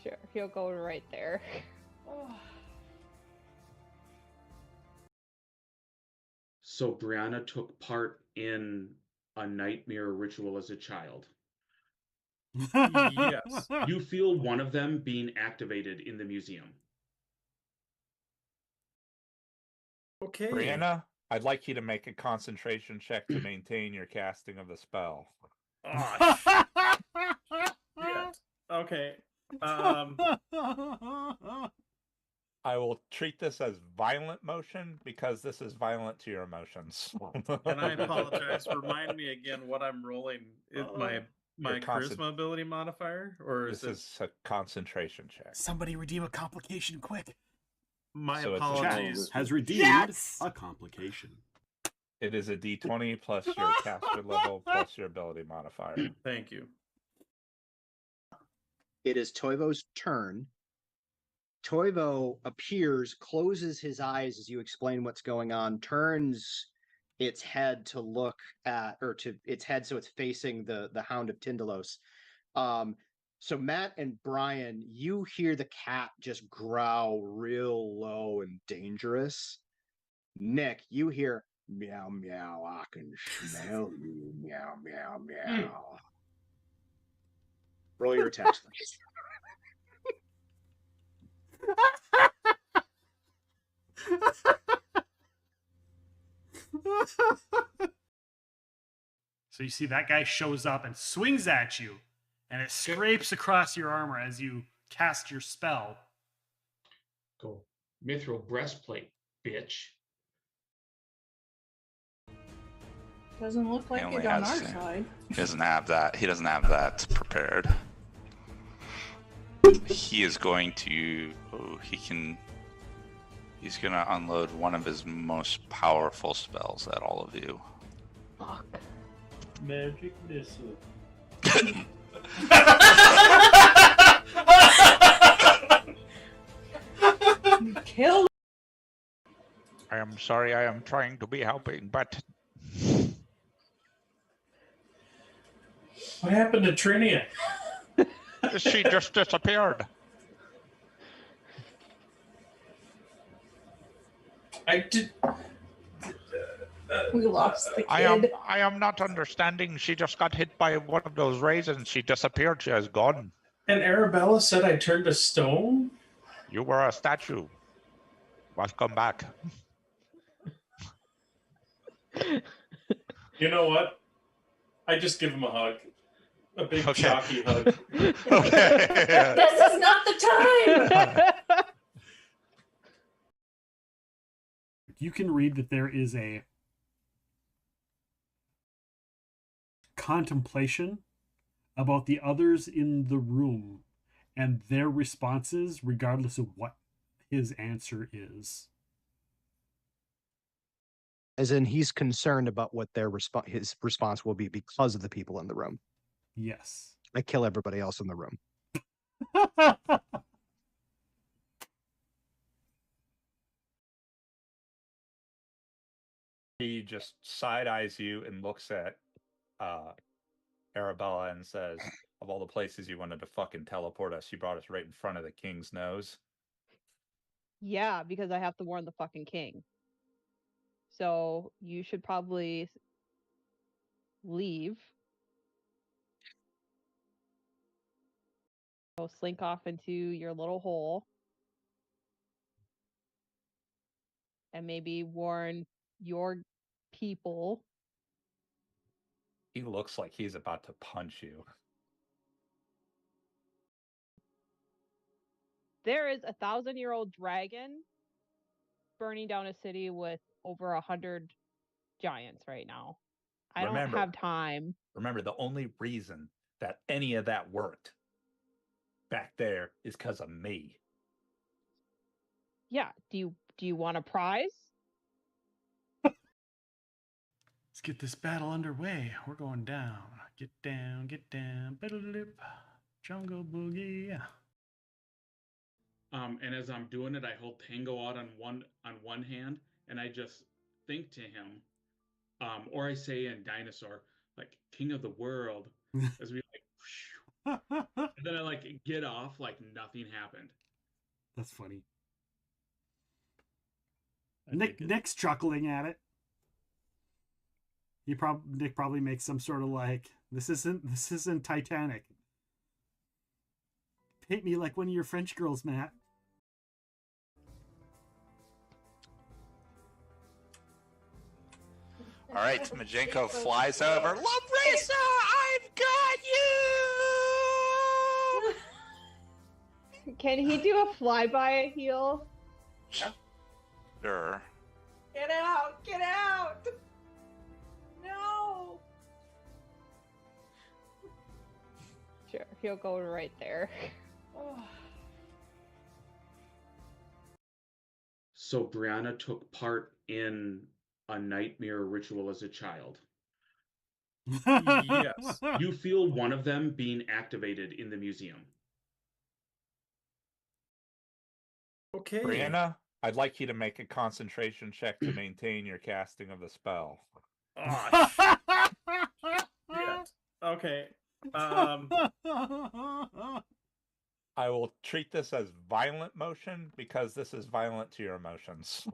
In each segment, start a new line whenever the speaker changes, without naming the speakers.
Sure, he'll go right there.
So Brianna took part in a nightmare ritual as a child.
Yes.
You feel one of them being activated in the museum.
Okay.
Brianna, I'd like you to make a concentration check to maintain your casting of the spell.
Oh, shit. Okay.
I will treat this as violent motion because this is violent to your emotions.
And I apologize. Remind me again what I'm rolling. Is my
Your
charisma ability modifier, or is
This is a concentration check.
Somebody redeem a complication quick.
my
So it's a
apologies?
Has redeemed
Yes!
a complication.
It is a d20 plus your caster level plus your ability modifier.
Thank you.
It is Toivo's turn. Toivo appears, closes his eyes as you explain what's going on, turns its head to look at, or to its head so it's facing the Hound of Tindalos. So Matt and Bryan, you hear the cat just growl real low and dangerous. Nick, you hear meow meow, I can smell you, meow meow meow. Roll your attacks, please.
So you see that guy shows up and swings at you, and it scrapes across your armor as you cast your spell.
Go. Mithril breastplate, bitch.
Doesn't look like
only
it on our
has-
side.
He doesn't have that. He doesn't have that prepared. He is going to. Oh, he's gonna unload one of his most powerful spells at all of you.
Fuck.
Magic missile.
You killed.
I am sorry, I am trying to be helping, but
What happened to Trinia?
she just disappeared.
I did.
We lost the kid.
I am not understanding. She just got hit by one of those raisins. She disappeared. She is gone.
And Arabella said I turned to stone?
You were a statue. Welcome back.
You know what? I just give him a hug. A big
Okay.
chalky hug.
Okay.
This is not the time.
You can read that there is a contemplation about the others in the room and their responses, regardless of what his answer is.
As in, he's concerned about what his response will be because of the people in the room.
Yes.
I kill everybody else in the room.
He just side eyes you and looks at Arabella and says, "Of all the places you wanted to fucking teleport us, you brought us right in front of the king's nose."
Yeah, because I have to warn the fucking king. So you should probably leave. Go slink off into your little hole. And maybe warn your people.
He looks like he's about to punch you.
There is a 1,000-year-old dragon burning down a city with over 100 giants right now. I don't have time.
Remember, the only reason that any of that worked back there is because of me.
Yeah. Do you want a prize?
Let's get this battle underway. We're going down. Get down, get down. Biddle-lip. Jungle boogie.
And as I'm doing it, I hold Tango out on one hand, and I just think to him, or I say in Dinosaur, like King of the World, as we like, and then I like get off like nothing happened.
That's funny. Nick's chuckling at it. Nick probably makes some sort of like, this isn't Titanic. Paint me like one of your French girls, Matt.
All right, Majenko flies over. Labrisa, I've got you!
Can he do a flyby heal?
Sure.
Get out! Get out! No!
Sure, he'll go right there.
Oh.
So Brianna took part in a nightmare ritual as a child.
Yes.
You feel one of them being activated in the museum.
Okay.
Brianna, I'd like you to make a concentration check to maintain your casting of the spell.
Oh, shit. Okay.
I will treat this as violent motion because this is violent to your emotions.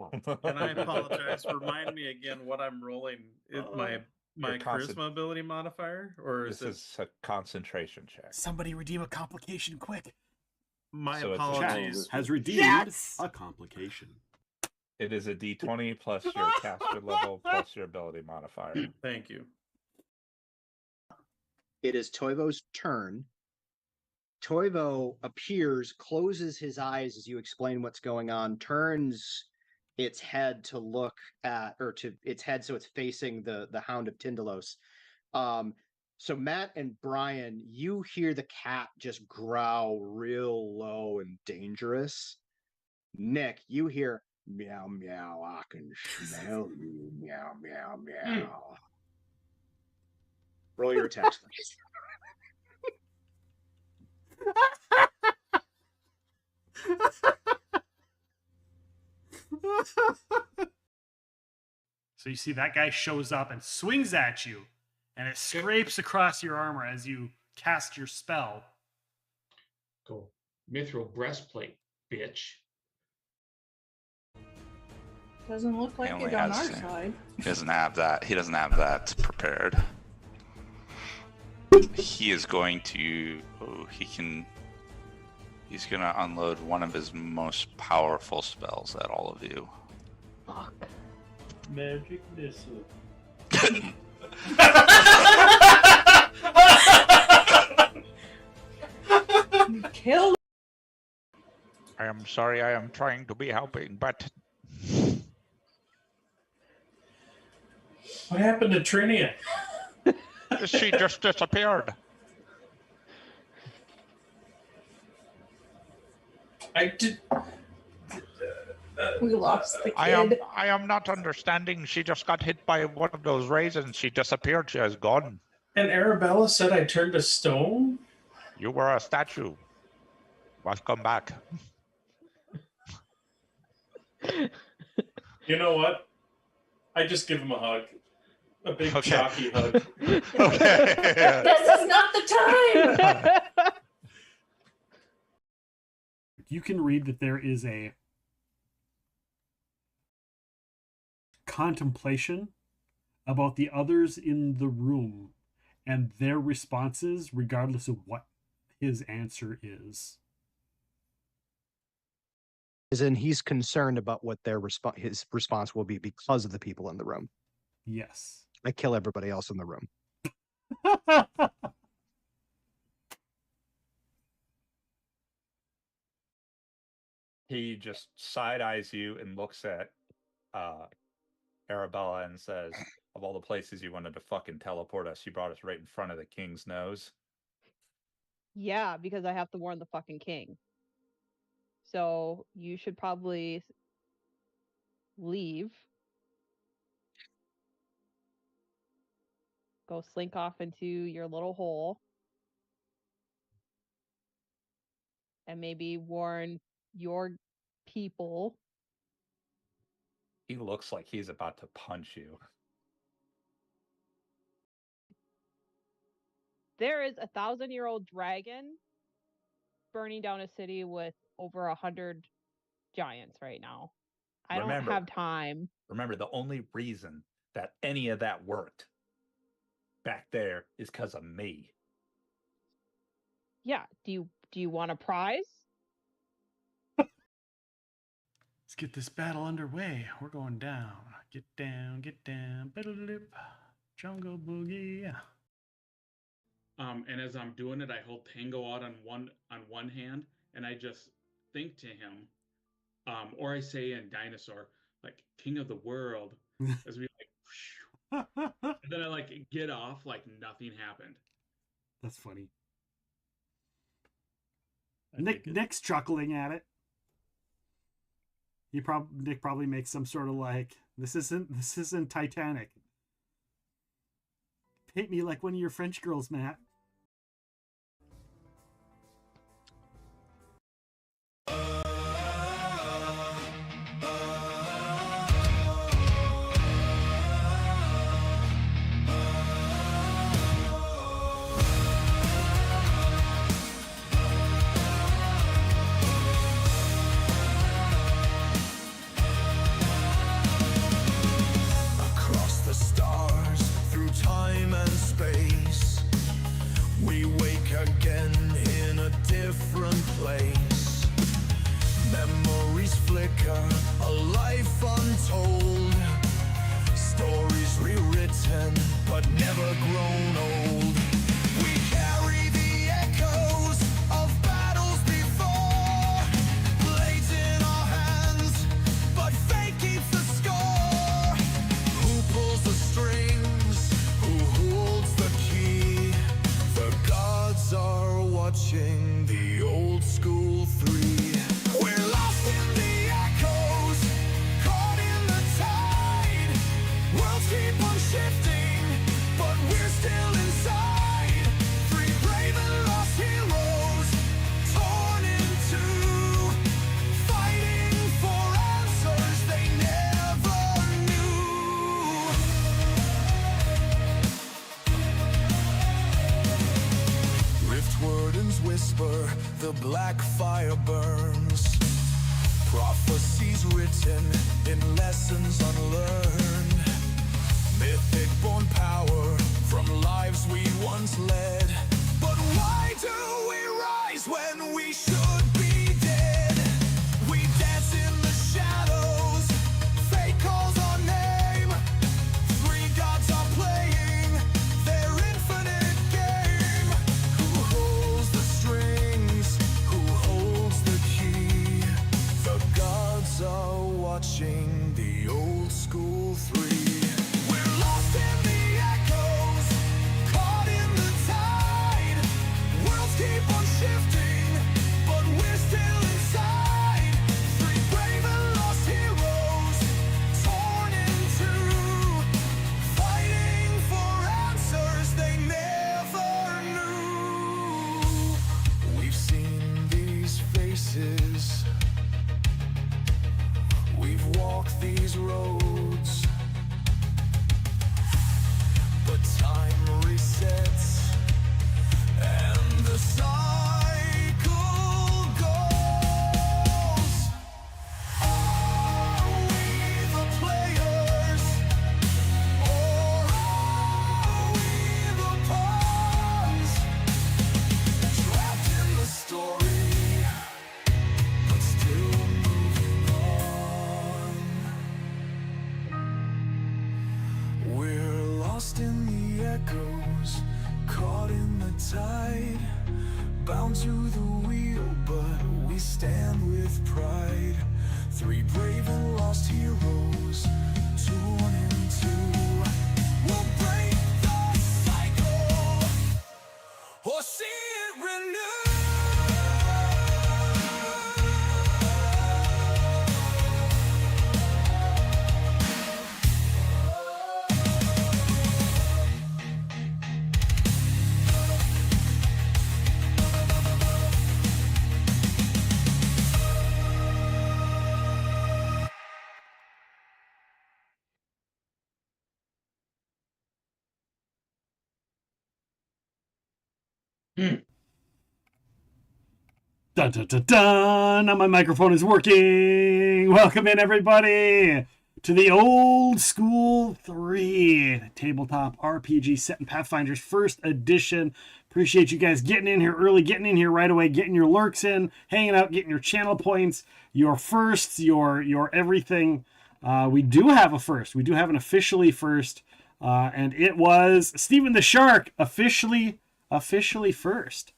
And I apologize. Remind me again what I'm rolling. Is my
Your
charisma ability modifier, or is
This is a concentration check.
Somebody redeem a complication quick.
my
So it's a
apologies?
Has redeemed
Yes!
a complication.
It is a d20 plus your caster level plus your ability modifier.
Thank you.
It is Toivo's turn. Toivo appears, closes his eyes as you explain what's going on, turns its head to look at, or to its head so it's facing the Hound of Tindalos. So Matt and Bryan, you hear the cat just growl real low and dangerous. Nick, you hear meow meow, I can smell you, meow meow meow. Roll your attacks, please.
So you see that guy shows up and swings at you, and it scrapes across your armor as you cast your spell.
Go. Mithril breastplate, bitch.
Doesn't look like
only
it on our
has to.
side.
He doesn't have that. He doesn't have that prepared. He is going to. Oh, he's gonna unload one of his most powerful spells at all of you.
Fuck.
Magic missile.
You killed.
I am sorry. I am trying to be helping, but
What happened to Trinia?
she just disappeared.
I did.
We lost the kid.
I am not understanding. She just got hit by one of those raisins. She disappeared. She is gone.
And Arabella said I turned to stone?
You were a statue. Welcome back.
You know what? I just give him a hug. A big
Okay.
chalky hug.
Okay.
This is not the time.
You can read that there is a contemplation about the others in the room and their responses, regardless of what his answer is.
As in, he's concerned about what his response will be because of the people in the room.
Yes.
I kill everybody else in the room.
He just side-eyes you and looks at Arabella and says, of all the places you wanted to fucking teleport us, you brought us right in front of the king's nose.
Yeah, because I have to warn the fucking king. So you should probably leave. Go slink off into your little hole. And maybe warn your people.
He looks like he's about to punch you.
There is a 1,000-year-old dragon burning down a city with over 100 giants right now. I don't
Remember-
have time.
Remember, the only reason that any of that worked back there is because of me.
Yeah. Do you want a prize?
Let's get this battle underway. We're going down. Get down, get down. Biddle-lip. Jungle boogie.
And as I'm doing it, I hold Tango out on one hand, and I just think to him, or I say in Dinosaur, like King of the World, as we like, and then I like get off like nothing happened.
That's funny. Nick's chuckling at it. Nick probably makes some sort of like, this isn't Titanic. Paint me like one of your French girls, Matt.
The black fire burns. Prophecies written in lessons unlearned. Mythic born power from lives we once led. But why do we rise when we should be dead? We dance in the shadows. Fate calls our name. Three gods are playing their infinite game. Who holds the strings? Who holds the key? The gods are watching the old school three. We're lost in the echoes, caught in the tide. Worlds keep on shifting, but we're still inside. Three brave and lost heroes, torn in two, fighting for answers they never knew. We've seen these faces, we've walked these roads, but time resets and the cycle goes. Are we the players, or are we the pawns? Trapped in the story, but still moving on. We're lost in the echoes, caught in the tide, bound to the wheel, but we stand with pride. Three brave and lost heroes, torn in two. We'll break the cycle, or see it renewed.
Dun, dun, dun, dun. Now my microphone is working. Welcome in, everybody, to the Old School 3 tabletop RPG set in Pathfinder's first edition. Appreciate you guys getting in here early, getting in here right away, getting your lurks in, hanging out, getting your channel points, your firsts, your everything. We do have a first. We do have an officially first, and it was Stephen the Shark, officially first.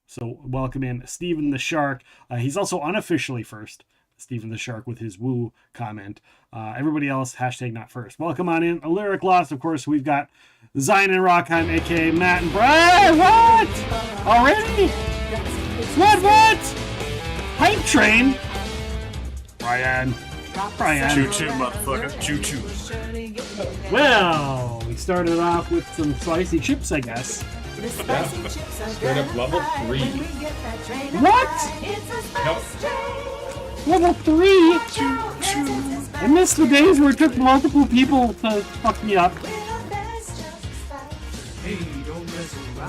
So welcome in Stephen the Shark. He's also unofficially first, Stephen the Shark, with his woo comment. Everybody else, hashtag not first. Welcome on in. A Lyric Lost, of course, we've got Zion and Rockheim, a.k.a. Matt and Bryan. What? Already? What? Hype train? Bryan.
Choo-choo, motherfucker. Choo-choo.
Well, we started off with some spicy chips, I guess.
Yeah. Straight up level 3.
What?
Nope.
Level 3? I missed the days where it took multiple people to fuck me up.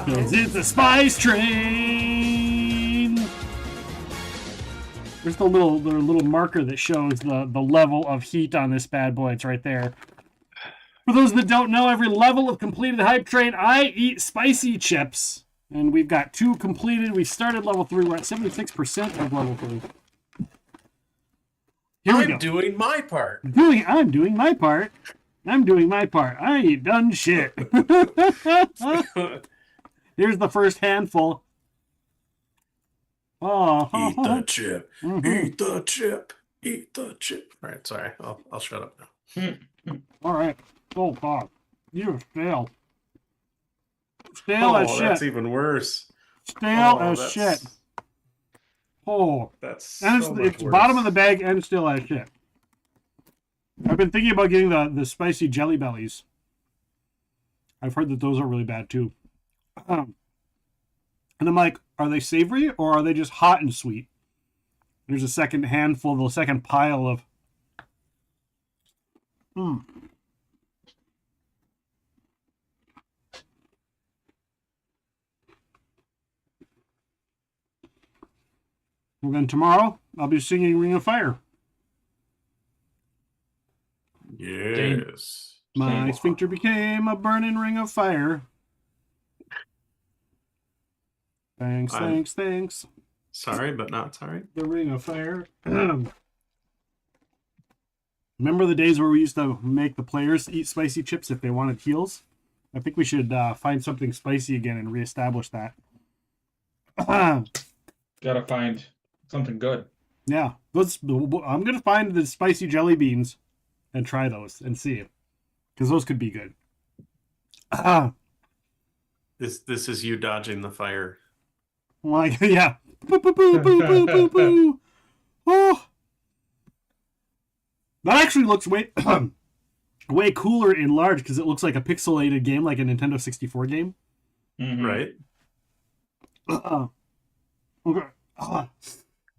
Cause it's a spice train. There's the little marker that shows the level of heat on this bad boy. It's right there. For those that don't know, every level of completed Hype Train, I eat spicy chips. And we've got 2 completed. We started level 3. We're at 76% of level 3. Here we go.
I'm doing my part.
I'm doing my part. I ain't done shit. Here's the first handful. Oh,
Eat the chip.
Mm-hmm.
Eat the chip. Eat the chip. All right, sorry. I'll shut up now.
All right. Oh, God. You're stale. Stale as shit.
That's even worse.
Stale as shit. Oh.
That's
And
so
it's
much
bottom
worse.
of the bag and still as shit. I've been thinking about getting the spicy jelly bellies. I've heard that those are really bad, too. And I'm like, are they savory or are they just hot and sweet? There's a second handful, the second pile of... Well, then tomorrow, I'll be singing Ring of Fire.
Yes.
My sphincter became a burning ring of fire. Thanks.
Sorry, but not sorry.
The ring of fire. Remember the days where we used to make the players eat spicy chips if they wanted heals? I think we should find something spicy again and reestablish that.
Gotta find something good.
Yeah. I'm going to find the spicy jelly beans and try those and see. Because those could be good.
This is you dodging the fire.
Like, yeah. Boo, boo, boo, boo, boo, boo, boo. Oh. That actually looks way way cooler in large because it looks like a pixelated game, like a Nintendo 64 game.
Mm-hmm.
Right?
Okay.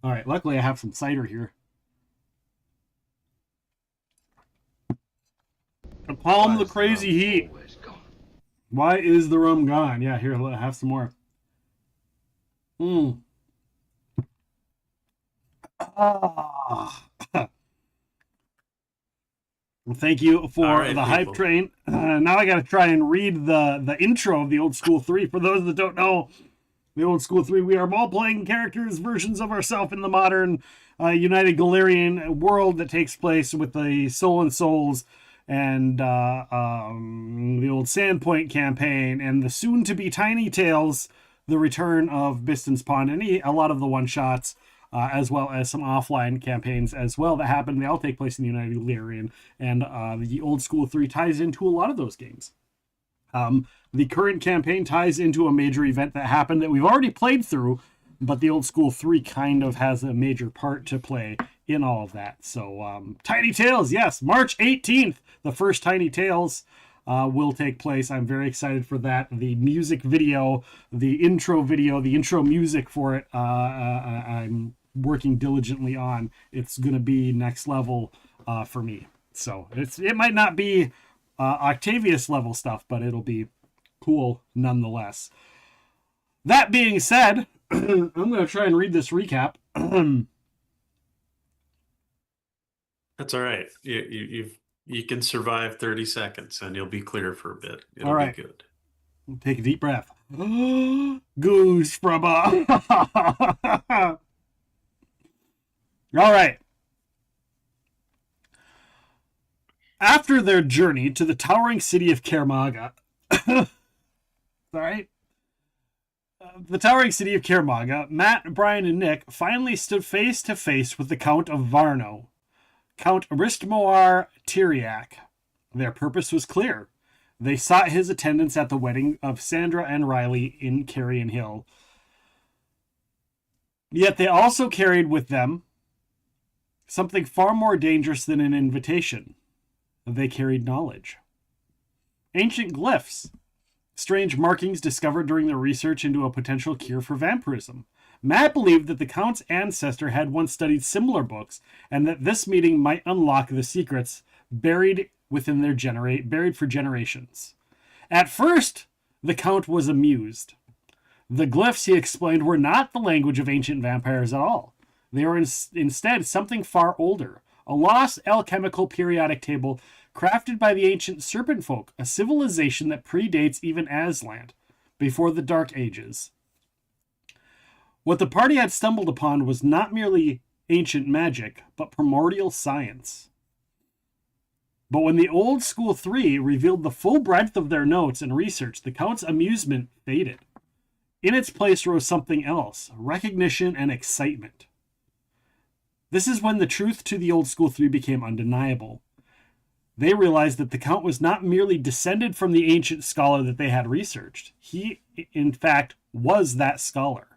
All right. Luckily, I have some cider here. Calm the crazy heat. Why is the rum gone? Yeah, here, I'll have some more. Well, thank you for the hype train. Now I got to try and read the intro of the Old School 3. For those that don't know, the Old School 3, we are role-playing characters, versions of ourselves in the modern United Galarian world that takes place with the Soul and Souls and the old Sandpoint campaign and the soon-to-be Tiny Tales, the return of Biston's Pond, and a lot of the one-shots, as well as some offline campaigns as well that happen. They all take place in the United Galarian, and the Old School 3 ties into a lot of those games. The current campaign ties into a major event that happened that we've already played through, but the Old School 3 kind of has a major part to play in all of that. So, Tiny Tales, yes, March 18th, the first Tiny Tales will take place. I'm very excited for that. The music video, the intro music for it, I'm working diligently on. It's going to be next level for me. So it might not be Octavius level stuff, but it'll be cool nonetheless. That being said, I'm going to try and read this recap.
That's all right. You can survive 30 seconds and you'll be clear for a bit. It'll
All right.
be good.
Take a deep breath. Goose from All right. After their journey to the towering city of Kaer Maga, sorry, the towering city of Kaer Maga, Matt, Bryan, and Nick finally stood face to face with the Count of Varno, Count Ristomaur Tiriac. Their purpose was clear. They sought his attendance at the wedding of Sandra and Riley in Carrion Hill. Yet they also carried with them something far more dangerous than an invitation. They carried knowledge. Ancient glyphs. Strange markings discovered during their research into a potential cure for vampirism. Matt believed that the Count's ancestor had once studied similar books, and that this meeting might unlock the secrets buried within their buried for generations. At first, the Count was amused. The glyphs, he explained, were not the language of ancient vampires at all. They were instead something far older, a lost alchemical periodic table crafted by the ancient serpentfolk, a civilization that predates even Aslan, before the Dark Ages. What the party had stumbled upon was not merely ancient magic, but primordial science. But when the Old School 3 revealed the full breadth of their notes and research, the Count's amusement faded. In its place rose something else, recognition and excitement. This is when the truth to the Old School 3 became undeniable. They realized that the Count was not merely descended from the ancient scholar that they had researched. He, in fact, was that scholar.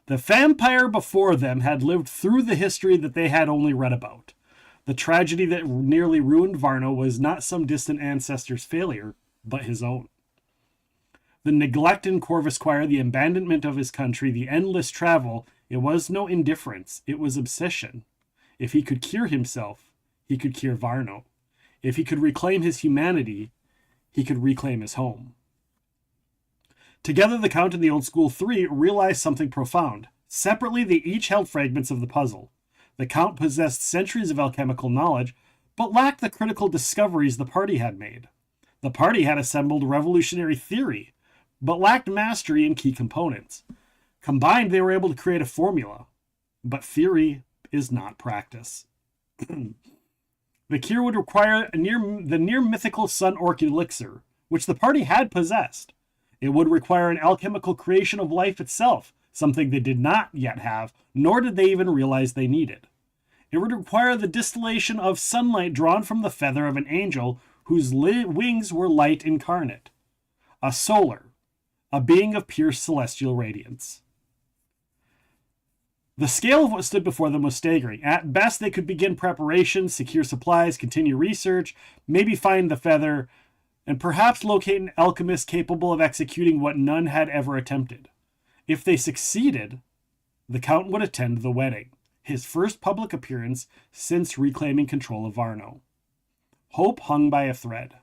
The vampire before them had lived through the history that they had only read about. The tragedy that nearly ruined Varno was not some distant ancestor's failure, but his own. The neglect in Corvus Choir, the abandonment of his country, the endless travel, it was no indifference, it was obsession. If he could cure himself, he could cure Varno. If he could reclaim his humanity, he could reclaim his home. Together, the Count and the Old School 3 realized something profound. Separately, they each held fragments of the puzzle. The Count possessed centuries of alchemical knowledge, but lacked the critical discoveries the party had made. The party had assembled revolutionary theory, but lacked mastery in key components. Combined, they were able to create a formula. But theory is not practice. The cure would require the near mythical Sun Orchid Elixir, which the party had possessed. It would require an alchemical creation of life itself, something they did not yet have, nor did they even realize they needed. It would require the distillation of sunlight drawn from the feather of an angel whose wings were light incarnate. A solar, a being of pure celestial radiance. The scale of what stood before them was staggering. At best, they could begin preparations, secure supplies, continue research, maybe find the feather, and perhaps locate an alchemist capable of executing what none had ever attempted. If they succeeded, the Count would attend the wedding, his first public appearance since reclaiming control of Varno. Hope hung by a thread.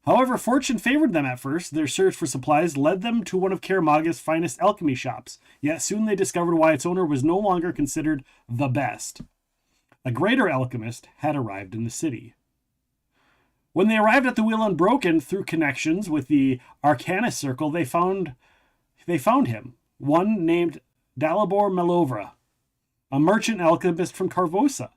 However, fortune favored them at first. Their search for supplies led them to one of Kaer Maga's finest alchemy shops, yet soon they discovered why its owner was no longer considered the best. A greater alchemist had arrived in the city. When they arrived at the Wheel Unbroken through connections with the Arcana Circle, they found him, one named Dalibor Malovre, a merchant alchemist from Corvosa,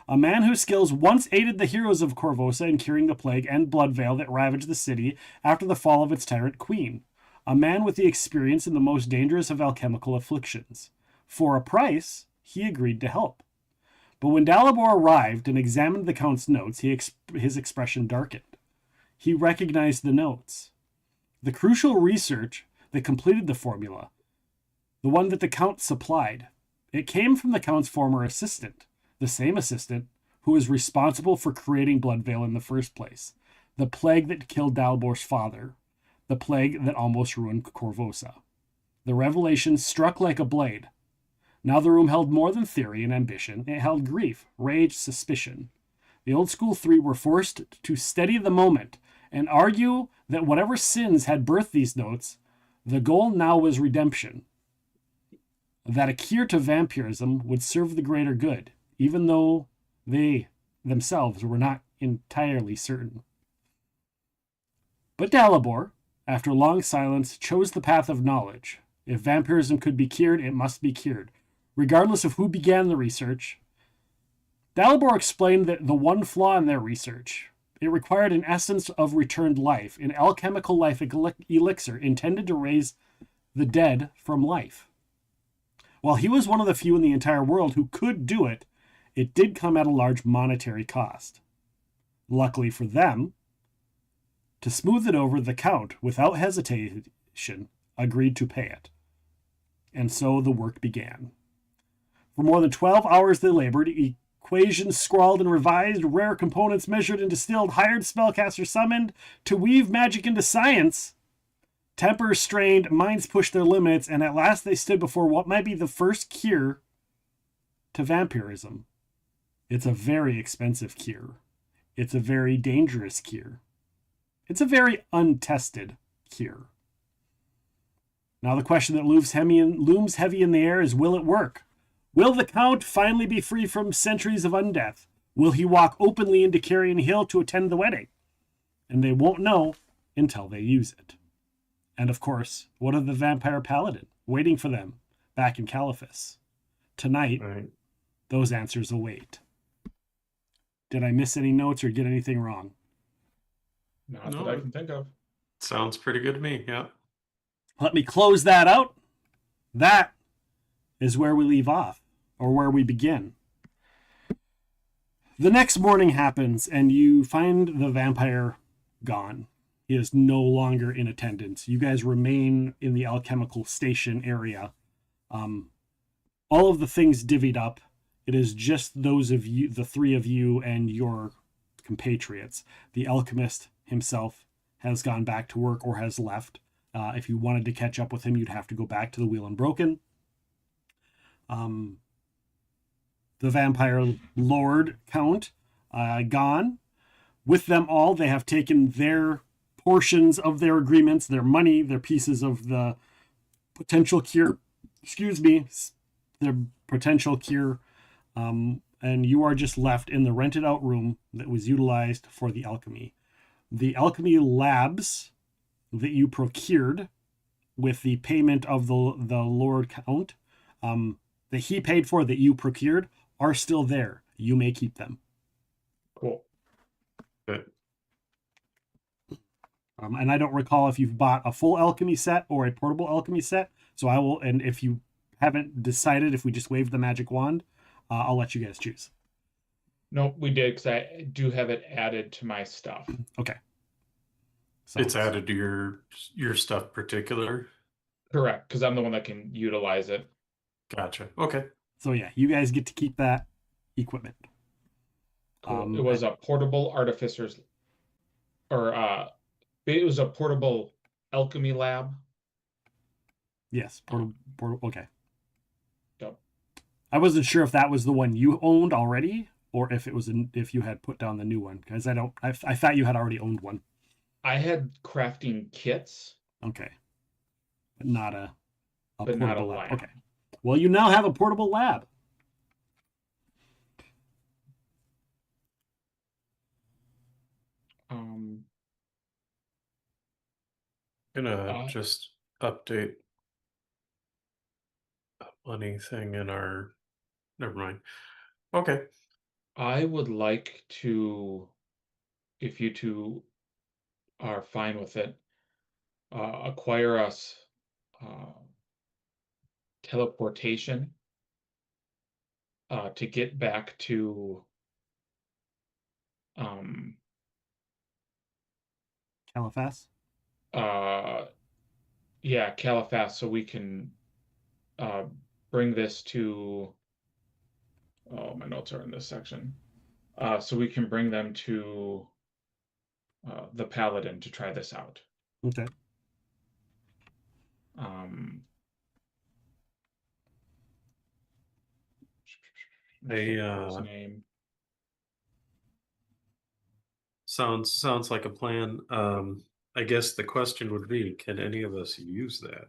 a man whose skills once aided the heroes of Corvosa in curing the plague and blood veil that ravaged the city after the fall of its tyrant queen, a man with the experience in the most dangerous of alchemical afflictions. For a price, he agreed to help. But when Dalibor arrived and examined the Count's notes, his expression darkened. He recognized the notes. The crucial research that completed the formula, the one that the Count supplied, it came from the Count's former assistant, the same assistant who was responsible for creating Bloodveil in the first place, the plague that killed Dalibor's father, the plague that almost ruined Corvosa. The revelation struck like a blade. Now the room held more than theory and ambition. It held grief, rage, suspicion. The Old School 3 were forced to steady the moment and argue that whatever sins had birthed these notes, the goal now was redemption. that a cure to vampirism would serve the greater good, even though they themselves were not entirely certain. But Dalibor, after long silence, chose the path of knowledge. If vampirism could be cured, it must be cured, regardless of who began the research. Dalibor explained that the one flaw in their research, it required an essence of returned life, an alchemical life elixir intended to raise the dead from life. While he was one of the few in the entire world who could do it, it did come at a large monetary cost. Luckily for them, to smooth it over, the Count, without hesitation, agreed to pay it. And so the work began. For more than 12 hours they labored, equations scrawled and revised, rare components measured and distilled, hired spellcasters summoned to weave magic into science. Tempers strained, minds pushed their limits, and at last they stood before what might be the first cure to vampirism. It's a very expensive cure. It's a very dangerous cure. It's a very untested cure. Now the question that looms heavy in the air is, will it work? Will the Count finally be free from centuries of undeath? Will he walk openly into Carrion Hill to attend the wedding? And they won't know until they use it. And of course, what of the vampire paladin waiting for them back in Caliphas? Tonight, those answers await. Did I miss any notes or get anything wrong?
Not that I can think of.
Sounds pretty good to me, yeah.
Let me close that out. That is where we leave off, or where we begin. The next morning happens, and you find the vampire gone. He is no longer in attendance. You guys remain in the alchemical station area. All of the things divvied up. It is just those of you, the three of you, and your compatriots. The alchemist himself has gone back to work or has left. If you wanted to catch up with him, you'd have to go back to the Wheel Unbroken. The vampire lord Count, gone. With them all, they have taken their portions of their agreements, their money, their pieces of the potential cure. Their potential cure. And you are just left in the rented out room that was utilized for the alchemy. The alchemy labs that you procured with the payment of the Lord Count, that he paid for, that you procured, are still there. You may keep them.
Cool.
Good.
And I don't recall if you've bought a full alchemy set or a portable alchemy set. So I will, and if you haven't decided, if we just wave the magic wand, I'll let you guys choose.
No, we did, because I do have it added to my stuff.
Okay.
So it's added to your stuff particular?
Correct, because I'm the one that can utilize it.
Gotcha. Okay.
So yeah, you guys get to keep that equipment.
Cool. It was a portable artificer's, or it was a portable alchemy lab.
Yes, portable. Okay.
Yep.
I wasn't sure if that was the one you owned already, or if it was if you had put down the new one, because I thought you had already owned one.
I had crafting kits.
Okay. But not a
but
portable
not a
lab.
lab.
Okay. Well, you now have a portable lab.
Gonna just update a money thing in our. Never mind. Okay.
I would like to, if you two are fine with it, acquire us teleportation to get back to
Caliphas?
Yeah, Caliphas, so we can bring this to, oh, my notes are in this section. So we can bring them to the paladin to try this out.
Okay.
His name.
Sounds like a plan. I guess the question would be, can any of us use that?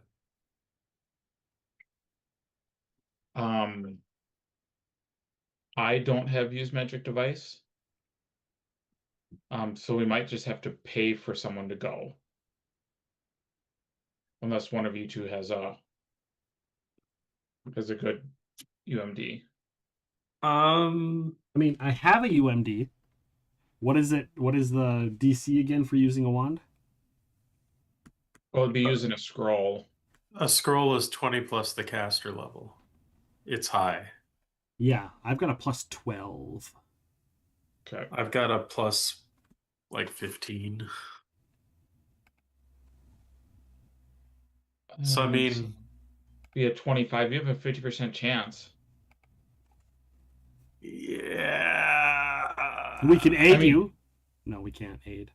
I don't have use magic device. So we might just have to pay for someone to go. Unless one of you two has a good UMD.
I mean, I have a UMD. What is it? What is the DC again for using a wand?
Well, it'd be using a scroll.
A scroll is 20 plus the caster level. It's high.
Yeah, I've got a plus 12.
Okay.
I've got a plus like 15. So I mean,
be a 25. You have a 50% chance.
Yeah.
We can aid you. No, we can't aid.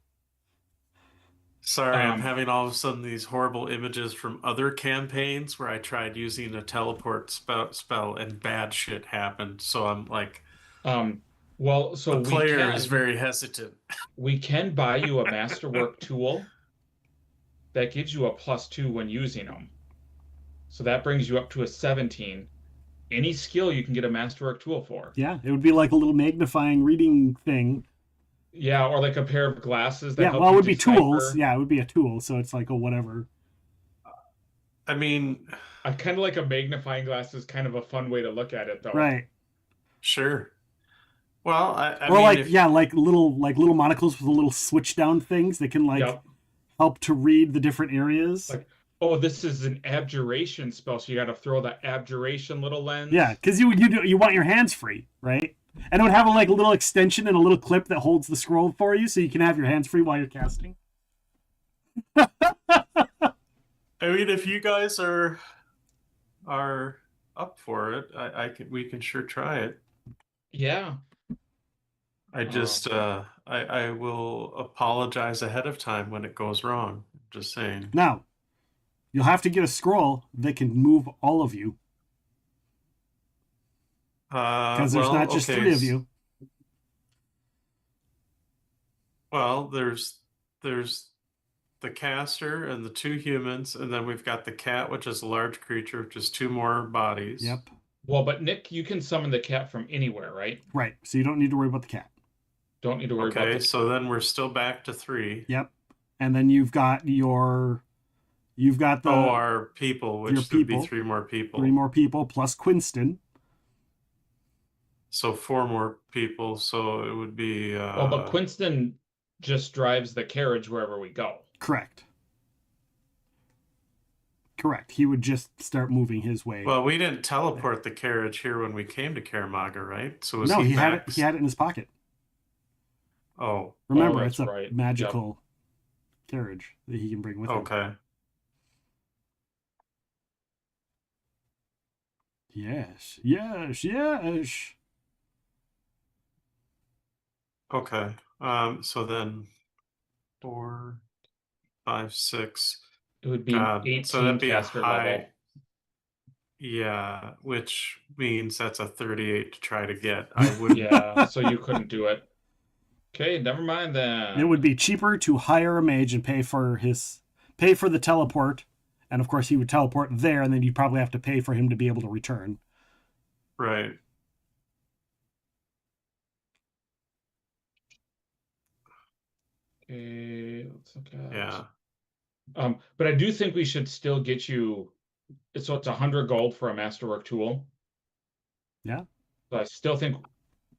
Sorry, I'm having all of a sudden these horrible images from other campaigns where I tried using a teleport spell and bad shit happened. So I'm like,
well, so
the player is very hesitant.
We can buy you a masterwork tool that gives you a +2 when using them. So that brings you up to a 17. Any skill you can get a masterwork tool for.
Yeah, it would be like a little magnifying reading thing.
Yeah, or like a pair of glasses that help
well, it
you
would be
decipher.
tools. Yeah, it would be a tool, so it's like a whatever.
I mean,
I kind of like a magnifying glass is kind of a fun way to look at it, though.
Right.
Sure. Well, I
or
mean,
like like little monocles with little switch down things that can help to read the different areas.
Like, oh, this is an abjuration spell, so you got to throw the abjuration little lens.
Yeah, because you want your hands free, right? And it would have a little extension and a little clip that holds the scroll for you, so you can have your hands free while you're casting.
I mean, if you guys are up for it, we can sure try it.
Yeah.
I just I will apologize ahead of time when it goes wrong. Just saying.
Now, you'll have to get a scroll that can move all of you. Because there's not just 3 of you.
Well, there's the caster and the 2 humans, and then we've got the cat, which is a large creature, which is 2 more bodies.
Yep.
Well, but Nick, you can summon the cat from anywhere, right?
Right. So you don't need to worry about the cat.
Don't need to worry about
Okay, so then we're still back to 3.
Yep. And then you've got
our people, which would be 3 more people.
3 more people plus Quinston.
So 4 more people. So it would be.
Well, but Quinston just drives the carriage wherever we go.
Correct. He would just start moving his way.
Well, we didn't teleport the carriage here when we came to Kaer Maga, right? So
he had it. He had it in his pocket.
Oh,
remember, it's a magical carriage that he can bring with him.
Okay.
Yes.
Okay. So then 4, 5, 6.
It would be 18
so that'd be
caster level.
Yeah, which means that's a 38 to try to get. I would.
Yeah, so you couldn't do it. Okay, never mind then.
It would be cheaper to hire a mage and pay for the teleport, and of course he would teleport there, and then you'd probably have to pay for him to be able to return.
Right.
Okay, let's look at.
Yeah.
But I do think we should still get you. So it's 100 gold for a masterwork tool.
Yeah.
But I still think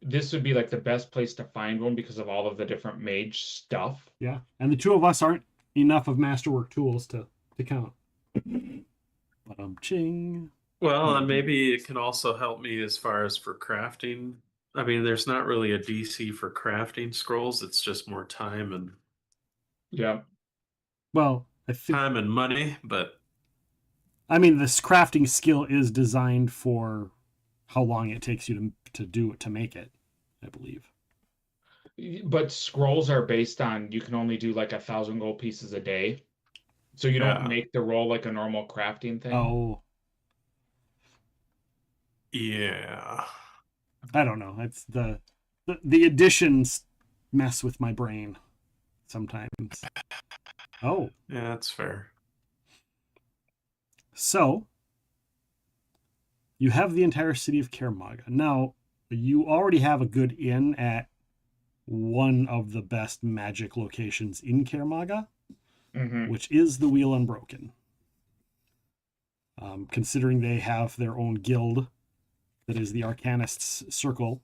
this would be like the best place to find one because of all of the different mage stuff.
Yeah, and the 2 of us aren't enough of masterwork tools to count. But ching.
Well, and maybe it can also help me as far as for crafting. I mean, there's not really a DC for crafting scrolls. It's just more time and.
Yeah.
Well, I think
time and money, but.
I mean, this crafting skill is designed for how long it takes you to make it, I believe.
But scrolls are based on you can only do like 1,000 gold pieces a day, so you don't make the roll like a normal crafting thing.
Oh.
Yeah.
I don't know. It's the additions mess with my brain sometimes. Oh.
Yeah, that's fair.
So, You have the entire city of Kaer Maga. Now, you already have a good inn at one of the best magic locations in Kaer Maga, which is the Wheel Unbroken. Considering they have their own guild that is the Arcanists' Circle,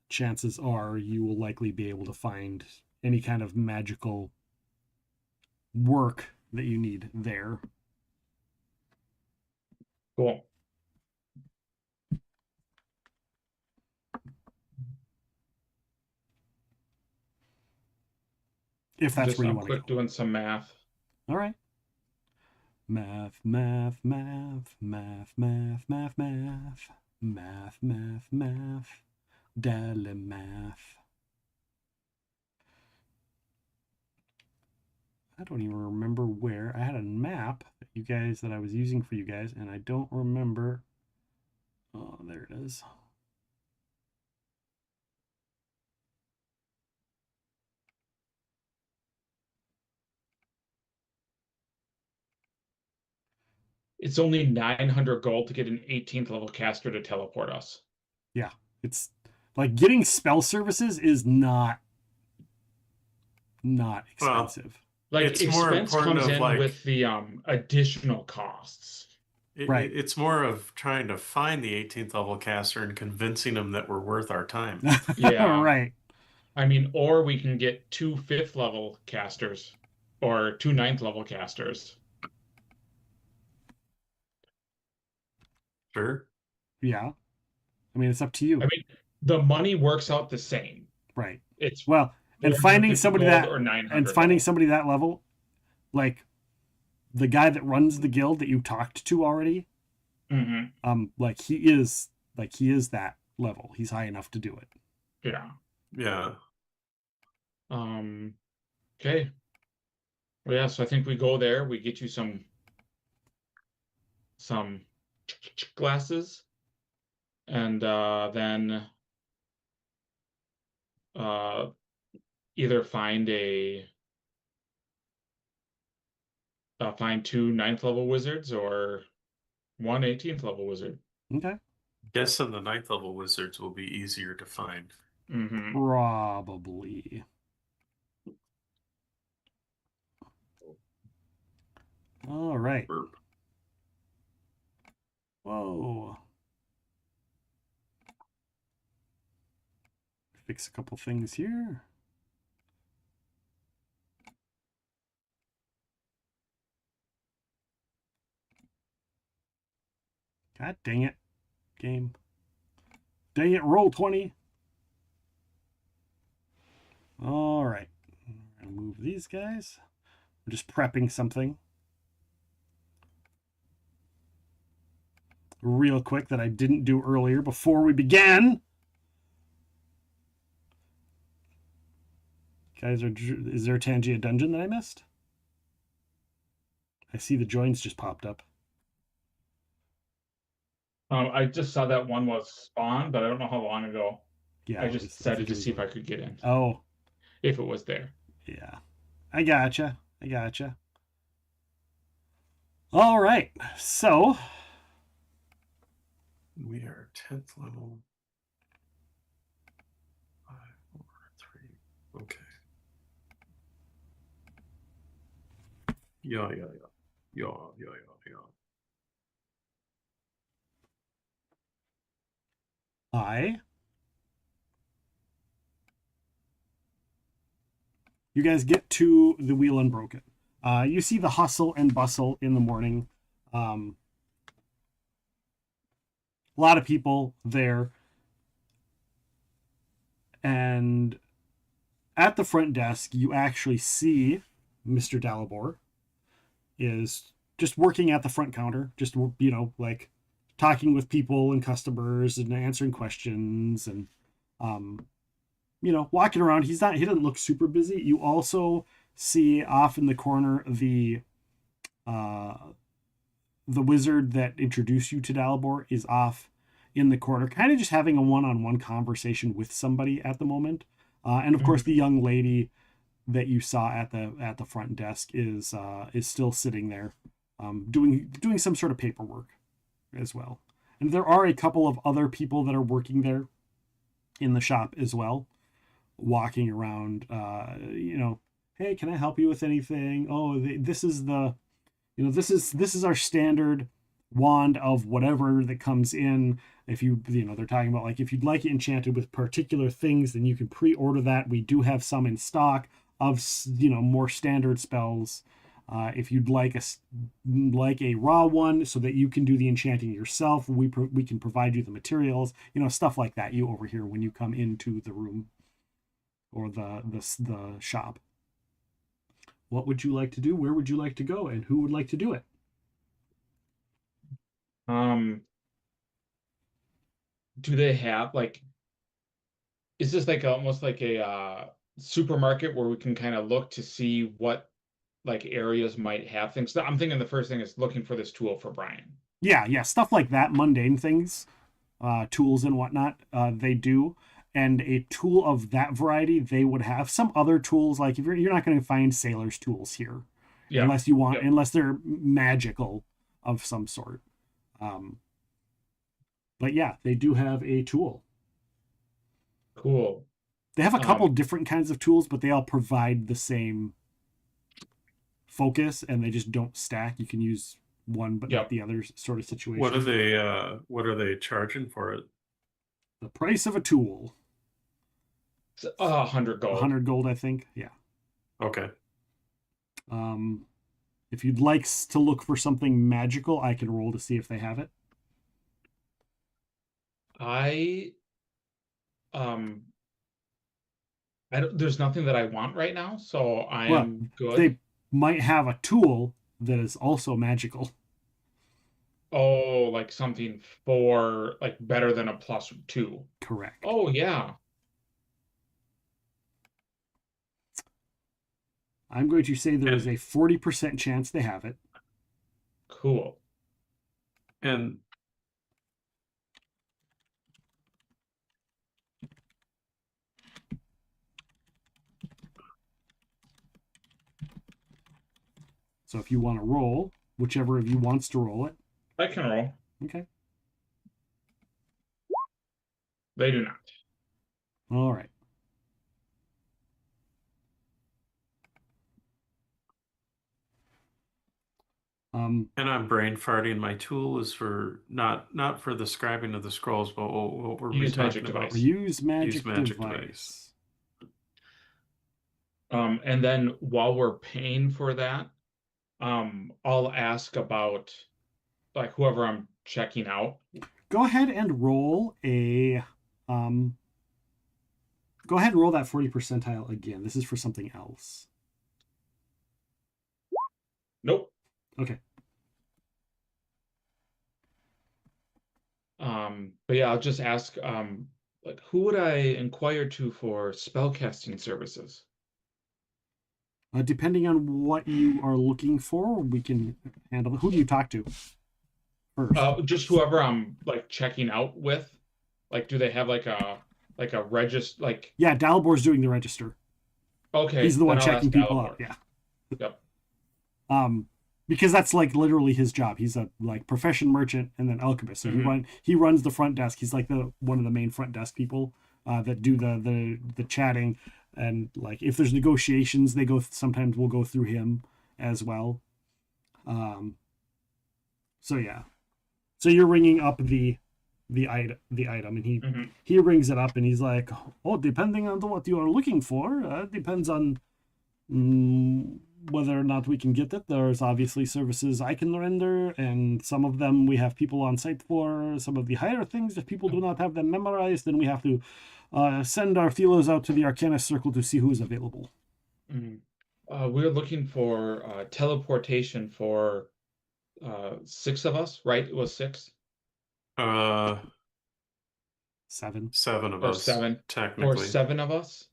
chances are you will likely be able to find any kind of magical work that you need there.
Cool.
If that's
Just
where you
I'm
want to
quick
go.
doing some math.
All right. Math, math, math, math, math, math, math, math, math, math, Dalimath. I don't even remember where. I had a map that I was using for you guys, and I don't remember. Oh, there it is.
It's only 900 gold to get an 18th level caster to teleport us.
Yeah, it's like getting spell services is not expensive.
Like
it's
expense
more important
comes
of
in
like
with the additional costs.
Right.
It's more of trying to find the 18th level caster and convincing them that we're worth our time.
Yeah.
Right.
I mean, or we can get 2 5th level casters or 2 9th level casters.
Sure.
Yeah. I mean, it's up to you.
I mean, the money works out the same.
Right.
It's
well, and finding
450
somebody
gold
that
or 900
and finding
gold.
somebody that level, like the guy that runs the guild that you talked to already, like he is that level. He's high enough to do it.
Yeah.
Yeah.
Okay. Well, yeah, so I think we go there, we get you some glasses, and then either find find 2 9th level wizards or 1 18th level wizard.
Okay.
Guessing the 9th level wizards will be easier to find.
Probably. All right.
Burp.
Whoa. Fix a couple things here. God dang it. Game. Dang it, roll 20. All right. I'm going to move these guys. I'm just prepping something real quick that I didn't do earlier before we began. Guys, is there a Tangia dungeon that I missed? I see the joins just popped up.
I just saw that one was spawned, but I don't know how long ago.
Yeah,
I just decided to see if I could get in.
Oh.
If it was there.
Yeah. I gotcha. All right. So.
We are 10th level. 5, 4, 3. Okay. Yeah.
You guys get to the Wheel Unbroken. You see the hustle and bustle in the morning. A lot of people there. And at the front desk, you actually see Mr. Dalibor is just working at the front counter, just, like talking with people and customers and answering questions and, walking around. He doesn't look super busy. You also see off in the corner the wizard that introduced you to Dalibor is off in the corner, kind of just having a one-on-one conversation with somebody at the moment. And of course, the young lady that you saw at the front desk is still sitting there, doing some sort of paperwork as well. And there are a couple of other people that are working there in the shop as well, walking around, hey, can I help you with anything? Oh, this is this is our standard wand of whatever that comes in. If they're talking about like, if you'd like it enchanted with particular things, then you can pre-order that. We do have some in stock of, more standard spells. If you'd like a raw one so that you can do the enchanting yourself, we can provide you the materials, stuff like that. You overhear when you come into the room or the shop. What would you like to do? Where would you like to go? And who would like to do it?
Do they have is this almost like a supermarket where we can kind of look to see what areas might have things? I'm thinking the first thing is looking for this tool for Bryan.
Yeah, stuff like that, mundane things, tools and whatnot, they do. And a tool of that variety, they would have. Some other tools, like if you're not going to find sailor's tools here, unless you want, unless they're magical of some sort. But yeah, they do have a tool.
Cool.
They have a couple different kinds of tools, but they all provide the same focus, and they just don't stack. You can use one, but not the other sort of situation.
What are they charging for it?
The price of a tool.
100 gold.
100 gold, I think. Yeah.
Okay.
If you'd like to look for something magical, I can roll to see if they have it.
There's nothing that I want right now, so I am good.
They might have a tool that is also magical.
Oh, like something for better than a +2.
Correct.
Oh yeah.
I'm going to say there is a 40% chance they have it.
Cool.
And
so if you want to roll, whichever of you wants to roll it.
I can roll.
Okay.
They do not.
All right.
And I'm brain farting. My tool is for not for the scribing of the scrolls, but what we're
use
talking
magic
about.
device.
Use magic device.
And then while we're paying for that, I'll ask about whoever I'm checking out.
Go ahead and roll a go ahead and roll that 40 percentile again. This is for something else.
Nope.
Okay.
But yeah, I'll just ask who would I inquire to for spellcasting services?
Depending on what you are looking for, we can handle it. Who do you talk to first?
Just whoever I'm checking out with. Do they have a register?
Yeah, Dalibor's doing the register.
Okay,
he's the one checking people
Dalibor.
out. Yeah.
Yep.
Because that's literally his job. He's a profession merchant and then alchemist. So he runs the front desk. He's one of the main front desk people that do the chatting. And if there's negotiations, sometimes we'll go through him as well. So yeah. So you're ringing up the item, and he rings it up, and he's like, "Oh, depending on what you are looking for, depends on whether or not we can get it. There's obviously services I can render, and some of them we have people on site for. Some of the higher things, if people do not have them memorized, then we have to send our feelers out to the Arcanist Circle to see who is available."
We're looking for teleportation for 6 of us, right? It was 6?
7.
7 of
or
us.
7.
Technically.
Or 7 of us?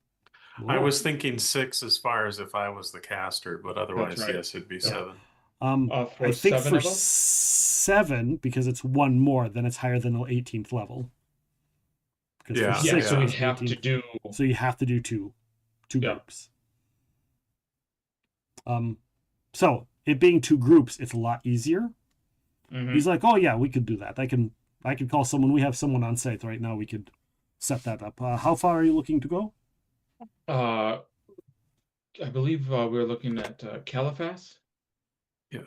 I was thinking 6 as far as if I was the caster, but otherwise,
right.
yes, it'd be 7.
I think
7
for
of us?
7, because it's one more, then it's higher than the 18th level. Because
Yeah,
for
Yeah,
6,
so we
it's
have
18th.
to do.
So you have to do two
Yeah.
groups. So it being 2 groups, it's a lot easier. He's like, oh yeah, we could do that. I can call someone. We have someone on site right now. We could set that up. How far are you looking to go?
I believe we're looking at Caliphas.
Yeah.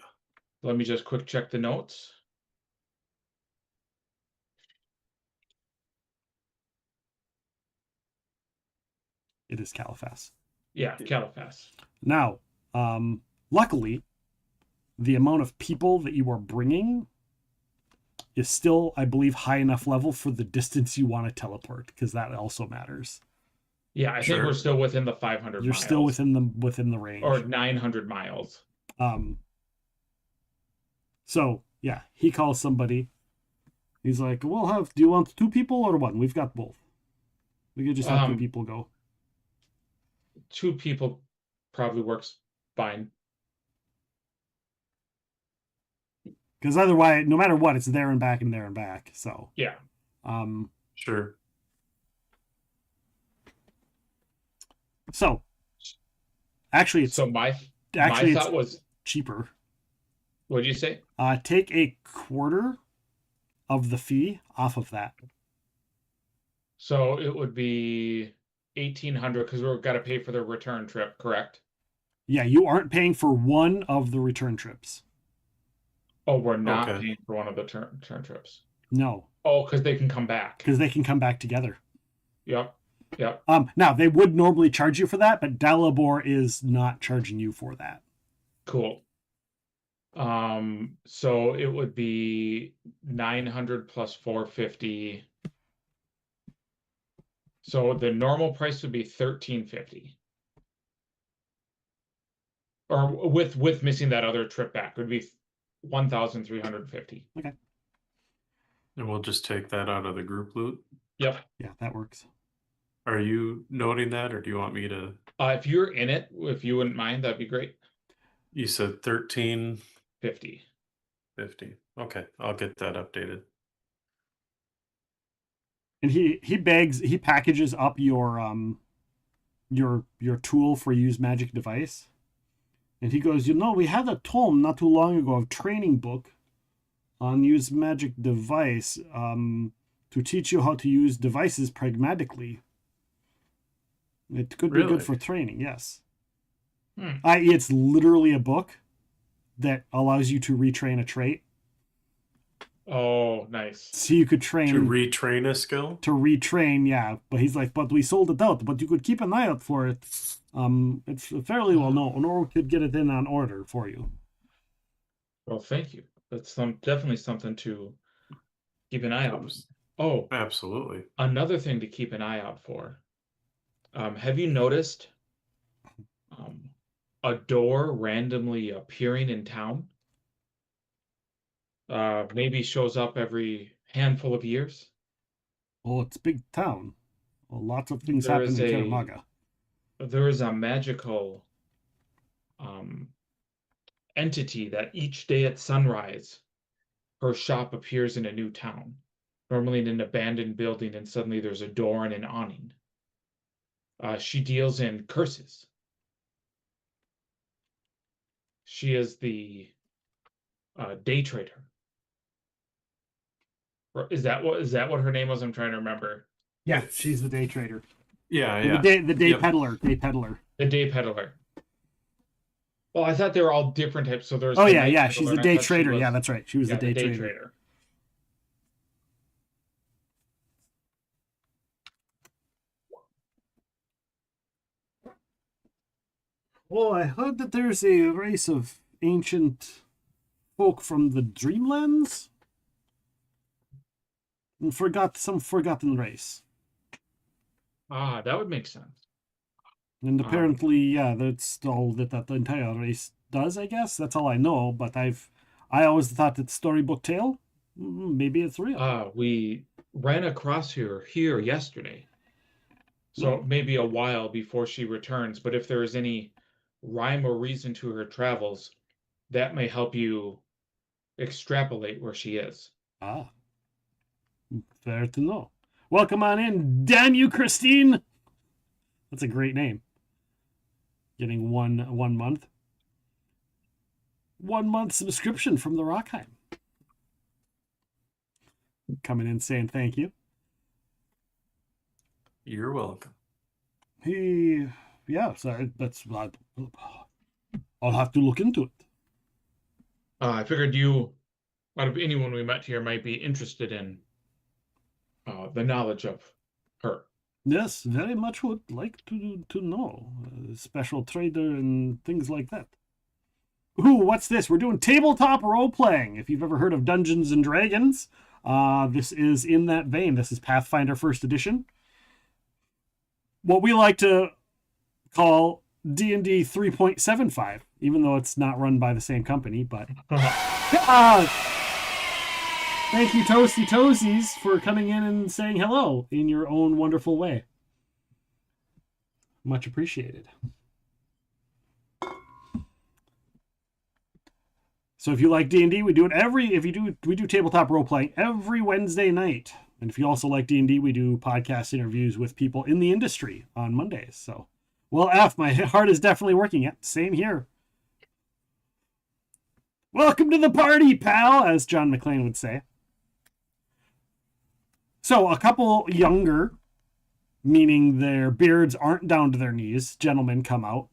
Let me just quick check the notes.
It is Caliphas.
Yeah, Caliphas.
Now, luckily, the amount of people that you are bringing is still, I believe, high enough level for the distance you want to teleport, because that also matters.
Yeah, I think we're still within the 500
You're
miles.
still within the range.
Or 900 miles.
So, yeah, he calls somebody. He's like, do you want 2 people or 1? We've got both. We could just have 2 people go.
2 people probably works fine.
Because otherwise, no matter what, it's there and back and there and back. So
yeah,
sure.
So actually, it's
my thought was
cheaper.
What did you say?
Take a quarter of the fee off of that.
So it would be 1,800 because we've got to pay for the return trip, correct?
Yeah, you aren't paying for one of the return trips.
Oh, we're not paying for one of the return trips.
No.
Oh, because they can come back.
Because they can come back together.
Yep.
Now they would normally charge you for that, but Dalibor is not charging you for that.
Cool. So it would be 900 plus 450. So the normal price would be 1,350. Or with missing that other trip back, it would be 1,350.
Okay.
And we'll just take that out of the group loot.
Yep.
Yeah, that works.
Are you noting that, or do you want me to?
If you're in it, if you wouldn't mind, that'd be great.
You said
1,350.
50. Okay, I'll get that updated.
And he packages up your tool for use magic device. And he goes, we had a tome not too long ago of training book on use magic device to teach you how to use devices pragmatically. It could be good for training, yes. I.e., it's literally a book that allows you to retrain a trait.
Oh, nice.
So you could train...
To retrain a skill?
To retrain, yeah. But he's like, but we sold it out, but you could keep an eye out for it. It's fairly well known, or we could get it in on order for you.
Well, thank you. That's definitely something to keep an eye out. Oh,
absolutely.
Another thing to keep an eye out for. Have you noticed a door randomly appearing in town? Maybe shows up every handful of years.
Oh, it's a big town. Well, lots of things happen in Kaer Maga.
There is a magical entity that each day at sunrise, her shop appears in a new town. Normally in an abandoned building, and suddenly there's a door and an awning. She deals in curses. She is the day trader. Or is that what her name was? I'm trying to remember.
Yeah, she's the day trader.
Yeah.
The day peddler. Day peddler.
The day peddler. Well, I thought they were all different types. So there's.
Oh yeah. She's the day trader. Yeah, that's right. She was the day trader. Well, I heard that there's a race of ancient folk from the Dreamlands. And some forgotten race.
Ah, that would make sense.
And apparently, that's all that the entire race does, I guess. That's all I know, but I always thought it's storybook tale. Maybe it's real.
We ran across her here yesterday. So maybe a while before she returns, but if there is any rhyme or reason to her travels, that may help you extrapolate where she is.
Ah. Fair to know. Welcome on in. Damn you, Christine! That's a great name. Getting one month. 1 month subscription from the Rockheim. coming in saying thank you.
You're welcome.
So I'll have to look into it.
I figured you, out of anyone we met here, might be interested in the knowledge of her.
Yes, very much would like to know. Special trader and things like that. Ooh, what's this? We're doing tabletop role-playing. If you've ever heard of Dungeons & Dragons, this is in that vein. This is Pathfinder 1st Edition. What we like to call D&D 3.75, even though it's not run by the same company, but... Thank you, Toasty Toesies, for coming in and saying hello in your own wonderful way. Much appreciated. So if you like D&D, we do it we do tabletop role playing every Wednesday night. And if you also like D&D, we do podcast interviews with people in the industry on Mondays. So, well, my heart is definitely working. Yep, same here. Welcome to the party, pal, as John McClane would say. So a couple younger, meaning their beards aren't down to their knees, gentlemen come out.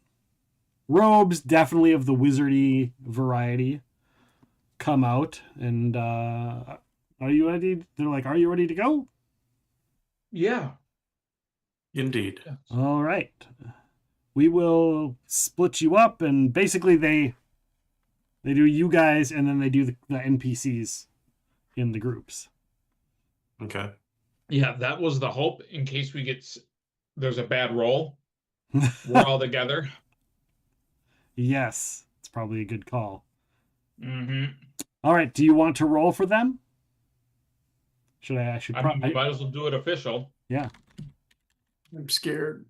Robes, definitely of the wizardy variety, come out. And are you ready? They're like, are you ready to go?
Yeah.
Indeed.
Yes.
All right. We will split you up, and basically they do you guys, and then they do the NPCs in the groups.
Okay.
Yeah, that was the hope in case there's a bad roll. We're all together.
Yes, it's probably a good call.
Mm-hmm.
All right, do you want to roll for them? We
might as well do it official.
Yeah.
I'm scared.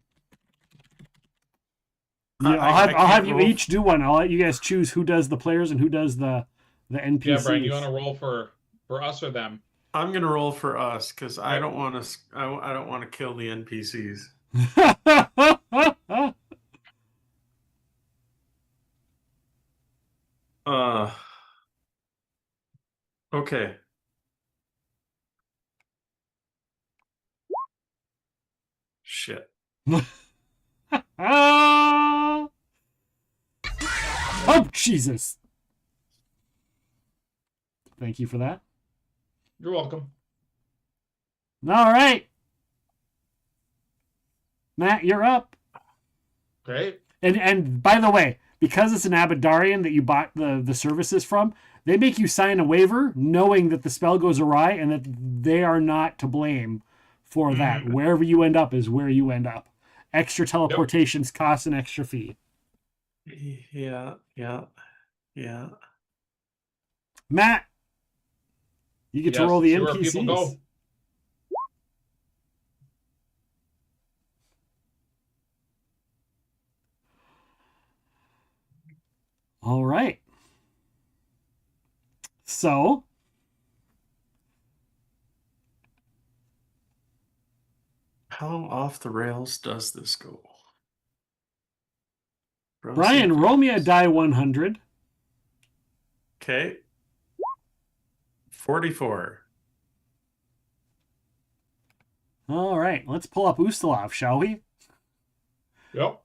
Yeah, I'll have you each do one. I'll let you guys choose who does the players and who does the NPCs.
Yeah, Brian, you want to roll for us or them?
I'm gonna roll for us because I don't want to. I don't want to kill the NPCs. Okay. Shit.
Oh, Jesus. Thank you for that.
You're welcome.
All right. Matt, you're up.
Great.
And by the way, because it's an Abadarian that you bought the services from, they make you sign a waiver knowing that the spell goes awry and that they are not to blame for that. Wherever you end up is where you end up. Extra teleportations cost an extra fee.
Yeah.
Matt, you get to roll the NPCs.
Where people go.
All right. So,
how off the rails does this go?
Brian, roll me a die 100.
Okay. 44.
All right, let's pull up Ustalov, shall we?
Yep.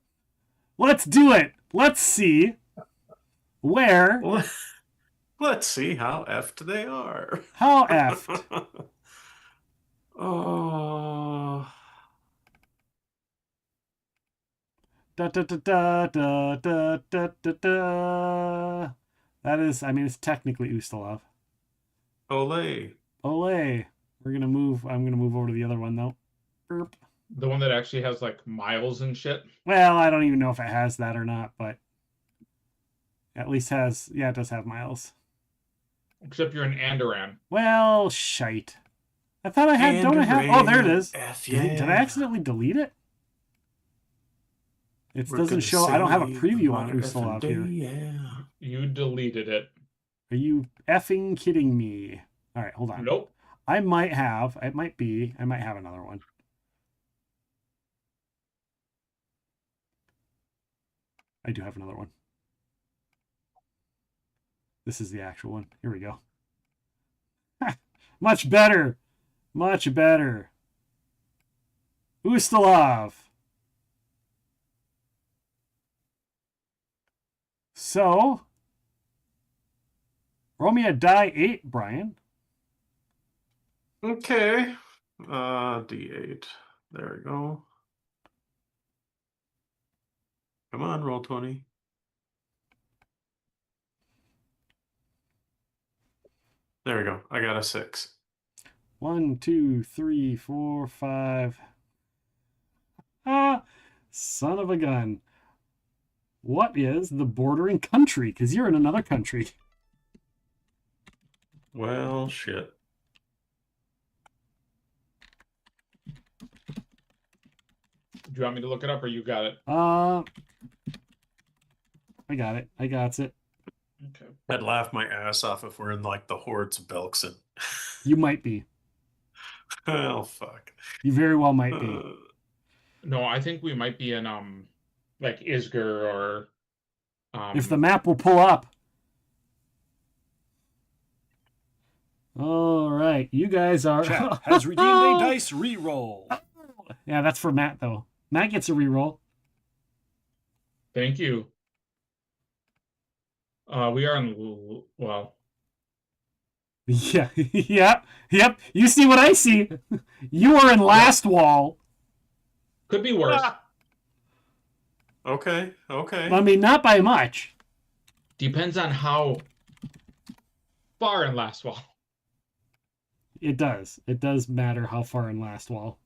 Let's do it. Let's see where.
Let's see how effed they are.
How effed?
Oh.
Da, da, da, da, da, da, da, da, da. That is, I mean, it's technically Ustalov.
Olay.
Olay. I'm gonna move over to the other one though. Burp.
The one that actually has like miles and shit.
Well, I don't even know if it has that or not, but at least has, yeah, it does have miles.
Except you're in Andoran.
Well, shite. I thought I had, don't I have, oh, there it is.
Yeah.
Did I accidentally delete it? It doesn't show, I don't have a preview on Ustalov here.
Yeah.
You deleted it.
Are you effing kidding me? All right, hold on.
Nope.
I might have another one. I do have another one. This is the actual one. Here we go. Much better. Much better. Ustalav. So, roll me a die 8, Bryan.
Okay. D8. There we go. Come on, roll 20. There we go. I got a 6.
1, 2, 3, 4, 5. Ah, son of a gun. What is the bordering country? Because you're in another country.
Well, shit.
Do you want me to look it up, or you got it?
I got it. I got it.
Okay.
I'd laugh my ass off if we're in like the hordes of Belkson.
You might be.
Oh, fuck.
You very well might be.
No, I think we might be in like Isger or
if the map will pull up. All right, you guys are.
Chat has redeemed a dice reroll.
Yeah, that's for Matt though. Matt gets a reroll.
Thank you. We are in well.
Yeah, yep. You see what I see. You are in last wall.
Could be worse.
Okay.
I mean, not by much.
Depends on how far in last wall.
It does. It does matter how far in last wall.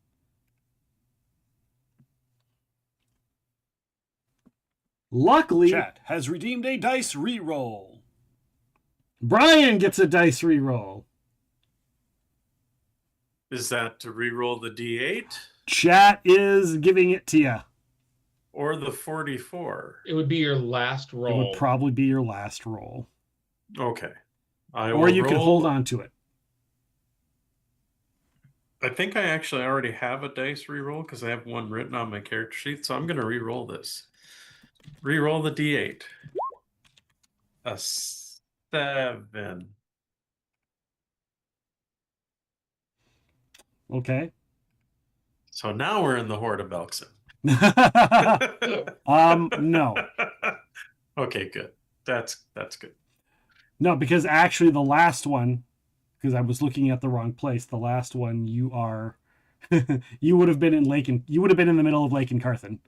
Luckily,
Chat has redeemed a dice reroll.
Bryan gets a dice reroll.
Is that to reroll the D8?
Chat is giving it to you.
Or the 44?
It would be your last roll.
It would probably be your last roll.
Okay.
Or you can hold on to it.
I think I actually already have a dice reroll because I have one written on my character sheet, so I'm going to reroll this. Reroll the D8. A 7.
Okay.
So now we're in the Horde of Belkson.
No.
Okay, good. That's good.
No, because actually the last one, because I was looking at the wrong place, the last one you are you would have been in you would have been in the middle of Lake and Carthen.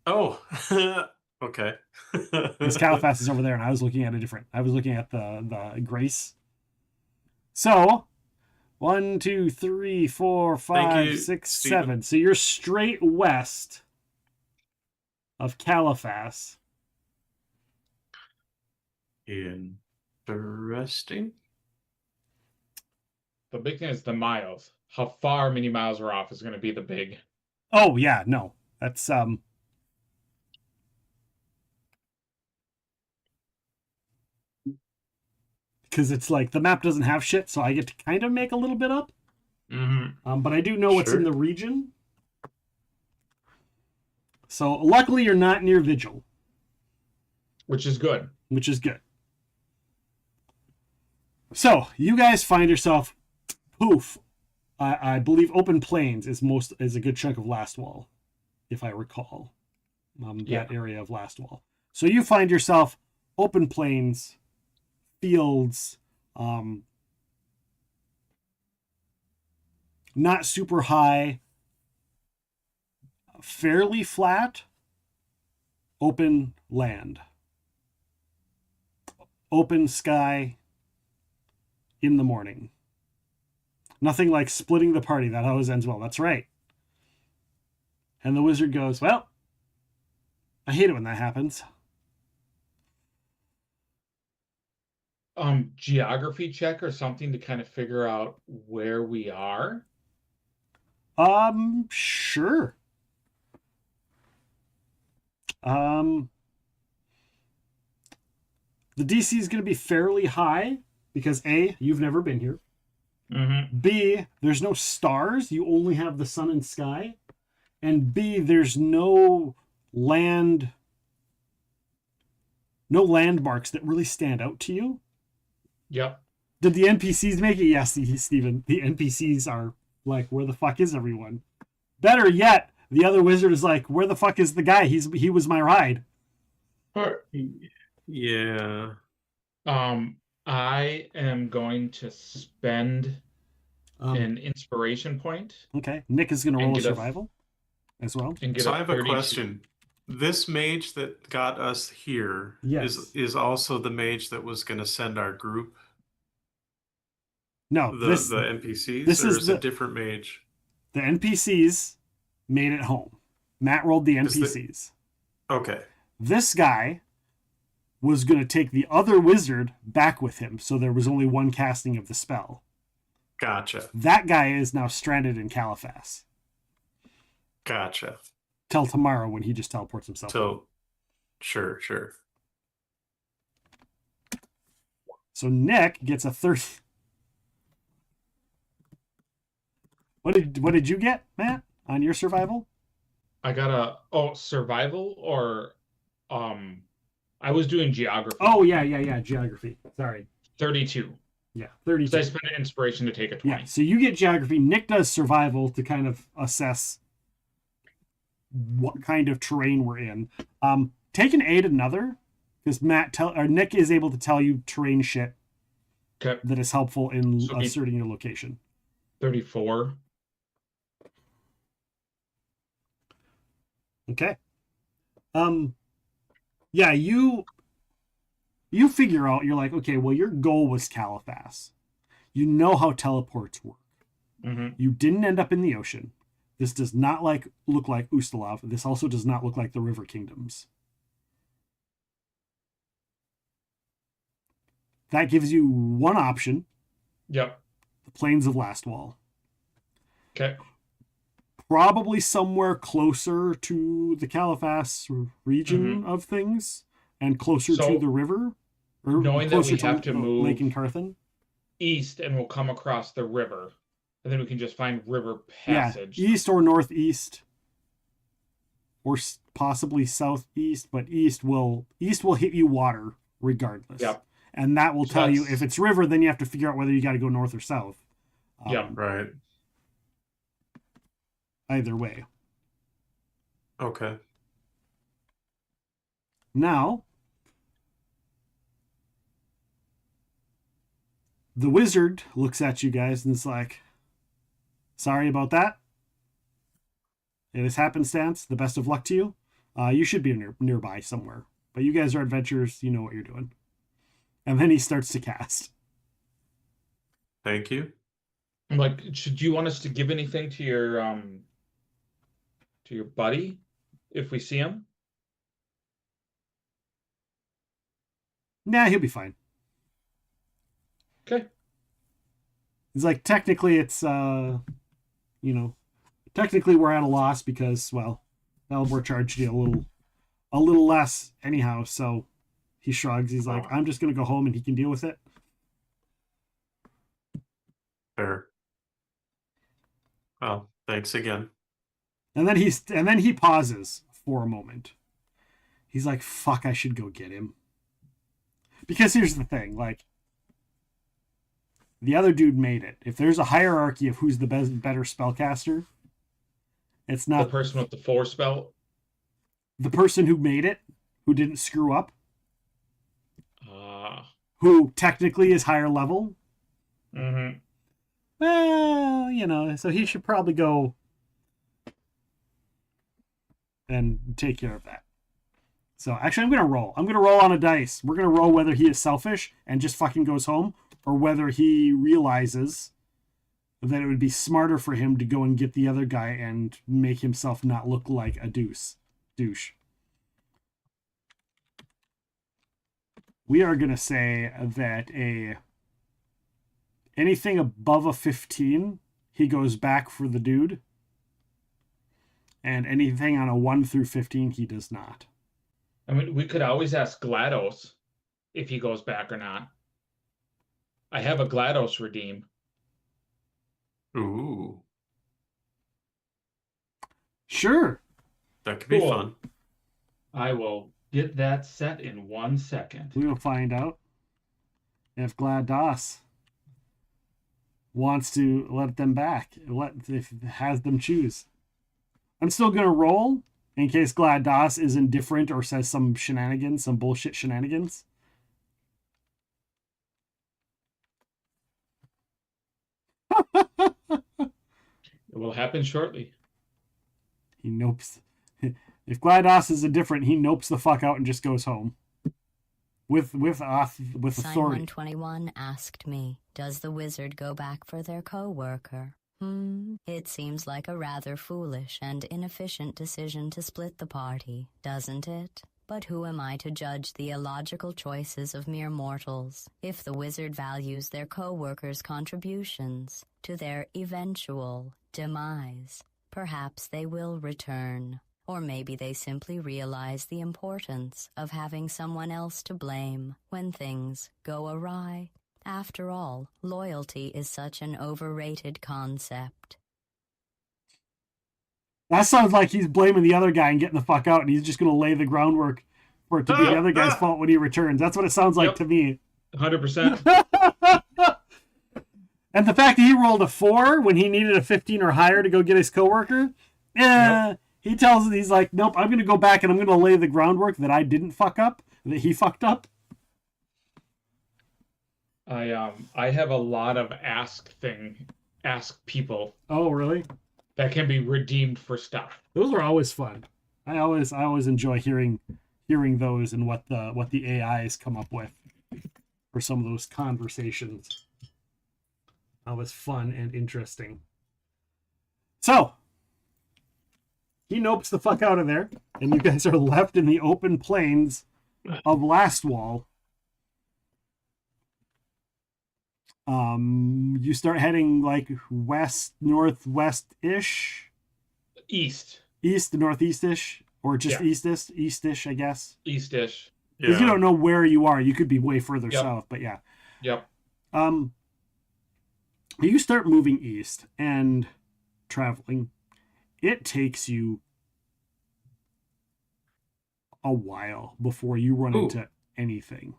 Oh. Okay.
Because Caliphas is over there, and I was looking at the Grace. So 1, 2, 3, 4, 5, 6, 7. So you're straight west of Caliphas.
Interesting.
The big thing is the miles. How far many miles we're off is going to be the big.
Oh yeah, no, that's because it's like the map doesn't have shit, so I get to kind of make a little bit up.
Mm-hmm.
But I do know what's in the region. So luckily you're not near Vigil.
Which is good.
Which is good. So you guys find yourself, poof. I believe open plains is a good chunk of last wall, if I recall. That area of last wall. So you find yourself open plains, fields, not super high, fairly flat, open land, open sky in the morning. Nothing like splitting the party. That always ends well. That's right. And the wizard goes, well, I hate it when that happens.
Geography check or something to kind of figure out where we are?
Sure. The DC is going to be fairly high because A, you've never been here.
Mm-hmm.
B, there's no stars. You only have the sun and sky. And B, there's no landmarks that really stand out to you.
Yep.
Did the NPCs make it? Yes, Steven. The NPCs are like, where the fuck is everyone? Better yet, the other wizard is like, where the fuck is the guy? He was my ride.
Yeah.
I am going to spend an inspiration point.
Okay. Nick is going to roll a survival as well.
So I have a question. This mage that got us here is also the mage that was going to send our group.
No,
the NPCs. This is a different mage.
The NPCs made it home. Matt rolled the NPCs.
Okay.
This guy was going to take the other wizard back with him, so there was only one casting of the spell.
Gotcha.
That guy is now stranded in Caliphas.
Gotcha.
Till tomorrow when he just teleports himself.
Sure.
So Nick gets a 30. What did you get, Matt, on your survival?
I got survival or I was doing geography.
Oh yeah, geography. Sorry.
32.
Yeah, 32.
So I spent an inspiration to take a 20.
Yeah, so you get geography. Nick does survival to kind of assess what kind of terrain we're in. Take an aid another, because Nick is able to tell you terrain shit that is helpful in asserting your location.
34.
Okay. Yeah, you figure out, you're like, okay, well, your goal was Caliphas. You know how teleports work.
Mm-hmm.
You didn't end up in the ocean. This does not look like Ustalav. This also does not look like the River Kingdoms. That gives you one option.
Yep.
The Plains of Lastwall.
Okay.
Probably somewhere closer to the Caliphas region of things and closer to the river. Or
knowing that we have to move
Lake Incarthen.
East and we'll come across the river. And then we can just find river passage.
Yeah, east or northeast. Or possibly southeast, but east will hit you water regardless.
Yep.
And that will tell you if it's river, then you have to figure out whether you got to go north or south.
Yeah,
right.
Either way.
Okay.
Now, the wizard looks at you guys and is like, sorry about that. It is happenstance. The best of luck to you. You should be nearby somewhere. But you guys are adventurers. You know what you're doing. And then he starts to cast.
Thank you.
I'm like, should you want us to give anything to your buddy if we see him?
Nah, he'll be fine.
Okay.
He's like, technically it's technically we're at a loss because, well, Dalibor charged you a little less anyhow, so he shrugs. He's like, I'm just gonna go home and he can deal with it.
Fair. Well, thanks again.
And then he pauses for a moment. He's like, fuck, I should go get him. Because here's the thing, like, the other dude made it. If there's a hierarchy of who's the better spellcaster, it's not
the person with the 4 spell.
The person who made it, who didn't screw up, who technically is higher level.
Mm-hmm.
Well, so he should probably go and take care of that. So actually, I'm going to roll. I'm going to roll on a dice. We're going to roll whether he is selfish and just fucking goes home, or whether he realizes that it would be smarter for him to go and get the other guy and make himself not look like a douche. We are going to say that anything above a 15, he goes back for the dude. And anything on a 1 through 15, he does not.
I mean, we could always ask GLaDOS if he goes back or not. I have a GLaDOS redeem.
Ooh.
Sure.
That could be fun.
I will get that set in 1 second.
We will find out if GLaDOS wants to let them back. Has them choose. I'm still gonna roll in case GLaDOS is indifferent or says some shenanigans, some bullshit shenanigans.
It will happen shortly.
He nopes. If GLaDOS is indifferent, he nopes the fuck out and just goes home. With authority.
Sign 121 asked me, does the wizard go back for their co-worker? It seems like a rather foolish and inefficient decision to split the party, doesn't it? But who am I to judge the illogical choices of mere mortals? If the wizard values their co-workers' contributions to their eventual demise, perhaps they will return. Or maybe they simply realize the importance of having someone else to blame when things go awry. After all, loyalty is such an overrated concept.
That sounds like he's blaming the other guy and getting the fuck out, and he's just going to lay the groundwork for it to be the other guy's fault when he returns. That's what it sounds like to me.
100%.
And the fact that he rolled a 4 when he needed a 15 or higher to go get his coworker, he tells he's like, nope, I'm going to go back and I'm going to lay the groundwork that I didn't fuck up, that he fucked up.
I have a lot of ask people.
Oh, really?
That can be redeemed for stuff.
Those are always fun. I always enjoy hearing those and what the AIs come up with for some of those conversations. That was fun and interesting. So he nopes the fuck out of there, and you guys are left in the open plains of Lastwall. You start heading like west, northwest-ish?
East
to northeast-ish? Or just east-ish, I guess?
East-ish.
Because you don't know where you are. You could be way further south, but yeah.
Yep.
You start moving east and traveling. It takes you a while before you run into anything.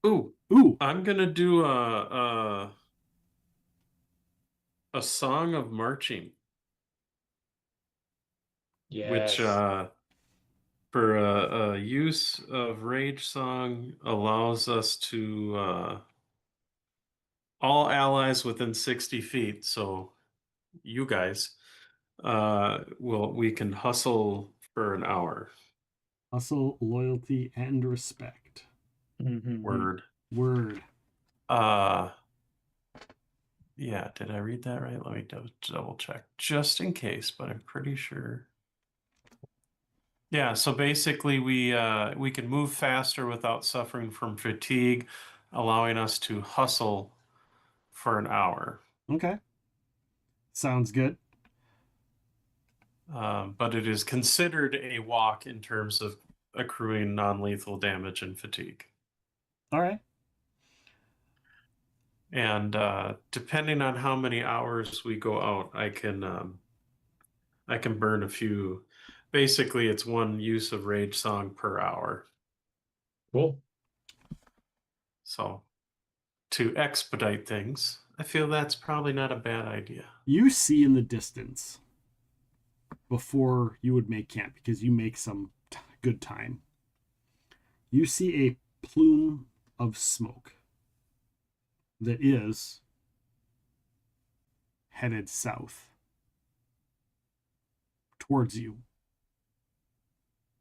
Ooh. I'm gonna do a song of marching.
Yes.
Which for a use of rage song allows us to all allies within 60 feet. So you guys, we can hustle for an hour.
Hustle, loyalty, and respect.
Mm-hmm.
Word. Yeah, did I read that right? Let me double check just in case, but I'm pretty sure. Yeah, so basically we can move faster without suffering from fatigue, allowing us to hustle for an hour.
Okay. Sounds good.
But it is considered a walk in terms of accruing non-lethal damage and fatigue.
All right.
And depending on how many hours we go out, I can burn a few. Basically, it's one use of rage song per hour.
Cool.
So, to expedite things, I feel that's probably not a bad idea.
You see in the distance before you would make camp, because you make some good time. You see a plume of smoke that is headed south towards you.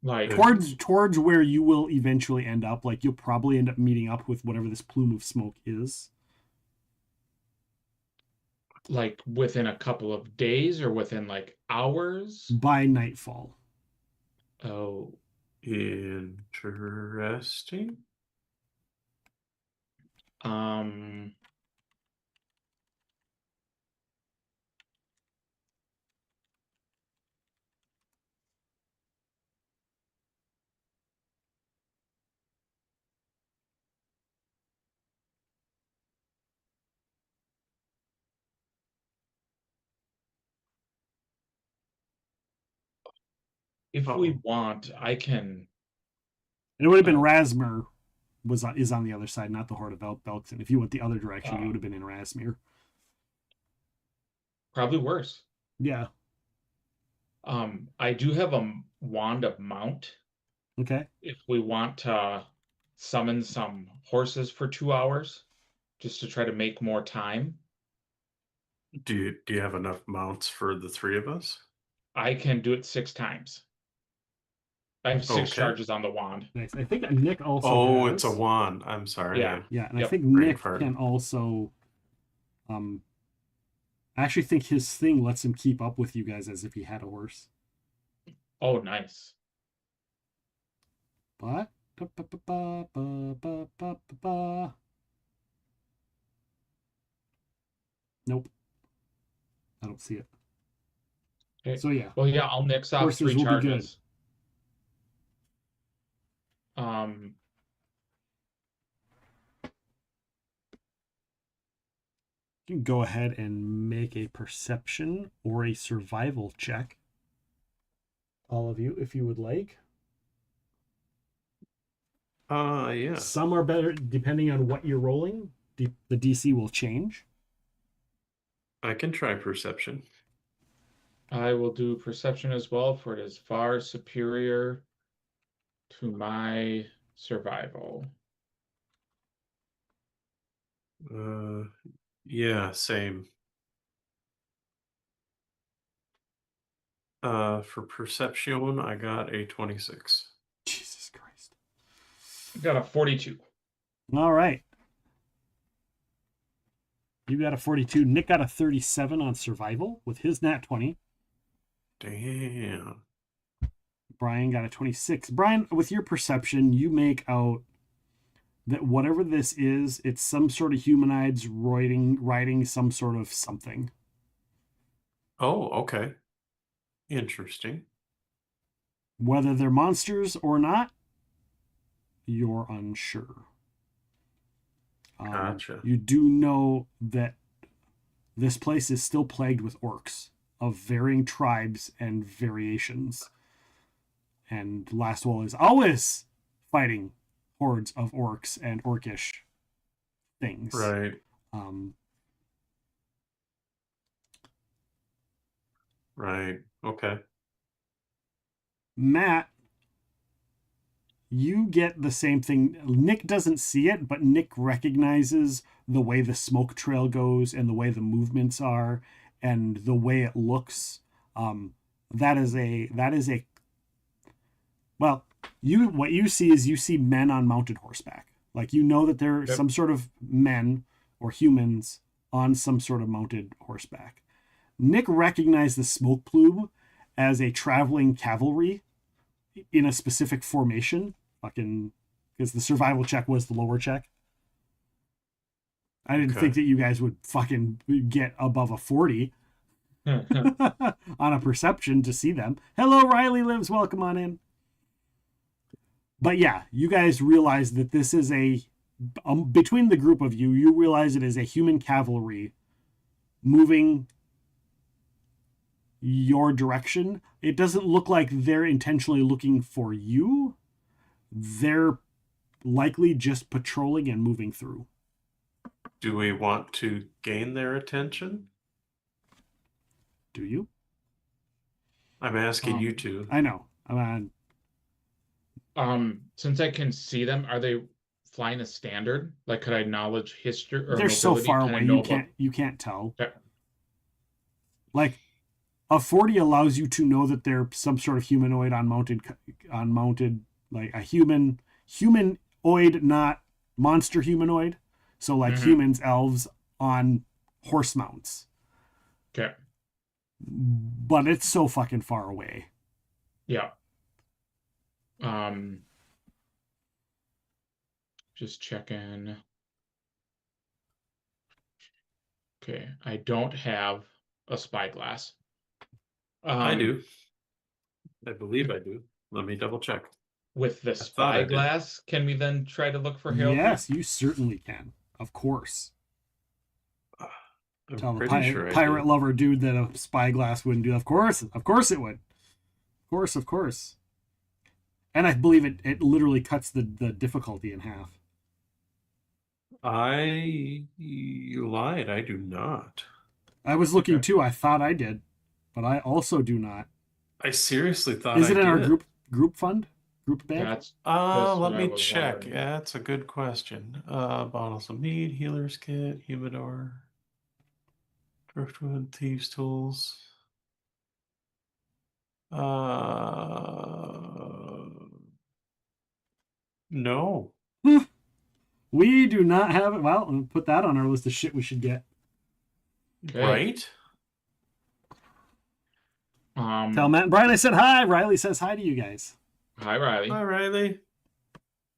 Like
towards where you will eventually end up. Like you'll probably end up meeting up with whatever this plume of smoke is.
Like within a couple of days or within like hours?
By nightfall.
Oh.
Interesting.
If we want, I can.
It would have been Rasmir is on the other side, not the Horde of Belkzen. If you went the other direction, you would have been in Rasmir.
Probably worse.
Yeah.
I do have a wand of mount.
Okay.
If we want to summon some horses for 2 hours, just to try to make more time.
Do you have enough mounts for the 3 of us?
I can do it 6 times. I have 6
Okay.
charges on the wand.
Nice. I think Nick also has...
it's a wand. I'm sorry.
Yeah.
Yeah, and
Yep.
I think
Brain
Nick
fart.
can also... I actually think his thing lets him keep up with you guys as if he had a horse.
Oh, nice.
But... Nope. I don't see it.
Okay.
So yeah.
Well, yeah, I'll nix off
Horses
3
will be good.
charges.
You can go ahead and make a perception or a survival check. All of you, if you would like.
Yeah.
Some are better depending on what you're rolling. The DC will change.
I can try perception.
I will do perception as well, for it is far superior to my survival.
Yeah, same. For perception, I got a 26.
Jesus Christ.
I got a 42.
All right. You got a 42. Nick got a 37 on survival with his nat 20.
Damn.
Bryan got a 26. Bryan, with your perception, you make out that whatever this is, it's some sort of humanoids riding some sort of something.
Oh, okay. Interesting.
Whether they're monsters or not, you're unsure.
Gotcha.
You do know that this place is still plagued with orcs of varying tribes and variations. And Last Wall is always fighting hordes of orcs and orcish things.
Right. Right. Okay.
Matt, you get the same thing. Nick doesn't see it, but Nick recognizes the way the smoke trail goes and the way the movements are and the way it looks. That is a well, what you see is you see men on mounted horseback. Like, you know that there are some sort of men or humans on some sort of mounted horseback. Nick recognized the smoke plume as a traveling cavalry in a specific formation. Fucking, because the survival check was the lower check. I didn't think that you guys would fucking get above a 40 on a perception to see them. Hello, Riley Lives. Welcome on in. But yeah, you guys realize that this is between the group of you, you realize it is a human cavalry moving your direction. It doesn't look like they're intentionally looking for you. They're likely just patrolling and moving through.
Do we want to gain their attention?
Do you?
I'm asking you to.
I know.
Since I can see them, are they flying a standard? Like, could I knowledge history or
they're so far away you can't tell.
Okay.
Like, a 40 allows you to know that they're some sort of humanoid on mounted, like a humanoid, not monster humanoid. So like humans, elves on horse mounts.
Okay.
But it's so fucking far away.
Yeah. Just checking. Okay, I don't have a spyglass.
I do. I believe I do. Let me double check.
With the spyglass, can we then try to look for Harold?
Yes, you certainly can. Of course.
I'm
Tell the
pretty sure
pirate lover dude that a spyglass wouldn't do. Of course it would. Of course. And I believe it literally cuts the difficulty in half.
You lied. I do not.
I was looking too. I thought I did, but I also do not.
I seriously thought
Is it
I
in our
did.
group fund? Group bag?
That's
Let
what I
me
was
check.
wondering.
Yeah, that's a good question. Bottles of mead, healer's kit, humidor, driftwood, thieves' tools. No.
We do not have it. Well, we'll put that on our list of shit we should get.
Okay.
Right?
Tell Matt and Brian I said hi. Riley says hi to you guys.
Hi, Riley.
Hi, Riley.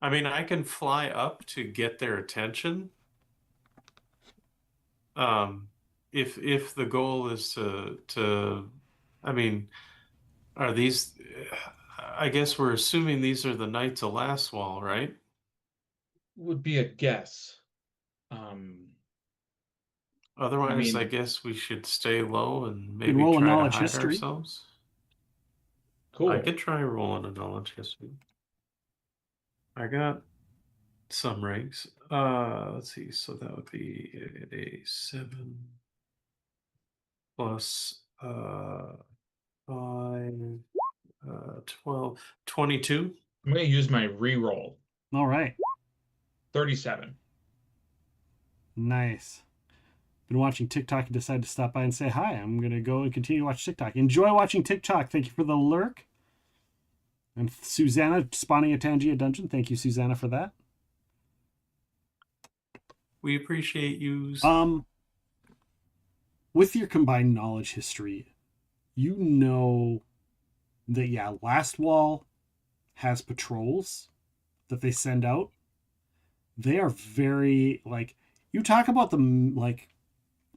I mean, I can fly up to get their attention. If the goal is to I mean, are these? I guess we're assuming these are the Knights of Lastwall, right?
Would be a guess.
Otherwise, I guess we should stay low and maybe
roll a
try to
knowledge
hide
history.
ourselves.
Cool.
I could try rolling a knowledge history. I got some ranks. Let's see. So that would be a 7 plus 5, 12, 22.
I'm going to use my reroll.
All right.
37.
Nice. Been watching TikTok and decided to stop by and say hi. I'm going to go and continue to watch TikTok. Enjoy watching TikTok. Thank you for the lurk. And Susanna spawning a Tangia dungeon. Thank you, Susanna, for that.
We appreciate you.
With your combined knowledge history, you know that, yeah, Lastwall has patrols that they send out. They are very, like, you talk about them, like,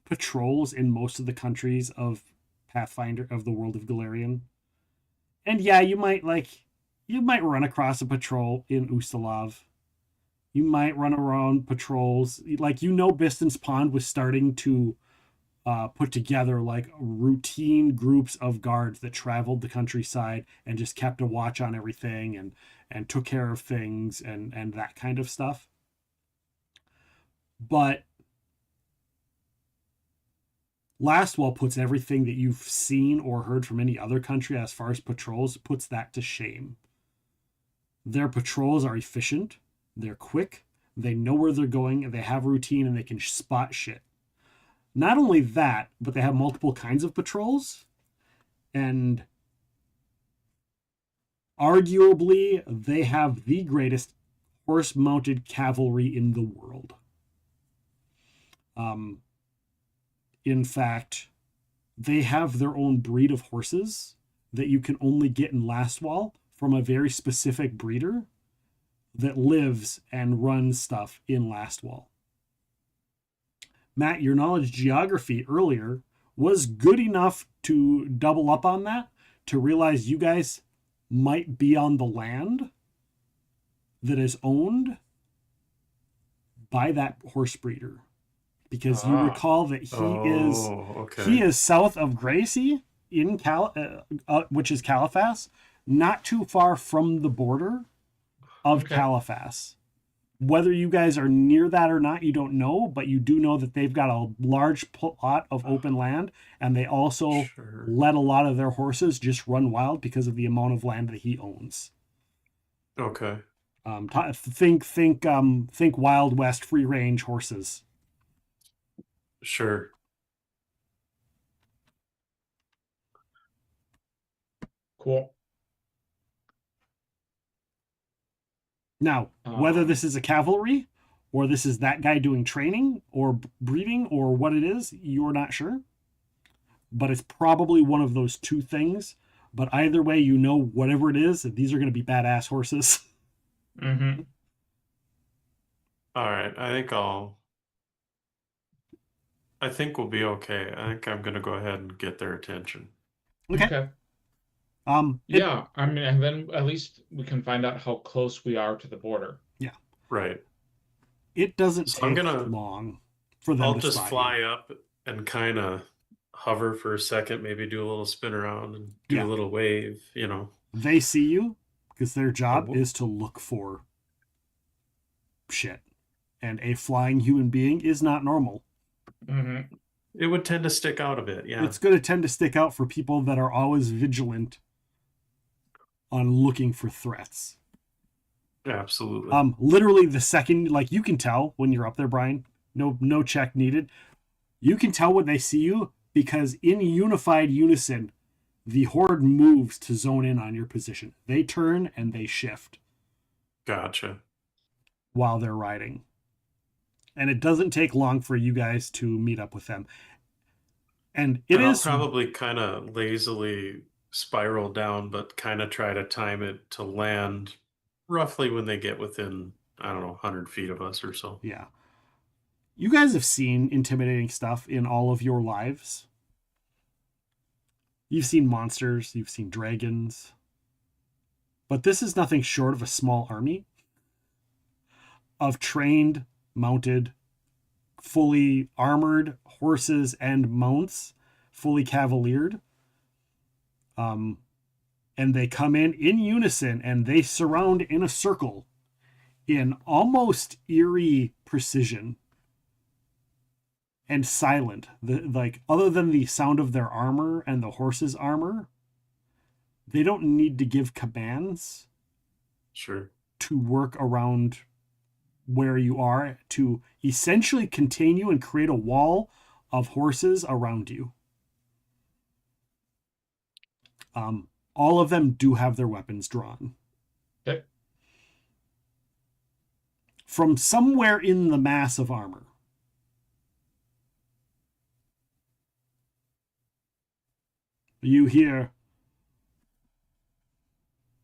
patrols in most of the countries of Pathfinder, of the world of Golarion. And yeah, you might run across a patrol in Ustalav. You might run around patrols. Like, Biston's Pond was starting to put together, like, routine groups of guards that traveled the countryside and just kept a watch on everything and took care of things and that kind of stuff. But Lastwall puts everything that you've seen or heard from any other country as far as patrols, puts that to shame. Their patrols are efficient, they're quick, they know where they're going, they have routine, and they can spot shit. Not only that, but they have multiple kinds of patrols, and arguably they have the greatest horse-mounted cavalry in the world. In fact, they have their own breed of horses that you can only get in Lastwall from a very specific breeder that lives and runs stuff in Lastwall. Matt, your knowledge geography earlier was good enough to double up on that, to realize you guys might be on the land that is owned by that horse breeder. Because you recall that he is south of Gracie in which is Caliphas, not too far from the border of Caliphas. Whether you guys are near that or not, you don't know, but you do know that they've got a large plot of open land, and they also let a lot of their horses just run wild because of the amount of land that he owns.
Okay.
Think Wild West free range horses.
Sure.
Cool.
Now, whether this is a cavalry or this is that guy doing training or breeding or what it is, you're not sure. But it's probably one of those two things. But either way, whatever it is, these are going to be badass horses.
Mm-hmm.
All right. I think we'll be okay. I think I'm going to go ahead and get their attention.
Okay. Yeah, I mean, and then at least we can find out how close we are to the border.
Yeah.
Right.
It doesn't take long for them
I'll
to
just
spot
fly
you.
up and kind of hover for a second, maybe do a little spin around and do a little wave,
They see you because their job is to look for shit. And a flying human being is not normal.
Mm-hmm.
It would tend to stick out a bit, yeah.
It's going to tend to stick out for people that are always vigilant on looking for threats.
Absolutely.
Literally the second, like you can tell when you're up there, Bryan, no check needed. You can tell when they see you because in unified unison, the horde moves to zone in on your position. They turn and they shift.
Gotcha.
While they're riding. And it doesn't take long for you guys to meet up with them. And
I'll probably kind of lazily spiral down, but kind of try to time it to land roughly when they get within, I don't know, 100 feet of us or so.
Yeah. You guys have seen intimidating stuff in all of your lives. You've seen monsters, you've seen dragons. But this is nothing short of a small army of trained, mounted, fully armored horses and mounts, fully cavaliered. And they come in unison and they surround in a circle in almost eerie precision and silent. Like other than the sound of their armor and the horse's armor, they don't need to give commands.
Sure.
To work around where you are to essentially contain you and create a wall of horses around you. All of them do have their weapons drawn.
Okay.
From somewhere in the mass of armor. You hear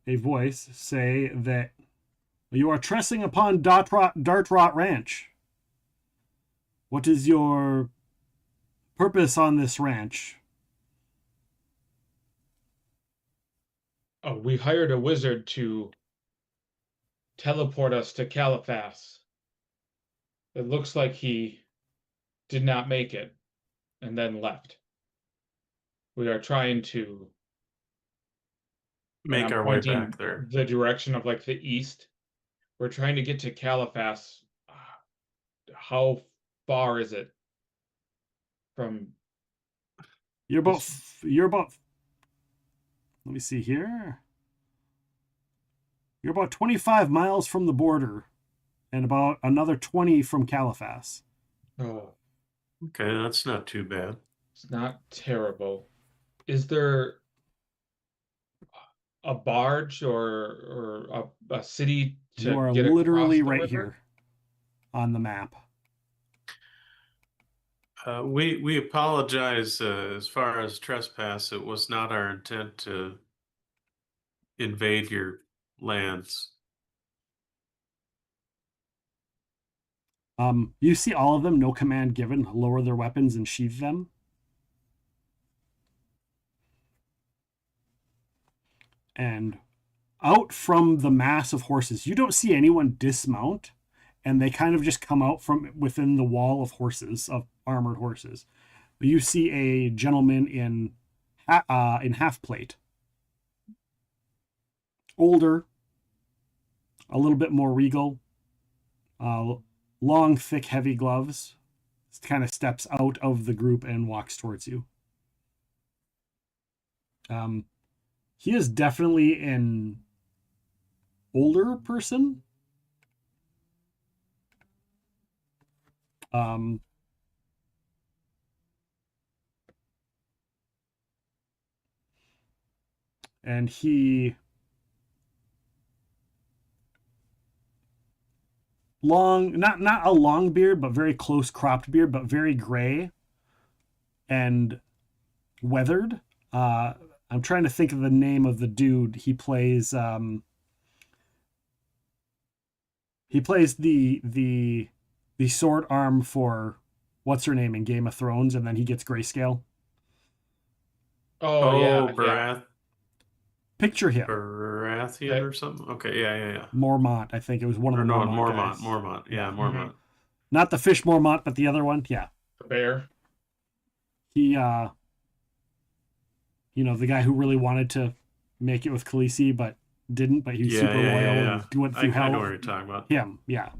a voice say that you are trespassing upon Dartrot Ranch. What is your purpose on this ranch?
Oh, we hired a wizard to teleport us to Caliphas. It looks like he did not make it and then left. We are trying to
make our way back there.
The direction of like the east. We're trying to get to Caliphas. How far is it from?
You're about. Let me see here. You're about 25 miles from the border, and about another 20 from Caliphas.
Oh,
okay, that's not too bad.
It's not terrible. Is there a barge or a city to
you are
get
literally
across the
right
river?
here on the map.
We apologize as far as trespass. It was not our intent to invade your lands.
You see all of them, no command given, lower their weapons and sheath them. And out from the mass of horses, you don't see anyone dismount, and they kind of just come out from within the wall of horses, of armored horses. You see a gentleman in half plate, older, a little bit more regal, long, thick, heavy gloves. Kind of steps out of the group and walks towards you. He is definitely an older person. And he long, not a long beard, but very close cropped beard, but very gray and weathered. I'm trying to think of the name of the dude. He plays the sword arm for what's her name in Game of Thrones, and then he gets grayscale.
Oh yeah,
Barath.
yeah.
Picture him.
Baratheon or something? Okay, yeah.
Mormont, I think it was one of the
Mormont.
guys.
Mormont. Yeah, Mormont. Mm-hmm.
Not the fish Mormont, but the other one. Yeah.
The bear.
He, the guy who really wanted to make it with Khaleesi, but didn't, but he was super loyal and went through hell.
I know what you're talking about.
Him, yeah.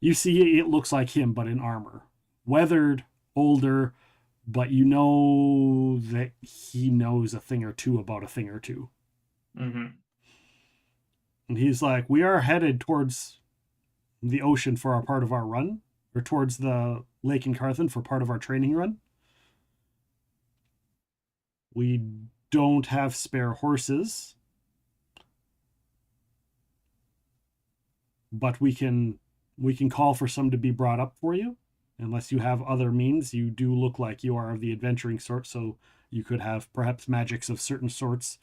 You see, it looks like him, but in armor. Weathered, older, but you know that he knows a thing or two about a thing or two.
Mm-hmm.
And he's like, we are headed towards the ocean for our part of our run, or towards the lake in Carthen for part of our training run. We don't have spare horses, but we can call for some to be brought up for you. Unless you have other means, you do look like you are of the adventuring sort, so you could have perhaps magics of certain sorts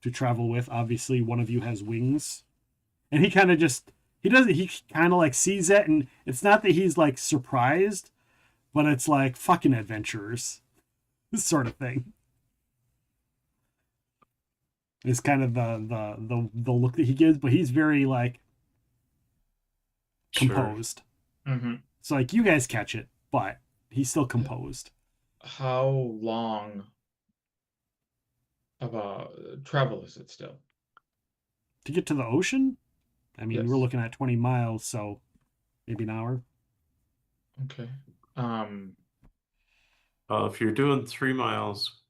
to travel with. Obviously, one of you has wings. And he kind of just, he kind of like sees it, and it's not that he's like surprised, but it's like fucking adventurers, this sort of thing. It's kind of the look that he gives, but he's very like composed.
Sure. Mm-hmm.
It's like, you guys catch it, but he's still composed.
How long of a travel is it still?
To get to the ocean? I mean,
Yes.
we're looking at 20 miles, so maybe an hour.
Okay.
Well, if you're doing 3 miles,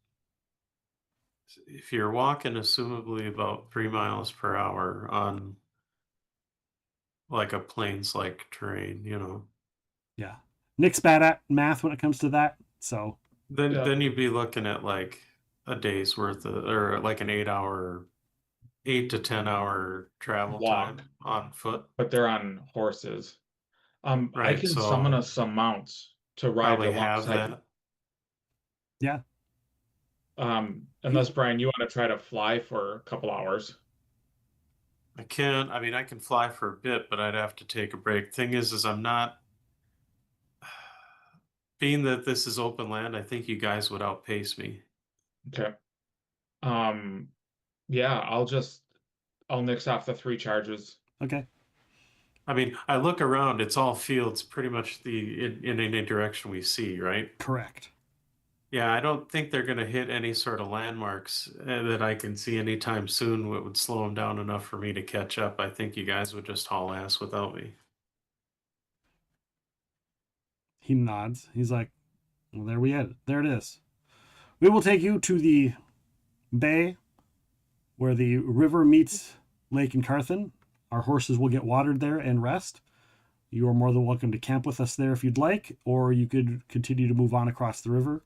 if you're walking, assumably about 3 miles per hour on like a plains-like terrain, you know.
Yeah. Nick's bad at math when it comes to that, so.
Then you'd be looking at like a day's worth of, or like an 8 to 10 hour travel
Walk.
time on foot.
But they're on horses. I
Right,
can
so
summon us some mounts to ride
probably have
alongside.
that.
Yeah.
Unless Brian, you want to try to fly for a couple hours.
I can fly for a bit, but I'd have to take a break. Thing is I'm not, being that this is open land, I think you guys would outpace me.
Okay. Yeah, I'll nix off the 3 charges.
Okay.
I mean, I look around, it's all fields, pretty much in any direction we see, right?
Correct.
Yeah, I don't think they're going to hit any sort of landmarks that I can see anytime soon what would slow them down enough for me to catch up. I think you guys would just haul ass without me.
He nods. He's like, well, there it is. We will take you to the bay where the river meets Lake in Carthen. Our horses will get watered there and rest. You are more than welcome to camp with us there if you'd like, or you could continue to move on across the river.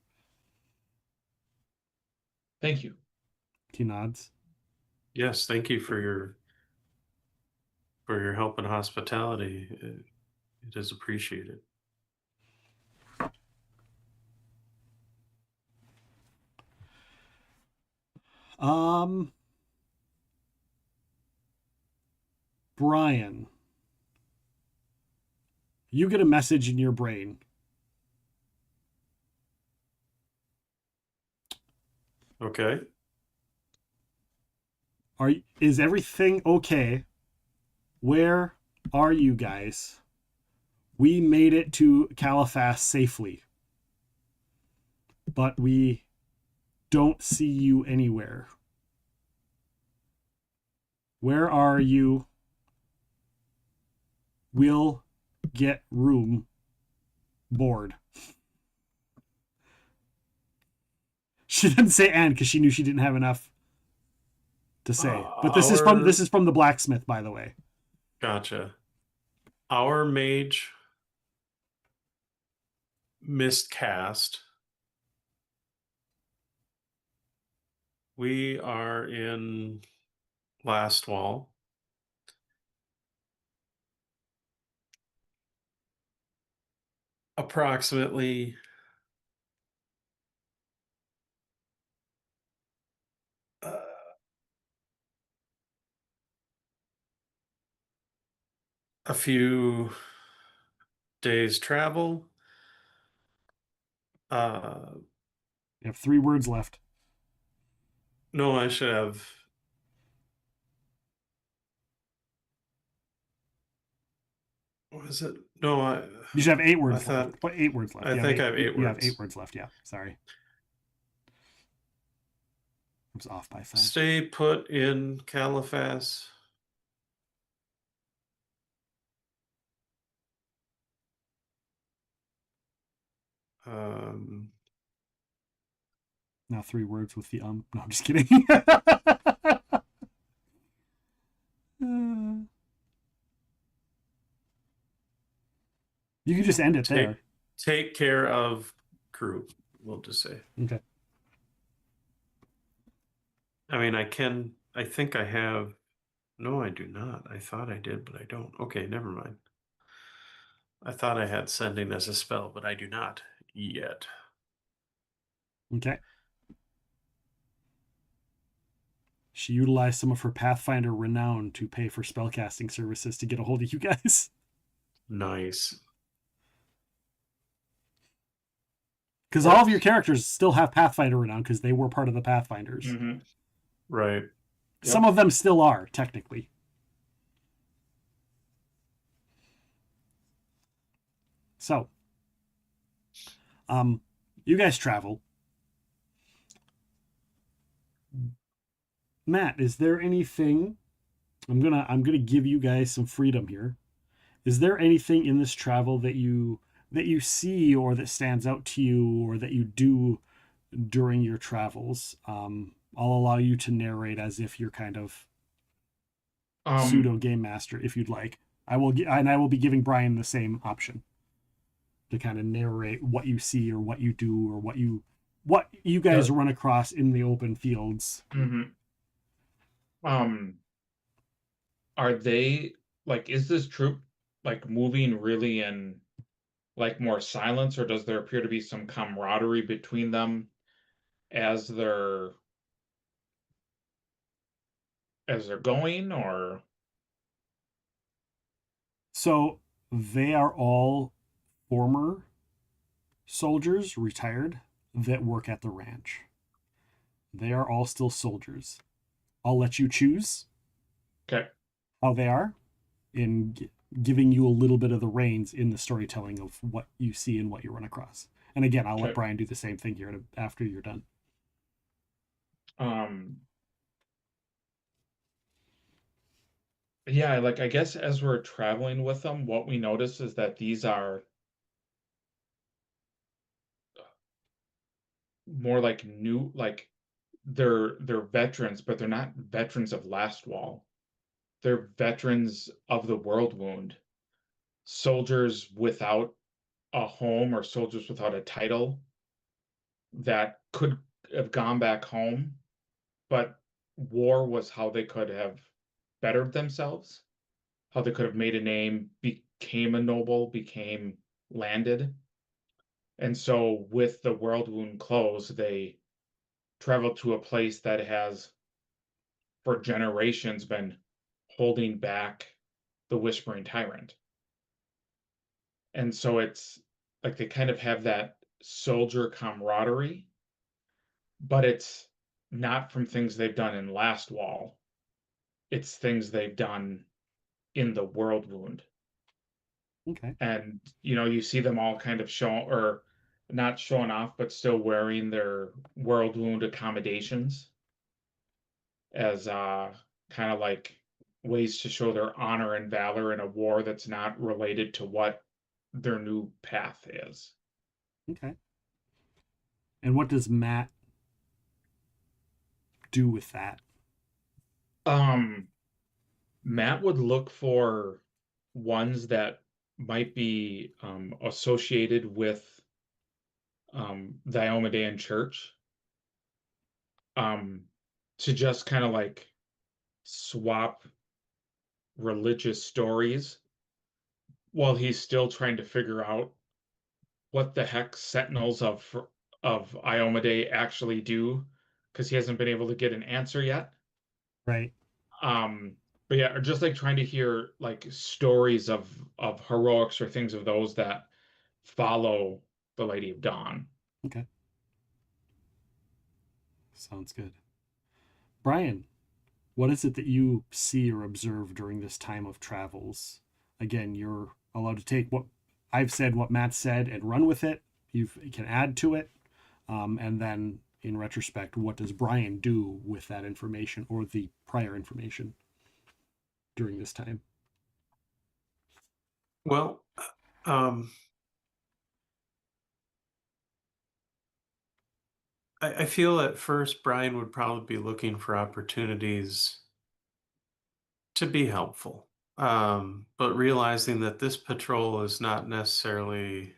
Thank you.
He nods.
Yes, thank you for your help and hospitality. It is appreciated.
Bryan, you get a message in your brain.
Okay.
Is everything okay? Where are you guys? We made it to Caliphas safely, but we don't see you anywhere. Where are you? We'll get room board. She didn't say and because she knew she didn't have enough to say. But this is from the blacksmith, by the way.
Gotcha. Our mage miscast. We are in Last Wall. Approximately a few days travel.
You have 3 words left.
No, I should have. What is it? No,
you should have 8 words left. What 8 words left?
I think I have 8 words.
You have 8 words left, yeah. Sorry. I was off by 5.
Stay put in Caliphas.
Now 3 words with the No, I'm just kidding. You can just end it there.
Take care of crew, we'll just say.
Okay.
I mean, I think I have... No, I do not. I thought I did, but I don't. Okay, never mind. I thought I had sending as a spell, but I do not yet.
Okay. She utilized some of her Pathfinder renown to pay for spellcasting services to get a hold of you guys.
Nice.
Because all of your characters still have Pathfinder renown because they were part of the Pathfinders.
Mm-hmm.
Right.
Some of them still are, technically. So, you guys travel. Matt, is there anything... I'm gonna give you guys some freedom here. Is there anything in this travel that you see or that stands out to you or that you do during your travels? I'll allow you to narrate as if you're kind of pseudo game master, if you'd like. I will be giving Bryan the same option to kind of narrate what you see or what you do or what you guys run across in the open fields.
Mm-hmm. Are they like? Is this troop like moving really in like more silence, or does there appear to be some camaraderie between them as they're going, or?
So they are all former soldiers, retired, that work at the ranch. They are all still soldiers. I'll let you choose.
Okay.
How they are in giving you a little bit of the reins in the storytelling of what you see and what you run across. And again, I'll let Bryan do the same thing here after you're done.
Yeah, like I guess as we're traveling with them, what we notice is that these are more like new, like they're veterans, but they're not veterans of Last Wall. They're veterans of the World Wound. Soldiers without a home or soldiers without a title that could have gone back home, but war was how they could have bettered themselves, how they could have made a name, became a noble, became landed. And so with the World Wound closed, they traveled to a place that has for generations been holding back the Whispering Tyrant. And so it's like they kind of have that soldier camaraderie, but it's not from things they've done in Last Wall. It's things they've done in the World Wound.
Okay.
And, you see them all kind of or not showing off, but still wearing their World Wound accommodations as kind of like ways to show their honor and valor in a war that's not related to what their new path is.
Okay. And what does Matt do with that?
Matt would look for ones that might be associated with the Iomedean Church, to just kind of like swap religious stories while he's still trying to figure out what the heck Sentinels of Iomade actually do, because he hasn't been able to get an answer yet.
Right.
But yeah, just like trying to hear like stories of heroics or things of those that follow the Lady of Dawn.
Okay. Sounds good. Bryan, what is it that you see or observe during this time of travels? Again, you're allowed to take what I've said, what Matt said, and run with it. You can add to it. And then in retrospect, what does Bryan do with that information or the prior information during this time?
Well, I feel at first Bryan would probably be looking for opportunities to be helpful. But realizing that this patrol is not necessarily,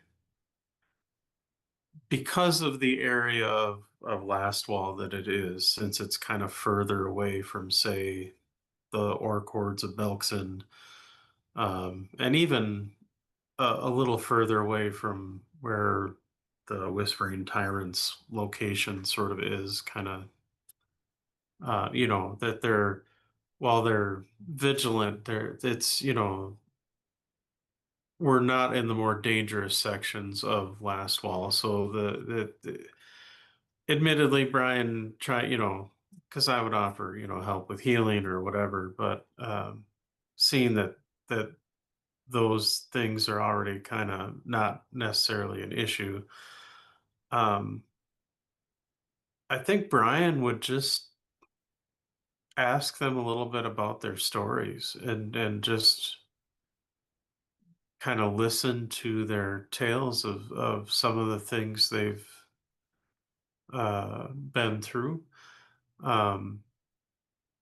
because of the area of Lastwall that it is, since it's kind of further away from, say, the orc hordes of Belkzen, and even a little further away from where the Whispering Tyrants location sort of is, kind of, that they're, while they're vigilant, it's, we're not in the more dangerous sections of Lastwall. So admittedly, Bryan because I would offer, help with healing or whatever, but seeing that those things are already kind of not necessarily an issue. I think Bryan would just ask them a little bit about their stories and just kind of listen to their tales of some of the things they've been through. Um,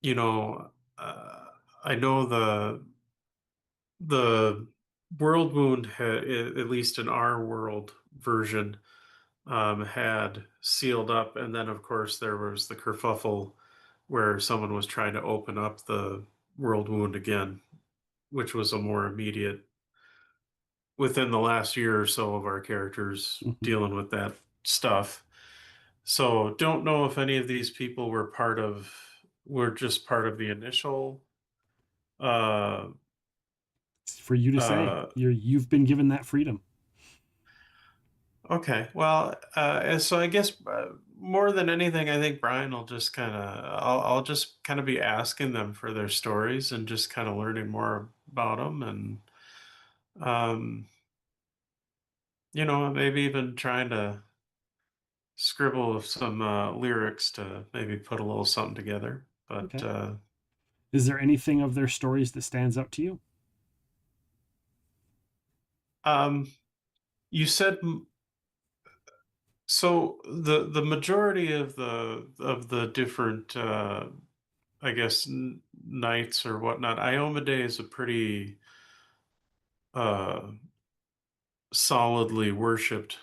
you know, I know the world wound had, at least in our world version, had sealed up, and then of course there was the kerfuffle where someone was trying to open up the world wound again, which was a more immediate, within the last year or so of our characters dealing with that stuff. So don't know if any of these people were just part of the initial
for you to say. You've been given that freedom.
Okay, well, and so I guess more than anything, I think Bryan will just I'll just kind of be asking them for their stories and just kind of learning more about them, and maybe even trying to scribble some lyrics to maybe put a little something together. But
okay. Is there anything of their stories that stands out to you?
You said, so the majority of the different I guess knights or whatnot, Iomade is a pretty solidly worshipped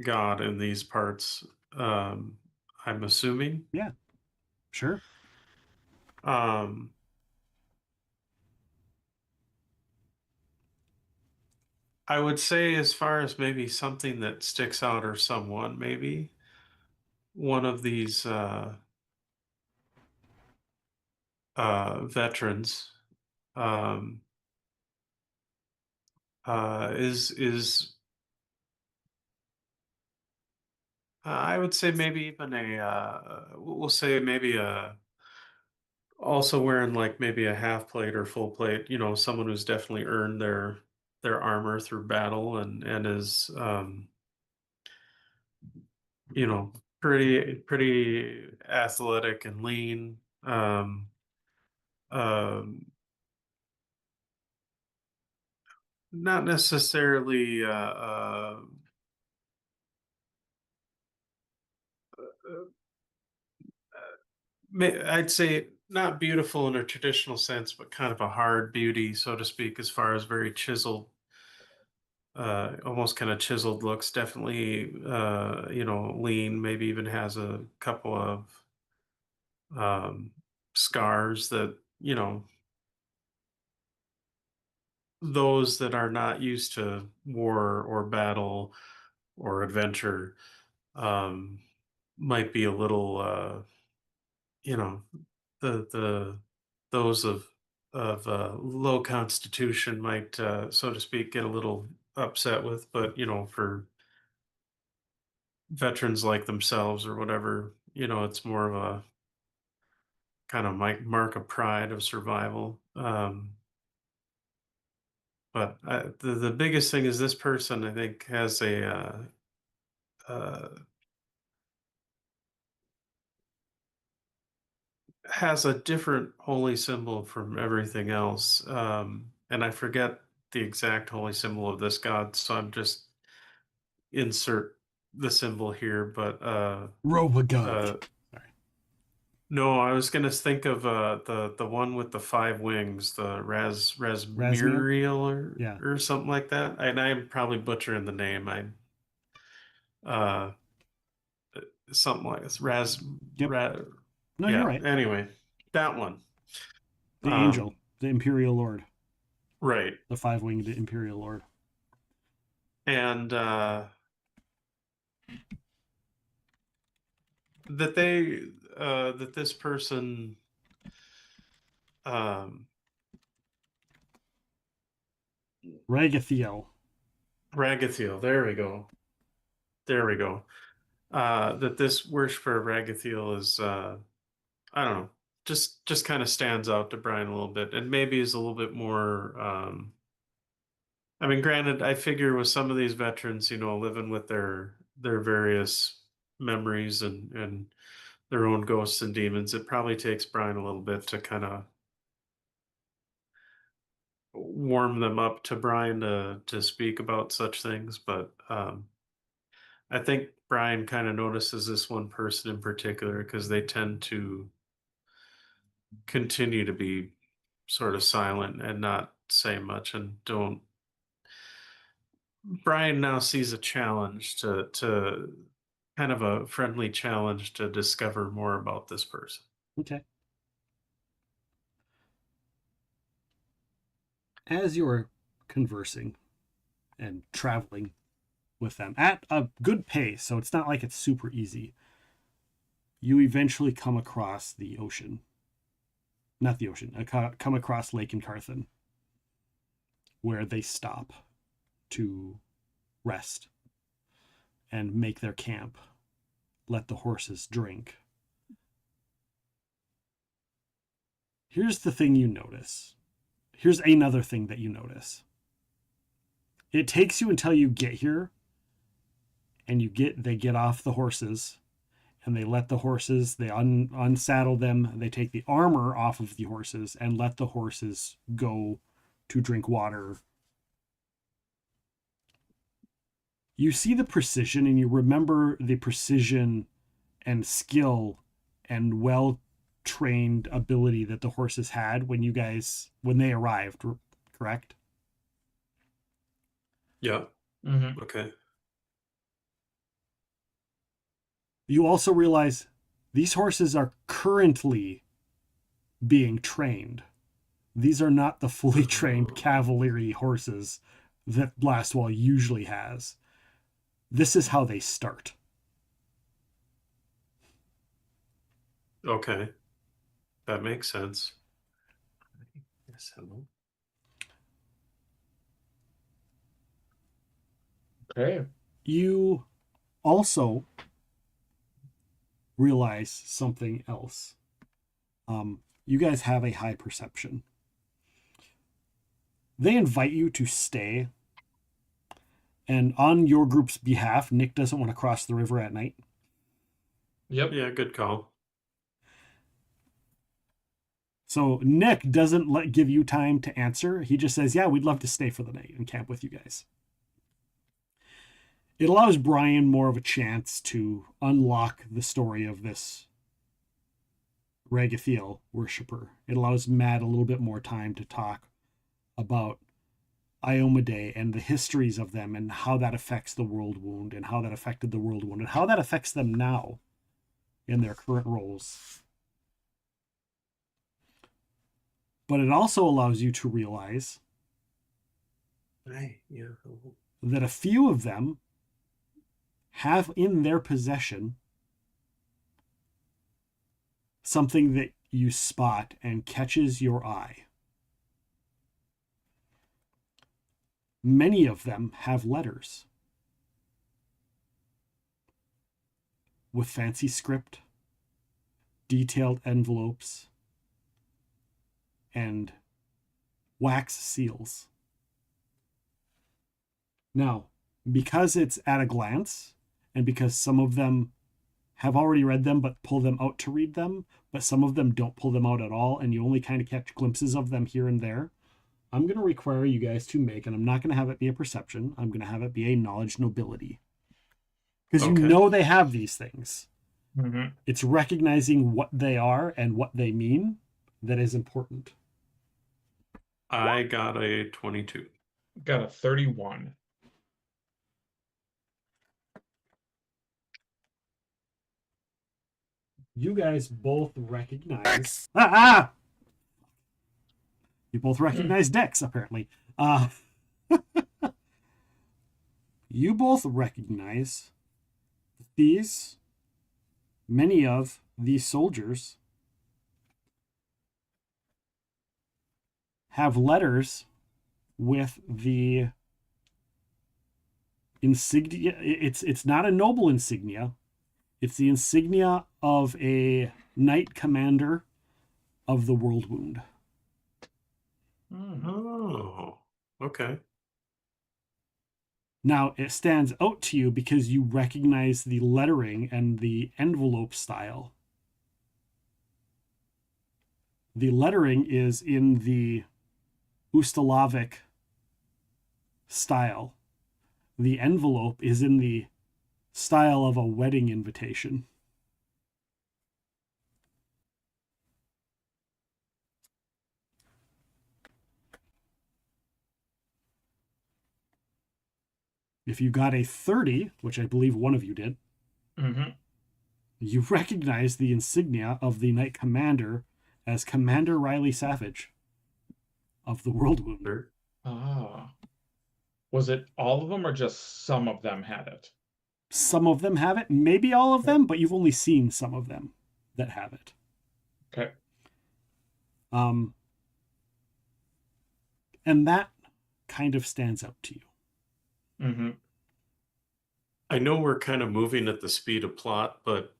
god in these parts. I'm assuming.
Yeah, sure.
I would say, as far as maybe something that sticks out, or someone, maybe one of these veterans is I would say maybe even we'll say maybe also wearing like maybe a half plate or full plate, someone who's definitely earned their armor through battle, and is pretty athletic and lean. Not necessarily I'd say not beautiful in a traditional sense, but kind of a hard beauty, so to speak, as far as very chiseled, almost kind of chiseled looks. Definitely, lean. Maybe even has a couple of scars that those that are not used to war or battle or adventure might be a little the those of low constitution might, so to speak, get a little upset with. But for veterans like themselves or whatever, it's more of a kind of mark of pride of survival. But the biggest thing is this person, I think, has a different holy symbol from everything else. And I forget the exact holy symbol of this god, so I'm just insert the symbol here, but
Robogov.
no, I was gonna think of the one with the 5 wings, the Rasmuriel or something like that. And I'm probably butchering the name. Something like this.
No, you're right.
Anyway, that one.
The angel, the Imperial Lord.
Right.
The 5-winged Imperial Lord.
And that this person
Ragathiel,
there we go. That this worshiper of Ragathiel is I don't know, just kind of stands out to Bryan a little bit, and maybe is a little bit more I mean, granted, I figure with some of these veterans, living with their various memories and their own ghosts and demons, it probably takes Bryan a little bit to kind of warm them up to Bryan to speak about such things. But I think Bryan kind of notices this one person in particular because they tend to continue to be sort of silent and not say much, and don't. Bryan now sees a challenge to kind of a friendly challenge to discover more about this person.
Okay. As you're conversing and traveling with them at a good pace, so it's not like it's super easy, you eventually come across the ocean. Not the ocean. Come across Lake Incarthen, where they stop to rest and make their camp, let the horses drink. Here's the thing you notice. Here's another thing that you notice. It takes you until you get here, and they get off the horses, and they let the horses, they unsaddle them, they take the armor off of the horses and let the horses go to drink water. You see the precision, and you remember the precision and skill and well-trained ability that the horses had when they arrived, correct?
Yeah.
Mm-hmm.
Okay.
You also realize these horses are currently being trained. These are not the fully trained cavalry horses that Blastwall usually has. This is how they start.
Okay. That makes sense. Yes, hello.
Okay.
You also realize something else. You guys have a high perception. They invite you to stay. And on your group's behalf, Nick doesn't want to cross the river at night.
Yep.
Yeah, good call.
So Nick doesn't give you time to answer. He just says, yeah, we'd love to stay for the night and camp with you guys. It allows Bryan more of a chance to unlock the story of this Ragathiel worshiper. It allows Matt a little bit more time to talk about Iomedae and the histories of them and how that affects the world wound and how that affected the world wound and how that affects them now in their current roles. But it also allows you to realize that a few of them have in their possession something that you spot and catches your eye. Many of them have letters with fancy script, detailed envelopes, and wax seals. Now, because it's at a glance, and because some of them have already read them but pull them out to read them, but some of them don't pull them out at all, and you only kind of catch glimpses of them here and there, I'm going to require you guys to make, and I'm not going to have it be a perception, I'm going to have it be a knowledge nobility. Because you know they have these things.
Mm-hmm.
It's recognizing what they are and what they mean that is important.
I got a 22.
Got a 31.
You guys both recognize... You both recognize Dex, apparently. You both recognize many of these soldiers have letters with the insignia. It's not a noble insignia. It's the insignia of a knight commander of the World Wound.
Oh, okay.
Now, it stands out to you because you recognize the lettering and the envelope style. The lettering is in the Ustalavic style. The envelope is in the style of a wedding invitation. If you got a 30, which I believe one of you did, you recognize the insignia of the Knight Commander as Commander Riley Savage of the World Wounder.
Ah. Was it all of them or just some of them had it?
Some of them have it, maybe all of them, but you've only seen some of them that have it.
Okay.
And that kind of stands out to you.
Mm-hmm.
I know we're kind of moving at the speed of plot, but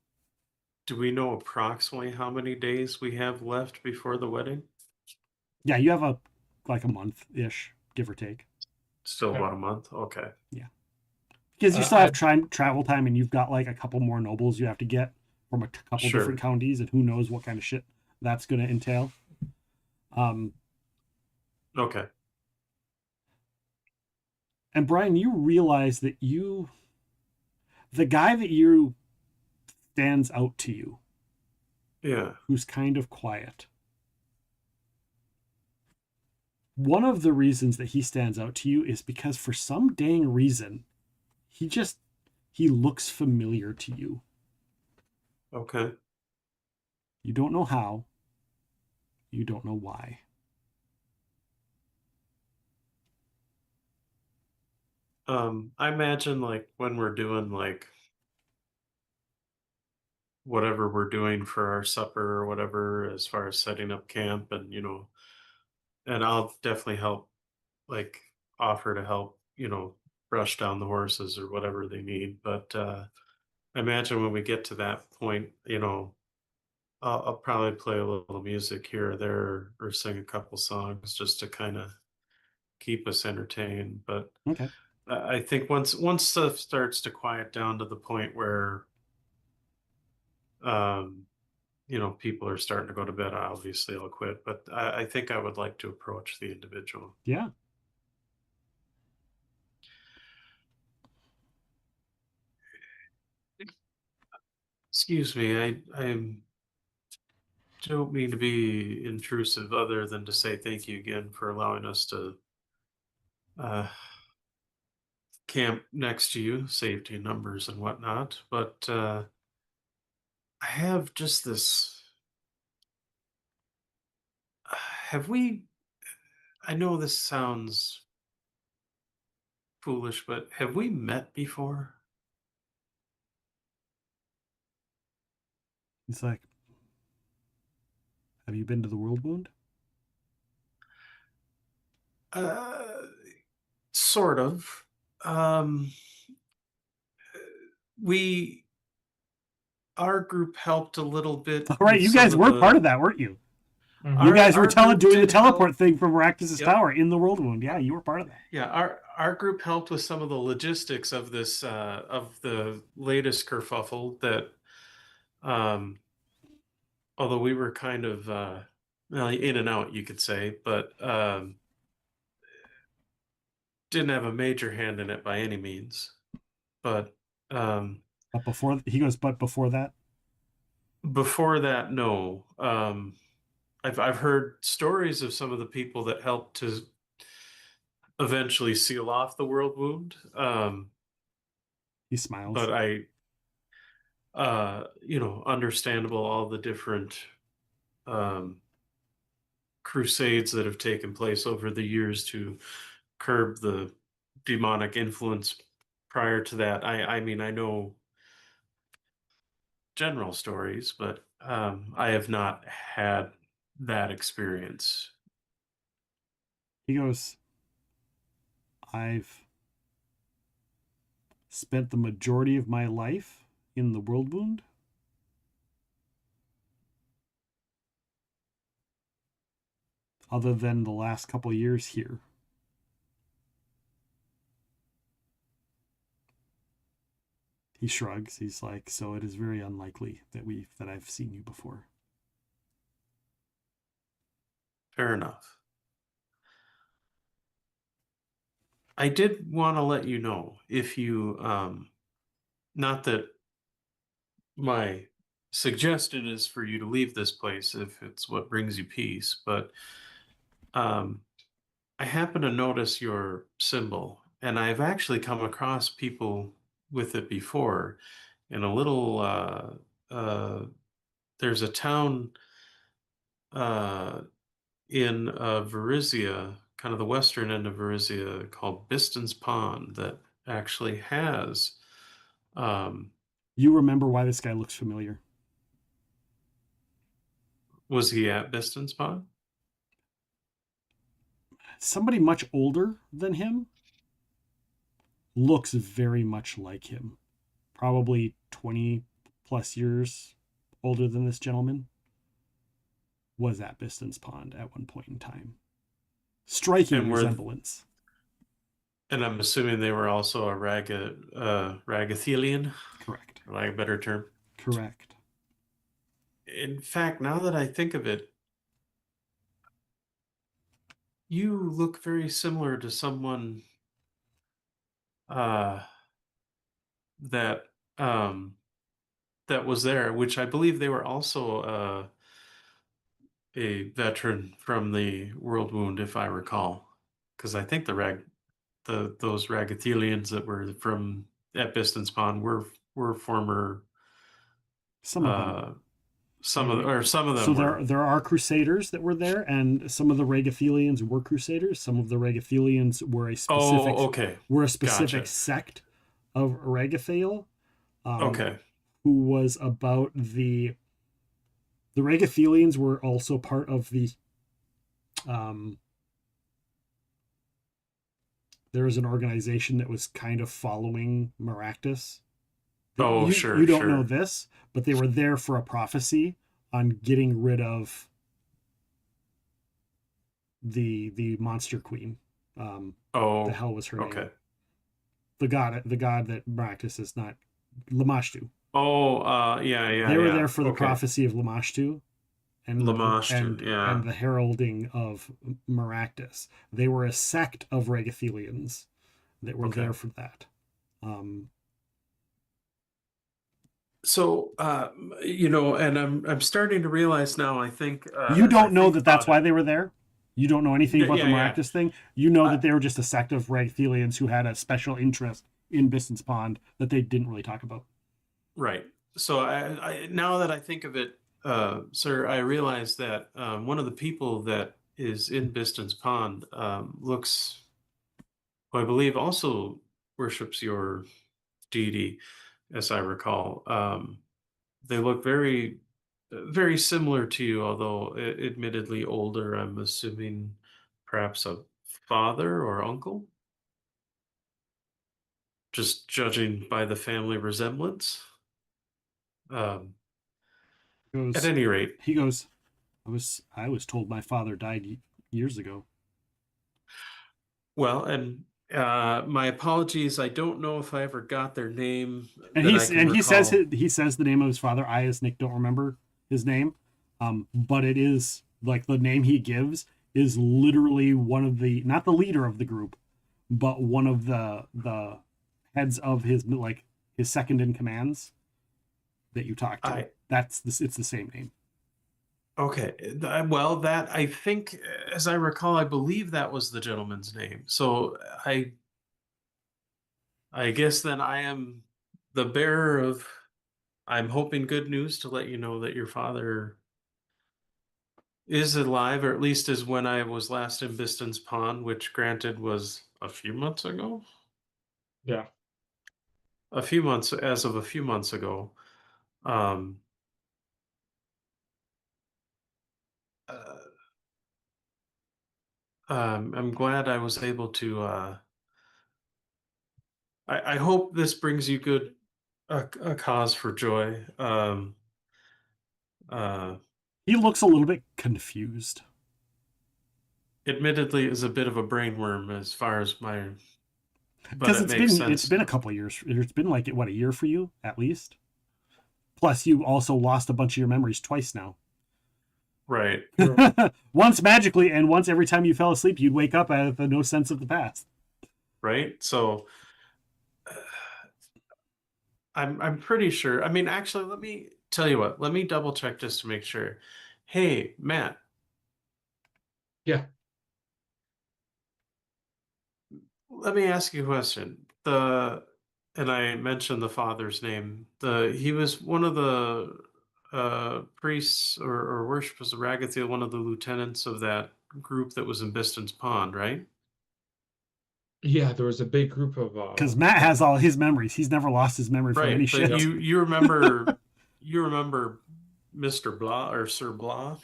do we know approximately how many days we have left before the wedding?
Yeah, you have a month-ish, give or take.
Still about a month? Okay.
Yeah. Because you still have travel time, and you've got like a couple more nobles you have to get from a couple different counties, and who knows what kind of shit that's going to entail.
Okay.
And Bryan, you realize that the guy that you stands out to you.
Yeah.
Who's kind of quiet. One of the reasons that he stands out to you is because for some dang reason, he looks familiar to you.
Okay.
You don't know how. You don't know why.
I imagine like when we're doing like whatever we're doing for our supper or whatever, as far as setting up camp and, and I'll definitely help, like offer to help, brush down the horses or whatever they need. But I imagine when we get to that point, I'll probably play a little music here or there or sing a couple songs just to kind of keep us entertained. But
okay.
I think once stuff starts to quiet down to the point where, people are starting to go to bed, obviously I'll quit. But I think I would like to approach the individual.
Yeah.
Excuse me, I don't mean to be intrusive other than to say thank you again for allowing us to camp next to you, safety in numbers and whatnot. But I have just this. I know this sounds foolish, but have we met before?
He's like, have you been to the World Wound?
Sort of. Our group helped a little bit.
All right, you guys were part of that, weren't you? You guys were doing the teleport thing from Raktus' tower in the World Wound. Yeah, you were part of that.
Yeah, our group helped with some of the logistics of this of the latest kerfuffle that although we were kind of in and out, you could say, but didn't have a major hand in it by any means. But
But before that,
Before that, no. I've heard stories of some of the people that helped to eventually seal off the world wound.
he smiles.
But understandable, all the different crusades that have taken place over the years to curb the demonic influence. Prior to that, I mean, I know general stories, but I have not had that experience.
He goes, I've spent the majority of my life in the world wound. Other than the last couple of years here. He shrugs. He's like, so it is very unlikely that I've seen you before.
Fair enough. I did want to let you know, if you, not that my suggestion is for you to leave this place if it's what brings you peace, but I happen to notice your symbol, and I've actually come across people with it before. In a little, there's a town in Varizia, kind of the western end of Varizia, called Biston's Pond, that actually has.
You remember why this guy looks familiar?
Was he at Biston's Pond?
Somebody much older than him looks very much like him. Probably 20 plus years older than this gentleman was at Biston's Pond at one point in time. Striking resemblance.
And I'm assuming they were also a Ragathelian?
Correct.
For lack of a better term?
Correct.
In fact, now that I think of it, you look very similar to someone that was there, which I believe they were also a veteran from the World Wound, if I recall, because I think those Ragathelians that were from at Biston's Pond were former.
Some of them.
Some of them.
So there are Crusaders that were there, and some of the Ragathelians were Crusaders. Some of the Ragathelians were a specific
Gotcha.
sect of Ragathel.
Okay.
Who was about the Ragathelians were also part of the there was an organization that was kind of following Maractus. You don't know this, but they were there for a prophecy on getting rid of the monster queen. The hell was her name? The god that Maractus is not, Lamashtu. They were there for the prophecy of Lamashtu and the heralding of Maractus. They were a sect of Ragathelians that were there for that.
So, and I'm starting to realize now, I think...
you don't know that's why they were there? You don't know anything about the Maractus thing? You know that they were just a sect of Ragathelians who had a special interest in Biston's Pond that they didn't really talk about.
Right. So I now that I think of it, sir, I realize that one of the people that is in Biston's Pond looks, I believe, also worships your deity, as I recall. They look very, very similar to you, although admittedly older. I'm assuming perhaps a father or uncle, just judging by the family resemblance. At any rate,
he goes, I was told my father died years ago.
Well, and my apologies. I don't know if I ever got their name.
And he says the name of his father. I, as Nick, don't remember his name. But it is like the name he gives is literally one of the, not the leader of the group, but one of the heads of his second in commands that you talked to. It's the same name.
Okay. Well, that I think, as I recall, I believe that was the gentleman's name. So I guess then I am the bearer of, I'm hoping, good news to let you know that your father is alive, or at least is when I was last in Biston's Pond, which granted was a few months ago.
Yeah.
As of a few months ago. I'm glad I was able to. I hope this brings you a cause for joy.
He looks a little bit confused.
Admittedly, is a bit of a brainworm as far as my.
Because it's been a couple of years. It's been like what, a year for you at least. Plus, you also lost a bunch of your memories twice now.
Right.
Once magically, and once every time you fell asleep, you'd wake up with no sense of the past.
Right. So, I'm pretty sure. I mean, actually, let me tell you what. Let me double check just to make sure. Hey, Matt.
Yeah.
Let me ask you a question. And I mentioned the father's name. He was one of the priests or worshippers of Ragathiel, one of the lieutenants of that group that was in Biston's Pond, right?
Yeah, there was a big group of
because Matt has all his memories. He's never lost his memory from any shit.
You remember Mr. Blah or Sir Blah?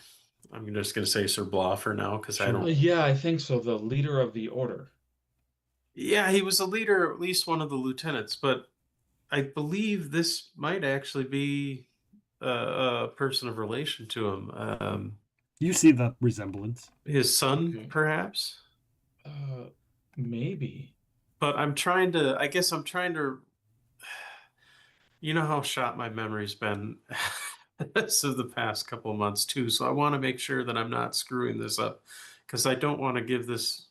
I'm just going to say Sir Blah for now because I don't.
Yeah, I think so. The leader of the order.
Yeah, he was a leader, at least one of the lieutenants, but I believe this might actually be a person of relation to him.
You see the resemblance.
His son, perhaps?
Maybe.
But I guess I'm trying to, you know how shot my memory's been so the past couple of months too. So I want to make sure that I'm not screwing this up because I don't want to give this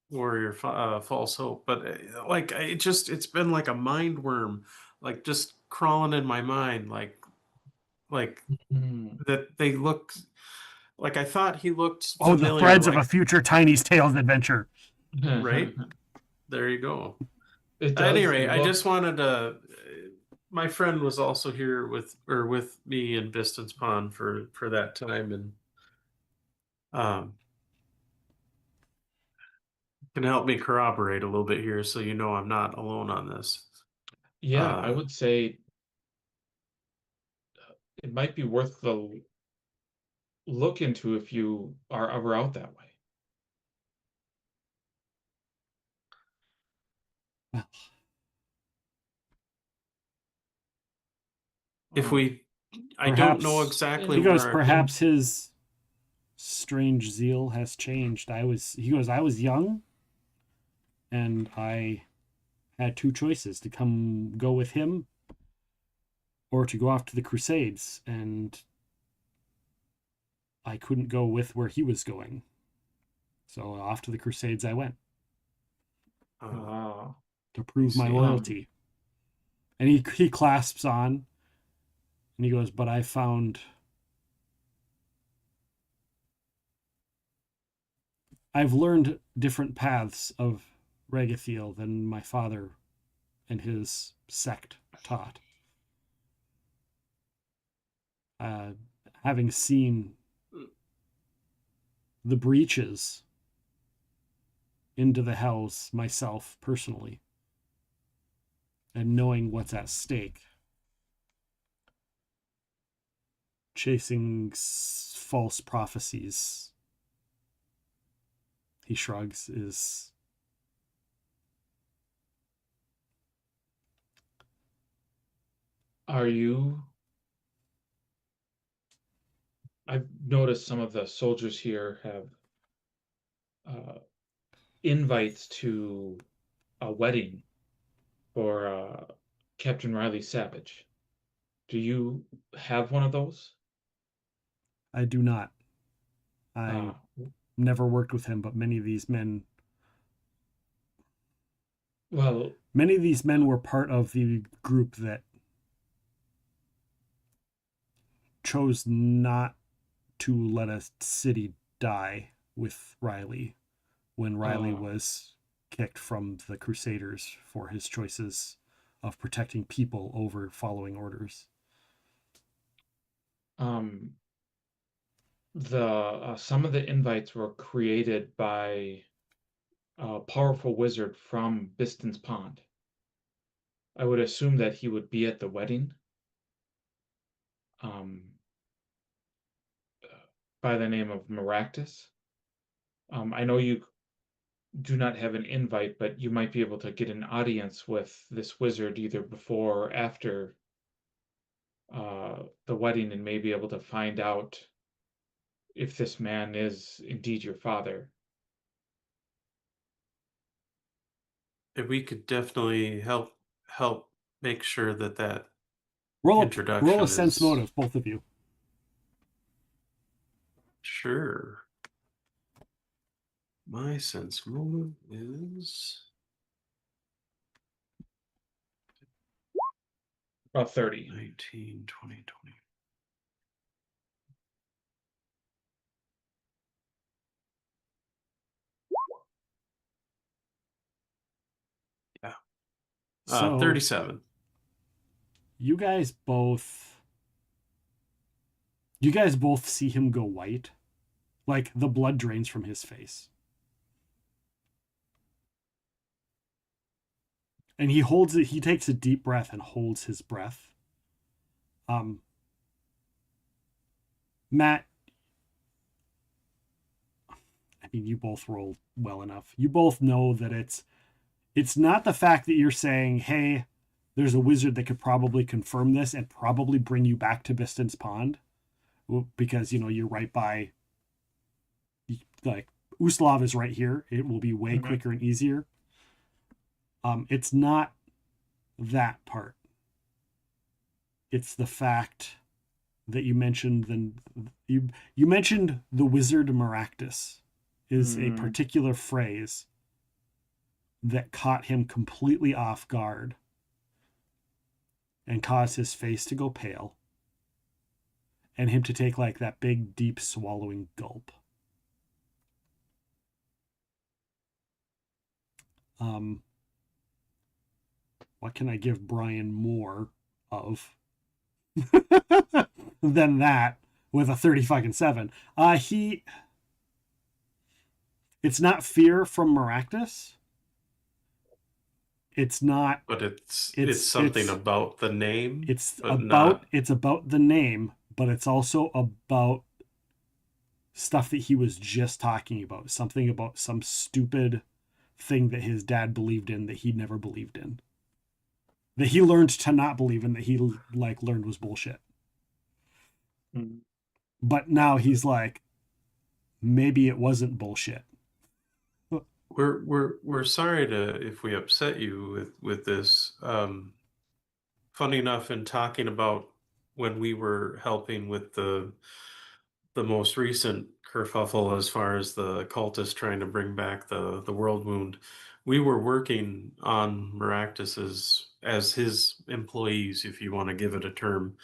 warrior false hope. But it's been like a mind worm, like just crawling in my mind, like that they look like I thought he looked familiar,
the threads of a future Tiny's Tales adventure.
Right? There you go. At any rate, I just wanted to. My friend was also here with me in Biston's Pond for that time, and can help me corroborate a little bit here, so you know I'm not alone on this.
Yeah, I would say it might be worth the look into if you are ever out that way.
I don't know exactly.
He goes, perhaps his strange zeal has changed. I was young, and I had two choices: to go with him, or to go off to the Crusades, and I couldn't go with where he was going. So off to the Crusades I went. To prove my loyalty. And he clasps on, and he goes, but I've learned different paths of Ragathiel than my father and his sect taught. Having seen the breaches into the hells myself personally, and knowing what's at stake, chasing false prophecies, he shrugs, is
I've noticed some of the soldiers here have invites to a wedding for Captain Riley Savage. Do you have one of those?
I do not. I never worked with him, but many of these men.
Well,
Many of these men were part of the group that chose not to let a city die with Riley when Riley was kicked from the Crusaders for his choices of protecting people over following orders.
Some of the invites were created by a powerful wizard from Biston's Pond. I would assume that he would be at the wedding. By the name of Maractus. I know you do not have an invite, but you might be able to get an audience with this wizard either before or after the wedding, and may be able to find out if this man is indeed your father.
And we could definitely help make sure that introduction
roll a sense motive, both of you.
Sure. My sense motive is
about 30.
19, 20, 20. Yeah.
So
37.
You guys both see him go white. Like the blood drains from his face. And he holds it, he takes a deep breath and holds his breath. Matt, I mean, you both rolled well enough. You both know that it's not the fact that you're saying, hey, there's a wizard that could probably confirm this and probably bring you back to Biston's Pond. Because, you're right by, like, Uslav is right here. It will be way quicker and easier. It's not that part. It's the fact that you mentioned you mentioned the wizard Maractus is a particular phrase that caught him completely off guard and caused his face to go pale and him to take like that big deep swallowing gulp. What can I give Bryan more of than that with a 30-7? It's not fear from Maractus. It's not.
But it's something about the name.
It's about the name, but it's also about stuff that he was just talking about. Something about some stupid thing that his dad believed in that he never believed in. That he learned to not believe in, that he learned was bullshit. But now he's like, maybe it wasn't bullshit.
We're sorry if we upset you with this. Funny enough, in talking about when we were helping with the most recent kerfuffle as far as the cultists trying to bring back the world wound, we were working on Maractus as his employees, if you want to give it a term,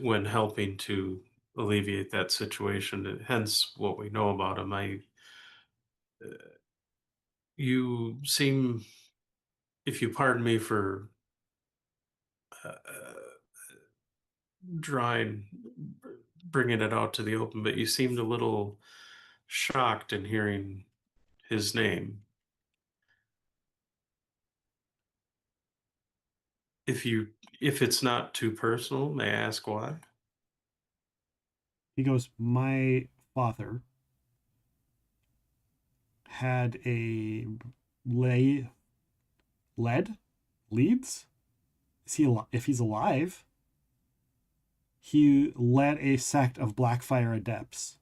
when helping to alleviate that situation. Hence, what we know about him. You seem, if you pardon me for bringing it out to the open, but you seemed a little shocked in hearing his name. If it's not too personal, may I ask why?
He goes, my father had a leads? If he's alive, he led a sect of Blackfire Adepts.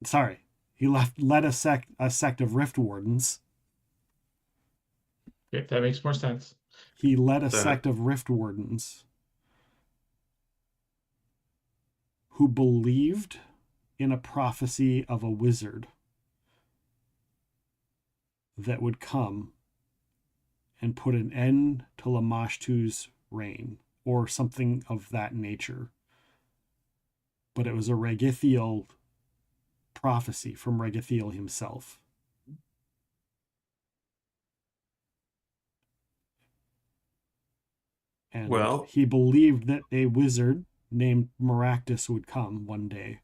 Sorry, he led a sect of Rift Wardens.
If that makes more sense.
He led a sect of Rift Wardens who believed in a prophecy of a wizard that would come and put an end to Lamashtu's reign, or something of that nature. But it was a Regithiel prophecy from Regithiel himself. And he believed that a wizard named Maractus would come one day.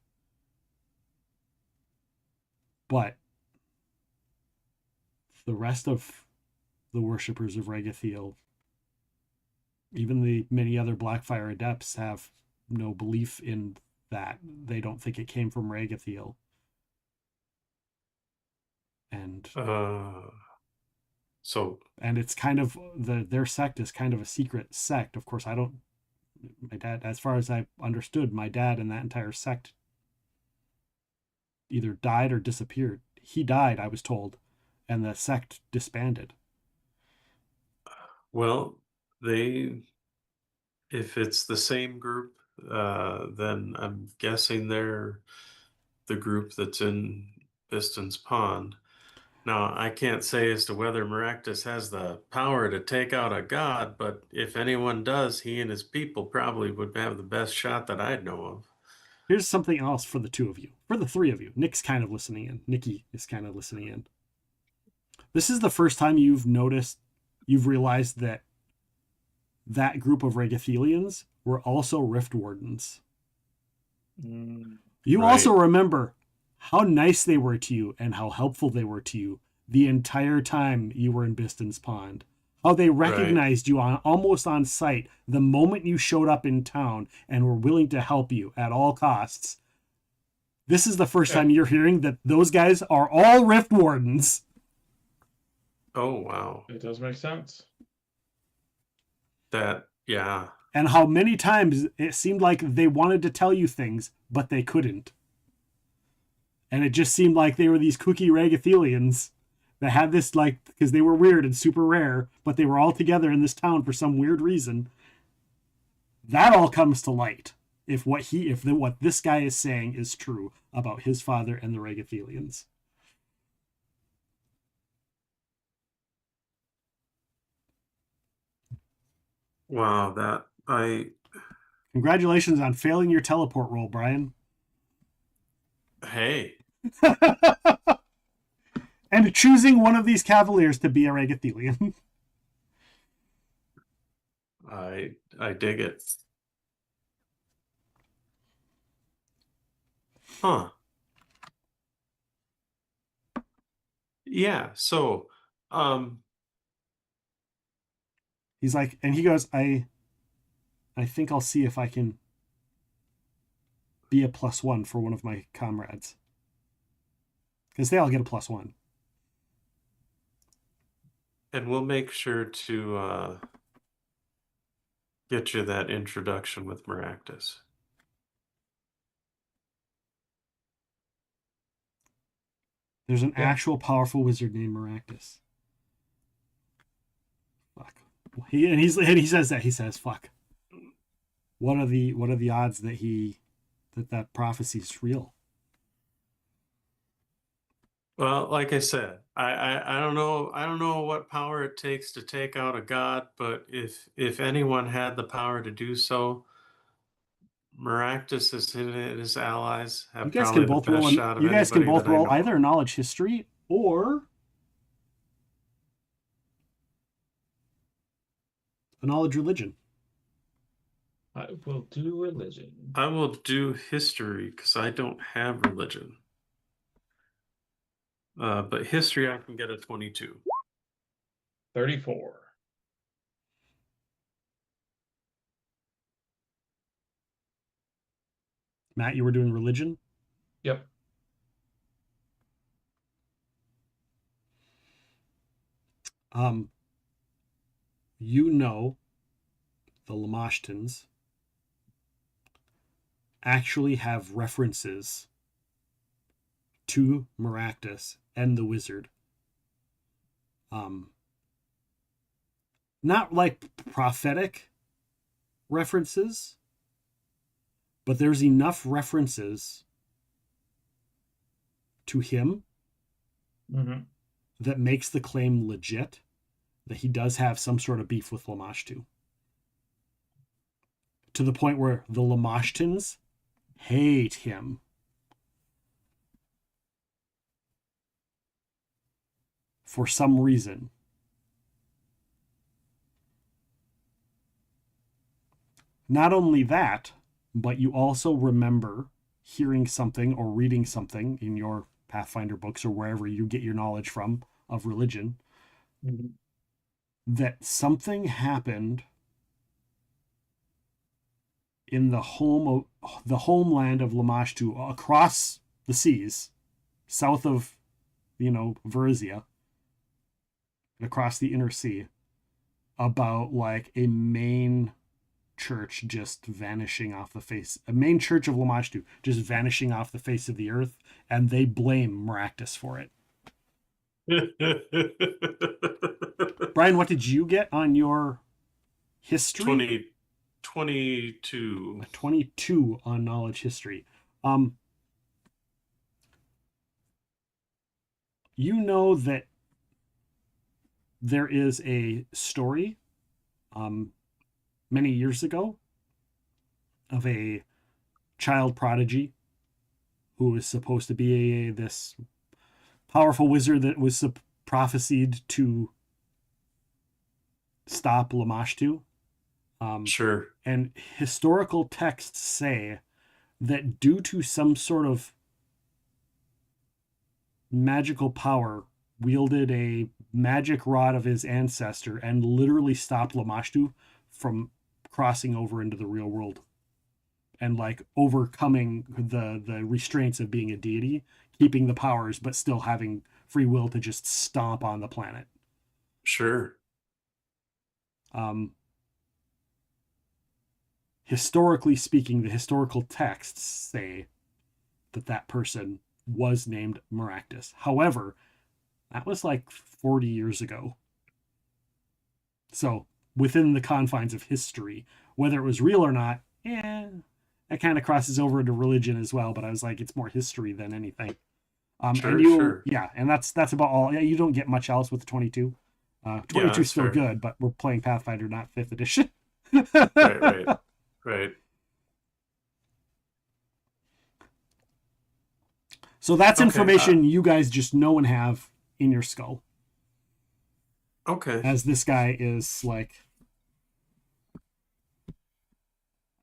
But the rest of the worshippers of Regithiel, even the many other Blackfire adepts, have no belief in that. They don't think it came from Regithiel. And and it's kind of their sect is kind of a secret sect. Of course, my dad, as far as I understood, my dad and that entire sect either died or disappeared. He died, I was told, and the sect disbanded.
Well, if it's the same group, then I'm guessing they're the group that's in Piston's Pond. Now, I can't say as to whether Maractus has the power to take out a god, but if anyone does, he and his people probably would have the best shot that I'd know of.
Here's something else for the two of you. For the three of you. Nick's kind of listening in. Nikki is kind of listening in. This is the first time you've realized that group of Regithelians were also Rift Wardens. You also remember how nice they were to you and how helpful they were to you the entire time you were in Biston's Pond. How they recognized you almost on sight the moment you showed up in town and were willing to help you at all costs. This is the first time you're hearing that those guys are all Rift Wardens.
Oh, wow.
It does make sense.
Yeah.
And how many times it seemed like they wanted to tell you things, but they couldn't. And it just seemed like they were these kooky Regithelians that had this, because they were weird and super rare, but they were all together in this town for some weird reason. That all comes to light if what this guy is saying is true about his father and the Regithelians.
Wow,
Congratulations on failing your teleport roll, Bryan.
Hey.
And choosing one of these Cavaliers to be a Regithelian.
I dig it. Huh. Yeah, so
he's like, and he goes, I think I'll see if I can be a +1 for one of my comrades. Because they all get a +1.
And we'll make sure to get you that introduction with Maractus.
There's an actual powerful wizard named Maractus. Fuck. He says that. He says, fuck. What are the odds that prophecy's real?
Well, like I said, I don't know what power it takes to take out a god, but if anyone had the power to do so, Maractus and his allies have probably the best shot of anybody.
You guys can both roll either knowledge history or a knowledge religion.
I will do religion.
I will do history because I don't have religion. But history, I can get a 22.
34.
Matt, you were doing religion?
Yep.
You know the Lamashtuns actually have references to Maractus and the wizard. Not like prophetic references, but there's enough references to him that makes the claim legit, that he does have some sort of beef with Lamashtu. To the point where the Lamashtans hate him. For some reason. Not only that, but you also remember hearing something or reading something in your Pathfinder books or wherever you get your knowledge from of religion, that something happened in the homeland of Lamashtu, across the seas, south of, Varizia, across the inner sea, about like a main church just vanishing off the face, a main church of Lamashtu just vanishing off the face of the earth, and they blame Maractus for it. Bryan, what did you get on your history?
22.
22 on knowledge history. You know that there is a story many years ago of a child prodigy who was supposed to be this powerful wizard that was prophesied to stop Lamashtu.
Sure.
And historical texts say that due to some sort of magical power, wielded a magic rod of his ancestor and literally stopped Lamashtu from crossing over into the real world and like overcoming the restraints of being a deity, keeping the powers, but still having free will to just stomp on the planet.
Sure.
Historically speaking, the historical texts say that person was named Maractus. However, that was like 40 years ago. So within the confines of history, whether it was real or not, that kind of crosses over into religion as well. But I was like, it's more history than anything.
Sure.
Yeah, and that's about all. Yeah, you don't get much else with the 22. 22 is still good, but we're playing Pathfinder, not 5th edition.
Right.
So that's information you guys just know and have in your skull.
Okay.
As this guy is like,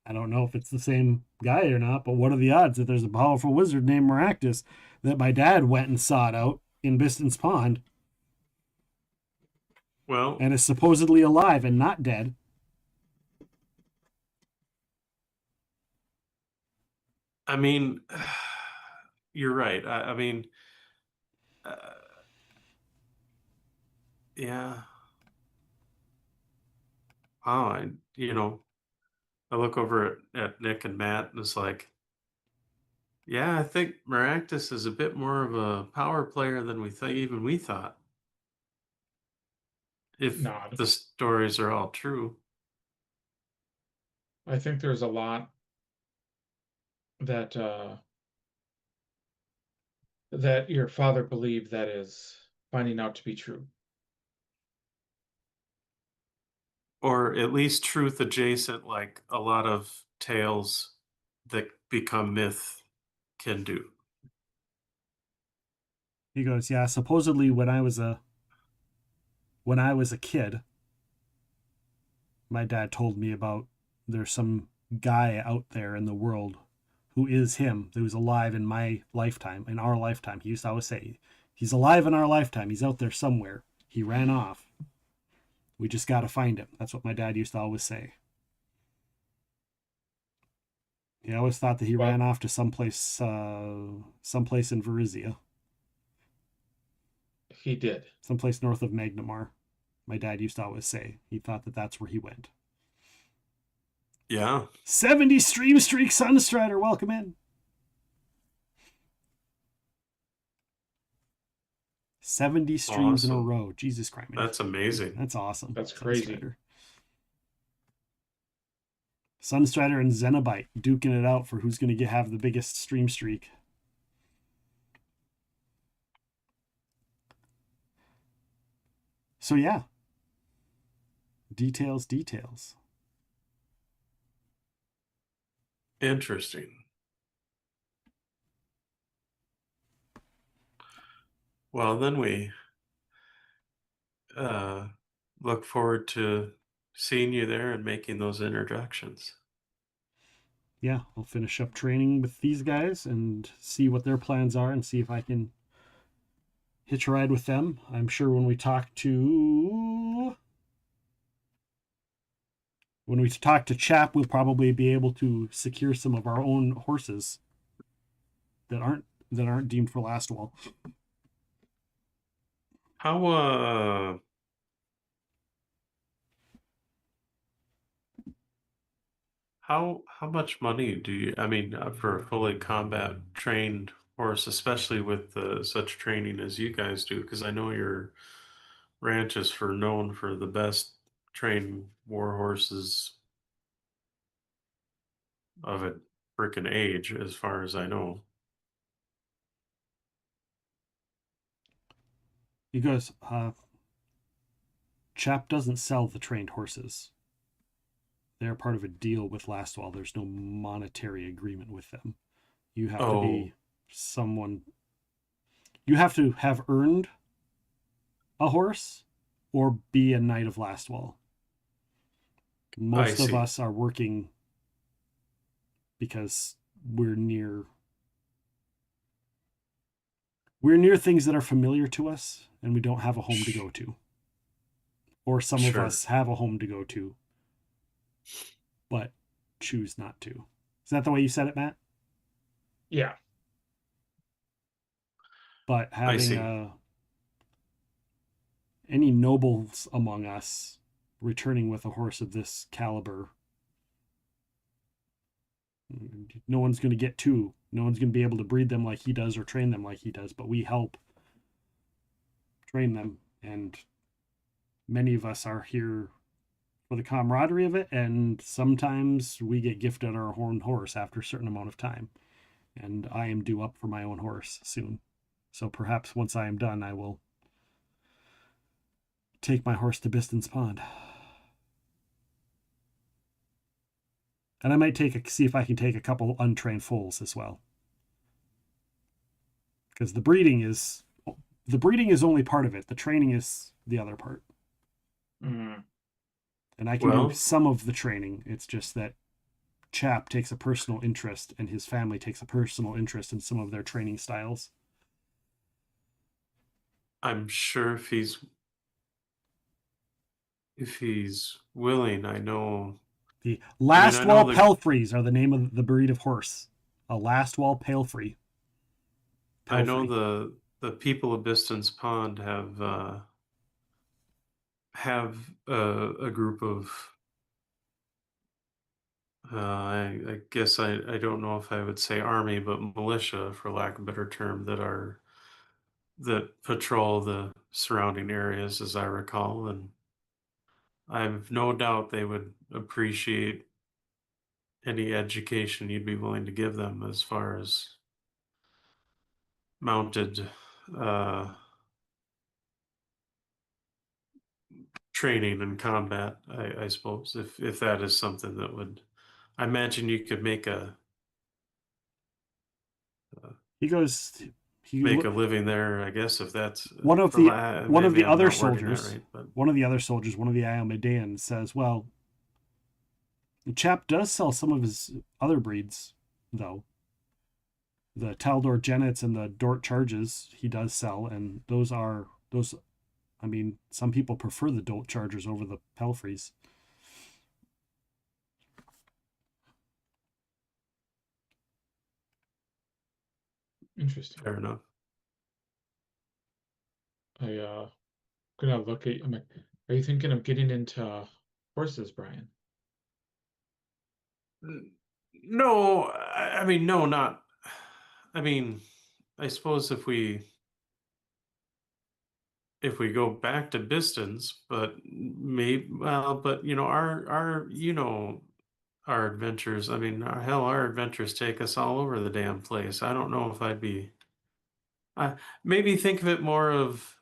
I don't know if it's the same guy or not, but what are the odds that there's a powerful wizard named Maractus that my dad went and sought out in Biston's Pond?
Well,
and is supposedly alive and not dead.
I mean, you're right. I mean, yeah. Wow, I look over at Nick and Matt and it's like, yeah, I think Maractus is a bit more of a power player than we thought. If the stories are all true.
I think there's a lot that that your father believed that is finding out to be true.
Or at least truth adjacent, like a lot of tales that become myth can do.
He goes, yeah, supposedly when I was a kid, my dad told me about there's some guy out there in the world who is him, who's alive in my lifetime, in our lifetime. He used to always say, he's alive in our lifetime. He's out there somewhere. He ran off. We just got to find him. That's what my dad used to always say. He always thought that he ran off to someplace in Varizia.
He did.
Someplace north of Magnamar. My dad used to always say. He thought that that's where he went.
Yeah.
70 stream streak Sunstrider, welcome in. 70 streams in a row. Jesus Christ.
That's amazing.
That's awesome.
That's crazy.
Sunstrider and Zenobite duking it out for who's going to have the biggest stream streak. So yeah, Details, details.
Interesting. Well, then we look forward to seeing you there and making those introductions.
Yeah, I'll finish up training with these guys and see what their plans are and see if I can hitch a ride with them. I'm sure when we talk to Chap, we'll probably be able to secure some of our own horses that aren't deemed for last wall.
How much money do you, I mean, for a fully combat trained horse, especially with such training as you guys do? Because I know your ranch is known for the best trained war horses of a freaking age, as far as I know.
He goes, Chap doesn't sell the trained horses. They're part of a deal with Lastwall. There's no monetary agreement with them. You have to be someone. You have to have earned a horse or be a knight of Lastwall. Most of us are working because we're near things that are familiar to us and we don't have a home to go to. Or some of us have a home to go to, but choose not to. Is that the way you said it, Matt?
Yeah.
But having any nobles among us returning with a horse of this caliber, no one's going to get two. No one's going to be able to breed them like he does or train them like he does, but we help train them, and many of us are here for the camaraderie of it, and sometimes we get gifted our own horse after a certain amount of time. And I am due up for my own horse soon. So perhaps once I am done, I will take my horse to Biston's Pond. And I might see if I can take a couple untrained foals as well. Because the breeding is only part of it. The training is the other part.
Mm.
And I can do some of the training. It's just that Chap takes a personal interest and his family takes a personal interest in some of their training styles.
I'm sure if he's willing, I know.
The Lastwall Pelfreys are the name of the breed of horse. A Lastwall Pelfrey.
I know the people of Biston's Pond have a group of I guess I don't know if I would say army, but militia, for lack of a better term, that patrol the surrounding areas, as I recall, and I've no doubt they would appreciate any education you'd be willing to give them as far as mounted training and combat, I suppose, if that is something that would, I imagine you could make a make a living there, I guess, if that's
one of the other soldiers. One of the other soldiers, one of the Iomedeans, says, "Well, the chap does sell some of his other breeds, though. The Taldor Genets and the Dort Charges he does sell, and those. I mean, some people prefer the Dort Chargers over the Pelfreys."
Interesting.
Fair enough.
Gonna look at. Are you thinking of getting into horses, Bryan?
No, I mean, no, not. I mean, I suppose if we go back to Biston's, but our adventures. I mean, our adventures take us all over the damn place. I don't know if I'd be. Maybe think of it more of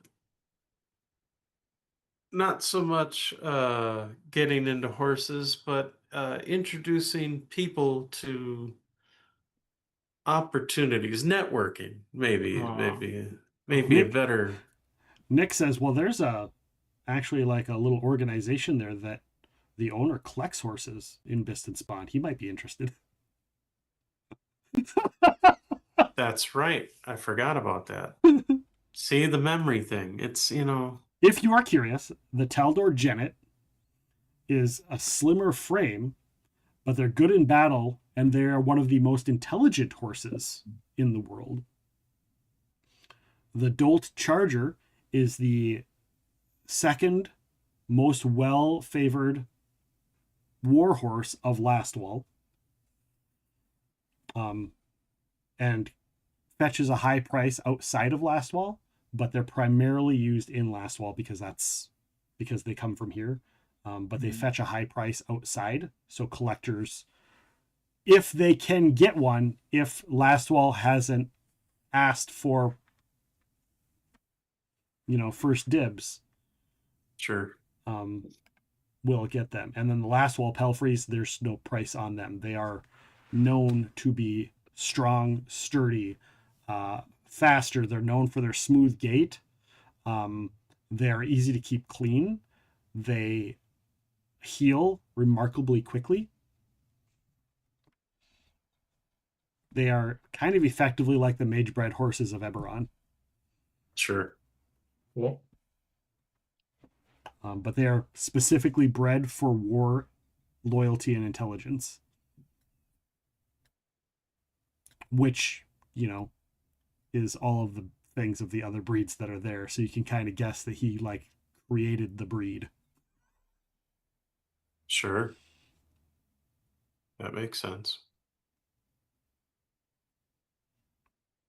not so much getting into horses, but introducing people to opportunities, networking. Maybe a better.
Nick says, "Well, there's actually like a little organization there that the owner collects horses in Biston Spawn. He might be interested."
That's right. I forgot about that. See, the memory thing. It's,
If you are curious, the Taldor Jennet is a slimmer frame, but they're good in battle, and they are one of the most intelligent horses in the world. The Dolt Charger is the second most well-favored war horse of Lastwall. And fetches a high price outside of Lastwall, but they're primarily used in Lastwall because they come from here. But they fetch a high price outside, so collectors, if they can get one, if Lastwall hasn't asked for, first dibs,
sure,
will get them. And then the Lastwall Pelfreys, there's no price on them. They are known to be strong, sturdy, faster. They're known for their smooth gait. They're easy to keep clean. They heal remarkably quickly. They are kind of effectively like the mage-bred horses of Eberron.
Sure. Cool.
But they are specifically bred for war, loyalty, and intelligence. Which, is all of the things of the other breeds that are there. So you can kind of guess that he, created the breed.
Sure. That makes sense.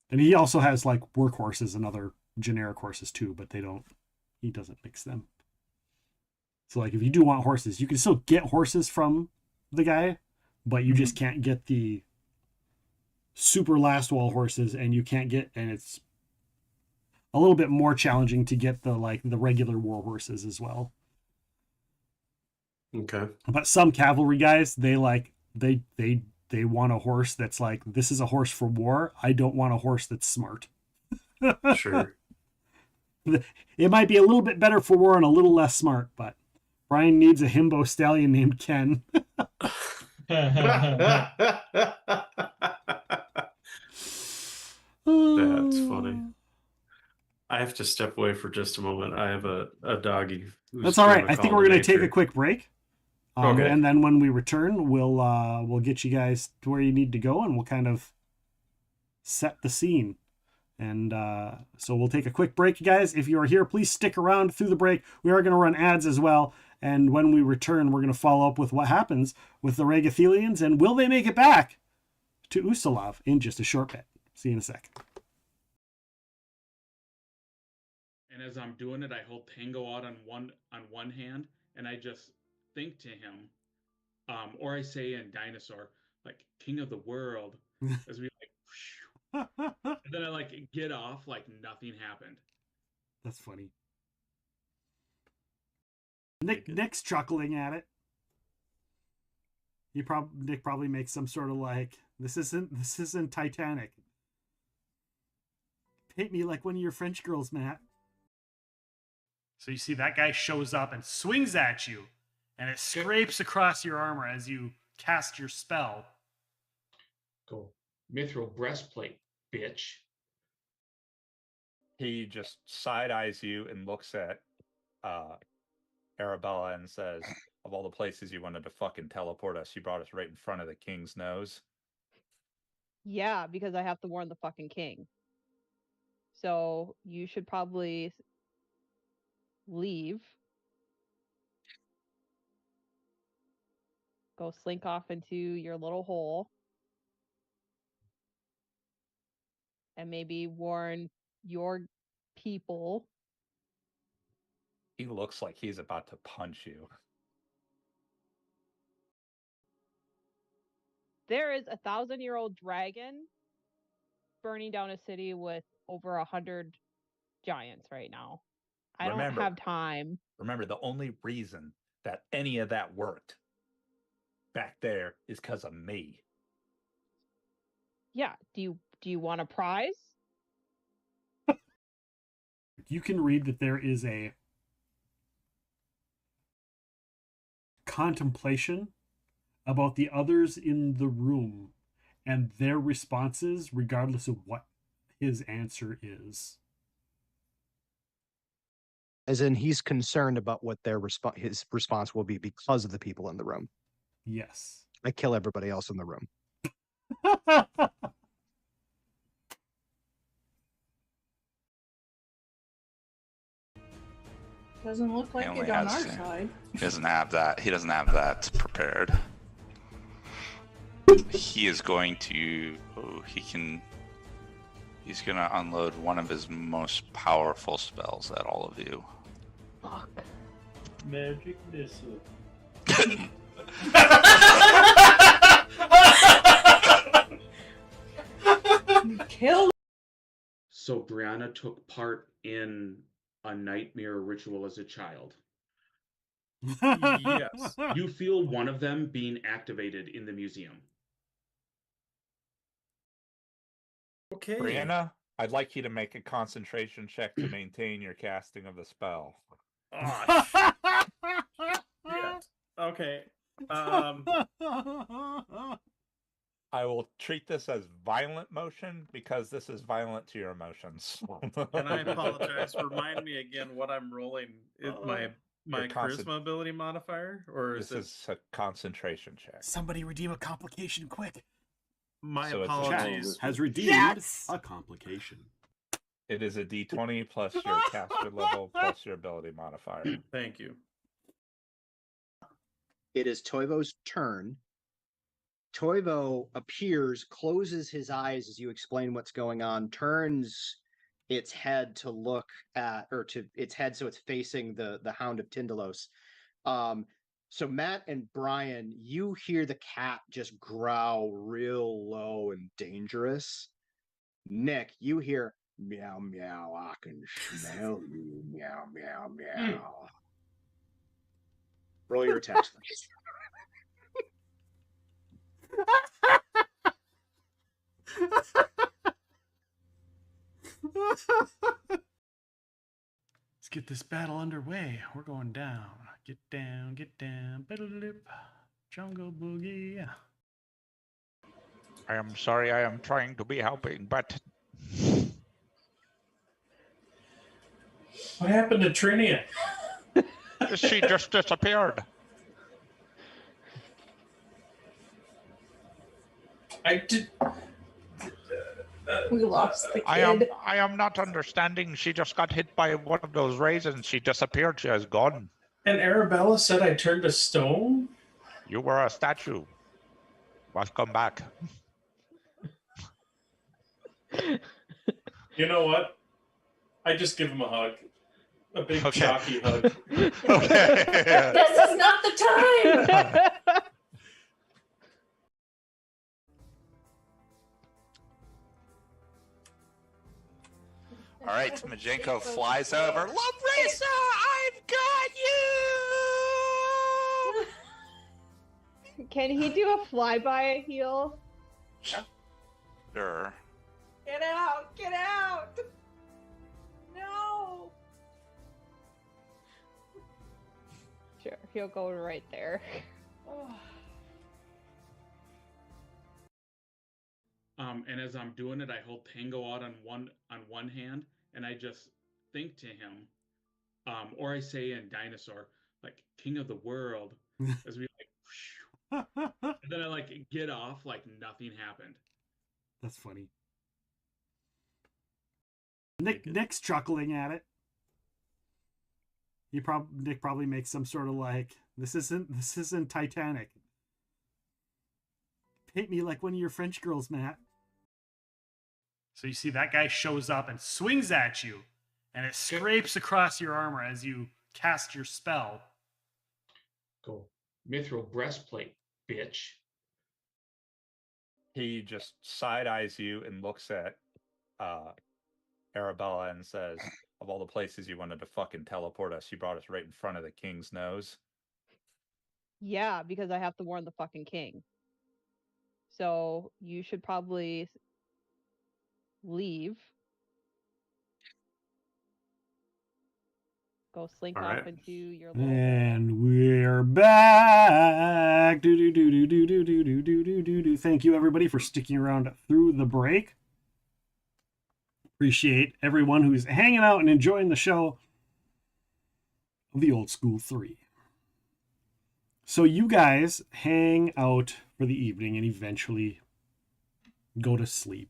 And he also has, workhorses and other generic horses, too, but he doesn't mix them. So, if you do want horses, you can still get horses from the guy, but you just can't get the super Lastwall horses, and it's a little bit more challenging to get the regular war horses as well.
Okay.
But some cavalry guys, they want a horse that's this is a horse for war. I don't want a horse that's smart.
Sure.
It might be a little bit better for war and a little less smart, but Bryan needs a himbo stallion named Ken.
That's funny. I have to step away for just a moment. I have a doggy.
That's all right. I think we're going to take a quick break.
Okay.
And then when we return, we'll get you guys to where you need to go, and we'll kind of set the scene. And so we'll take a quick break, guys. If you are here, please stick around through the break. We are going to run ads as well. And when we return, we're going to follow up with what happens with the Regathelians, and will they make it back to Ustalav in just a short bit. See you in a second.
And as I'm doing it, I hold Tango out on one hand, and I just think to him, or I say in Dinosaur, King of the World, as we and then I get off like nothing happened.
That's funny. Nick's chuckling at it. Nick probably makes some sort of this isn't Titanic. Hit me like one of your French girls, Matt. So you see that guy shows up and swings at you, and it scrapes across your armor as you cast your spell.
Cool. Mithril breastplate, bitch.
He just side-eyes you and looks at Arabella and says, of all the places you wanted to fucking teleport us, you brought us right in front of the king's nose.
Yeah, because I have to warn the fucking king. So you should probably leave. Go slink off into your little hole. And maybe warn your people.
He looks like he's about to punch you.
There is a 1,000-year-old dragon burning down a city with over 100 giants right now. I don't have time.
Remember, the only reason that any of that worked back there is because of me.
Yeah. Do you want a prize?
You can read that there is a contemplation about the others in the room and their responses, regardless of what his answer is.
As in, he's concerned about what his response will be because of the people in the room.
Yes.
I kill everybody else in the room.
Doesn't look like it on our side.
He doesn't have that. He doesn't have that prepared. He is going to. Oh, he's gonna unload one of his most powerful spells at all of you.
Fuck.
Magic missile.
Kill.
So Brianna took part in a nightmare ritual as a child.
Yes.
You feel one of them being activated in the museum.
Okay.
Brianna, I'd like you to make a concentration check to maintain your casting of the spell.
Oh, yeah. Okay.
I will treat this as violent motion because this is violent to your emotions.
And I apologize. Remind me again what I'm rolling. Is my charisma ability modifier, or
this is a concentration check.
Somebody redeem a complication quick.
My
So it's a
apologies.
Has redeemed a complication.
It is a d20 plus your caster level plus your ability modifier.
Thank you.
It is Toivo's turn. Toivo appears, closes his eyes as you explain what's going on, turns its head to look at, or to its head so it's facing the Hound of Tindalos. So Matt and Bryan, you hear the cat just growl real low and dangerous. Nick, you hear meow meow, I can smell you, meow meow meow. Roll your attacks, please.
Let's get this battle underway. We're going down. Get down, get down. Biddle-lip. Jungle boogie.
I am sorry, I am trying to be helping, but
What happened to Trinia?
she just disappeared.
I did.
We lost the kid.
I am not understanding. She just got hit by one of those raisins. She disappeared. She is gone.
And Arabella said I turned to stone?
You were a statue. Must come back.
You know what? I just give him a hug. A big jockey hug.
Okay.
This is not the time.
All right, Majenko flies over. Labrisa, I've got you!
Can he do a flyby heal?
Sure.
Get out! Get out! No!
Sure, he'll go right there.
And as I'm doing it, I hold Tango out on one hand, and I just think to him, or I say in Dinosaur, like King of the World, as we like, and then I like get off like nothing happened.
That's funny. Nick's chuckling at it. Nick probably makes some sort of like, this isn't Titanic. Paint me like one of your French girls, Matt. So you see that guy shows up and swings at you, and it scrapes across your armor as you cast your spell.
Cool. Mithril breastplate, bitch.
He just side eyes you and looks at Arabella and says, Of all the places you wanted to fucking teleport us, you brought us right in front of the king's nose.
Yeah, because I have to warn the fucking king. So you should probably leave. Go slink off into your little
And we're back. Thank you, everybody, for sticking around through the break. Appreciate everyone who's hanging out and enjoying the show of the Old School 3. So you guys hang out for the evening and eventually go to sleep.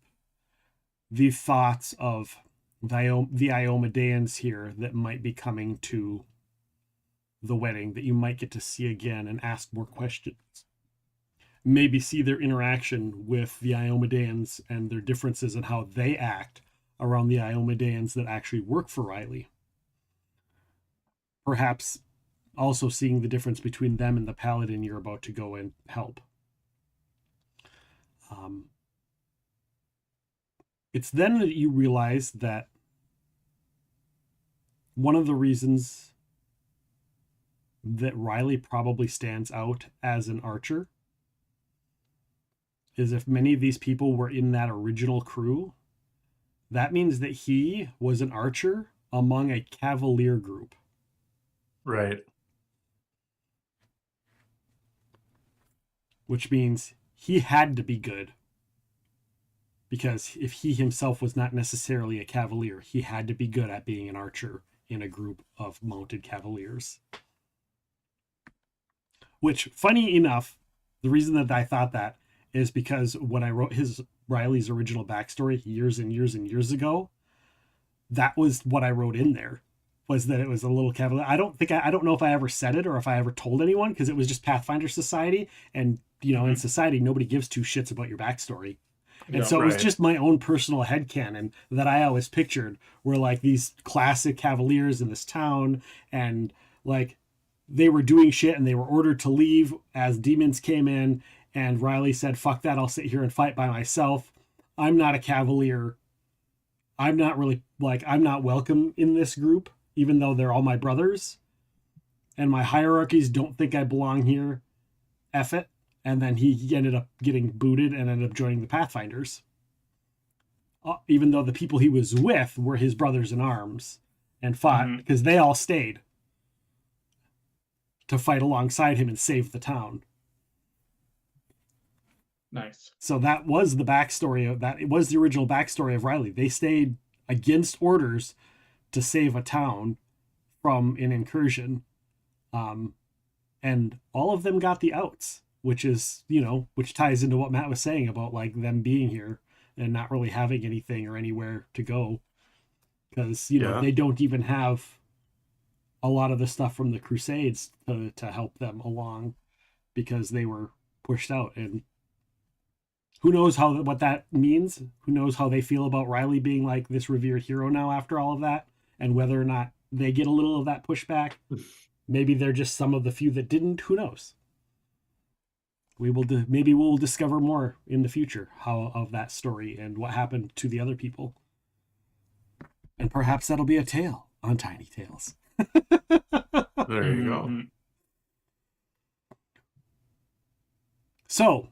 The thoughts of the Iomedeans here that might be coming to the wedding that you might get to see again and ask more questions. Maybe see their interaction with the Iomedeans and their differences in how they act around the Iomedeans that actually work for Riley. Perhaps also seeing the difference between them and the paladin you're about to go and help. It's then that you realize that one of the reasons that Riley probably stands out as an archer is if many of these people were in that original crew, that means that he was an archer among a cavalier group.
Right.
Which means he had to be good. Because if he himself was not necessarily a cavalier, he had to be good at being an archer in a group of mounted cavaliers. Which, funny enough, the reason that I thought that is because when I wrote Riley's original backstory years and years and years ago, that was what I wrote in there, was that it was a little cavalier. I don't know if I ever said it or if I ever told anyone, because it was just Pathfinder Society, and in society nobody gives two shits about your backstory. And so it was just my own personal headcanon that I always pictured were like these classic cavaliers in this town, and like they were doing shit and they were ordered to leave as demons came in, and Riley said, fuck that, I'll sit here and fight by myself. I'm not a cavalier. I'm not really, I'm not welcome in this group, even though they're all my brothers. And my hierarchies don't think I belong here. F it. And then he ended up getting booted and ended up joining the Pathfinders. Even though the people he was with were his brothers in arms and fought, because they all stayed to fight alongside him and save the town.
Nice.
So that was the backstory of that. It was the original backstory of Riley. They stayed against orders to save a town from an incursion. And all of them got the outs. Which is, which ties into what Matt was saying about them being here and not really having anything or anywhere to go. Because, they don't even have a lot of the stuff from the Crusades to help them along because they were pushed out. And who knows what that means? Who knows how they feel about Riley being like this revered hero now after all of that, and whether or not they get a little of that pushback. Maybe they're just some of the few that didn't. Who knows? Maybe we'll discover more in the future of that story and what happened to the other people. And perhaps that'll be a tale on Tiny Tales.
There you go.
So,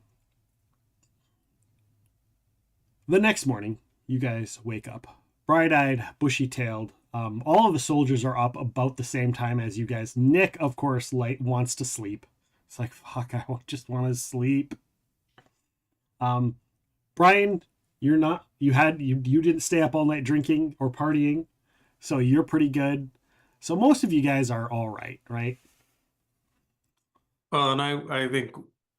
the next morning, you guys wake up. Bright-eyed, bushy-tailed. All of the soldiers are up about the same time as you guys. Nick, of course, wants to sleep. It's like, fuck, I just want to sleep. Bryan, you didn't stay up all night drinking or partying, so you're pretty good. So most of you guys are all right?
Well, and I think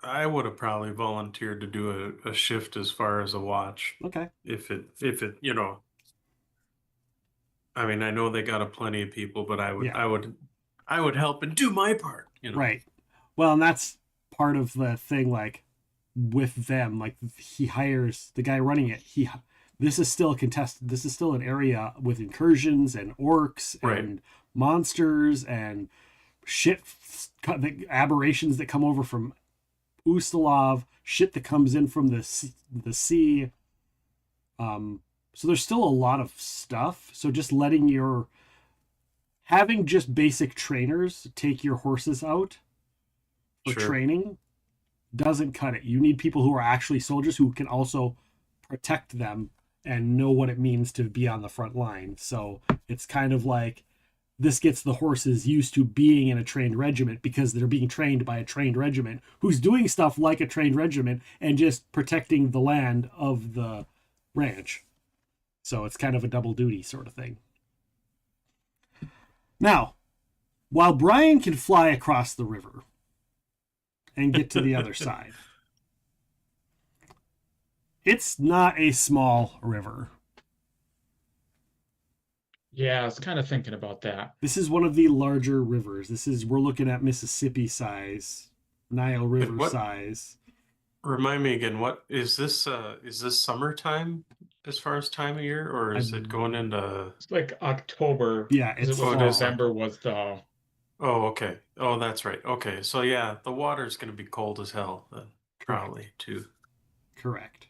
I would have probably volunteered to do a shift as far as a watch.
Okay.
If it, I mean, I know they got a plenty of people, but I would help and do my part.
Right. Well, and that's part of the thing, with them, he hires the guy running it. This is still contested. This is still an area with incursions and orcs and monsters and shit, aberrations that come over from Ustalov, shit that comes in from the sea. So there's still a lot of stuff. So just having just basic trainers take your horses out for training doesn't cut it. You need people who are actually soldiers who can also protect them and know what it means to be on the front line. So it's kind of like this gets the horses used to being in a trained regiment because they're being trained by a trained regiment who's doing stuff like a trained regiment and just protecting the land of the ranch. So it's kind of a double duty sort of thing. Now, while Bryan can fly across the river and get to the other side, it's not a small river.
Yeah, I was kind of thinking about that.
This is one of the larger rivers. We're looking at Mississippi size, Nile River size.
Remind me again, what is this? Is this summertime as far as time of year, or is it going into?
It's like October.
Yeah,
November was the.
Oh, okay. Oh, that's right. Okay, so yeah, the water's going to be cold as hell. Probably too.
Correct.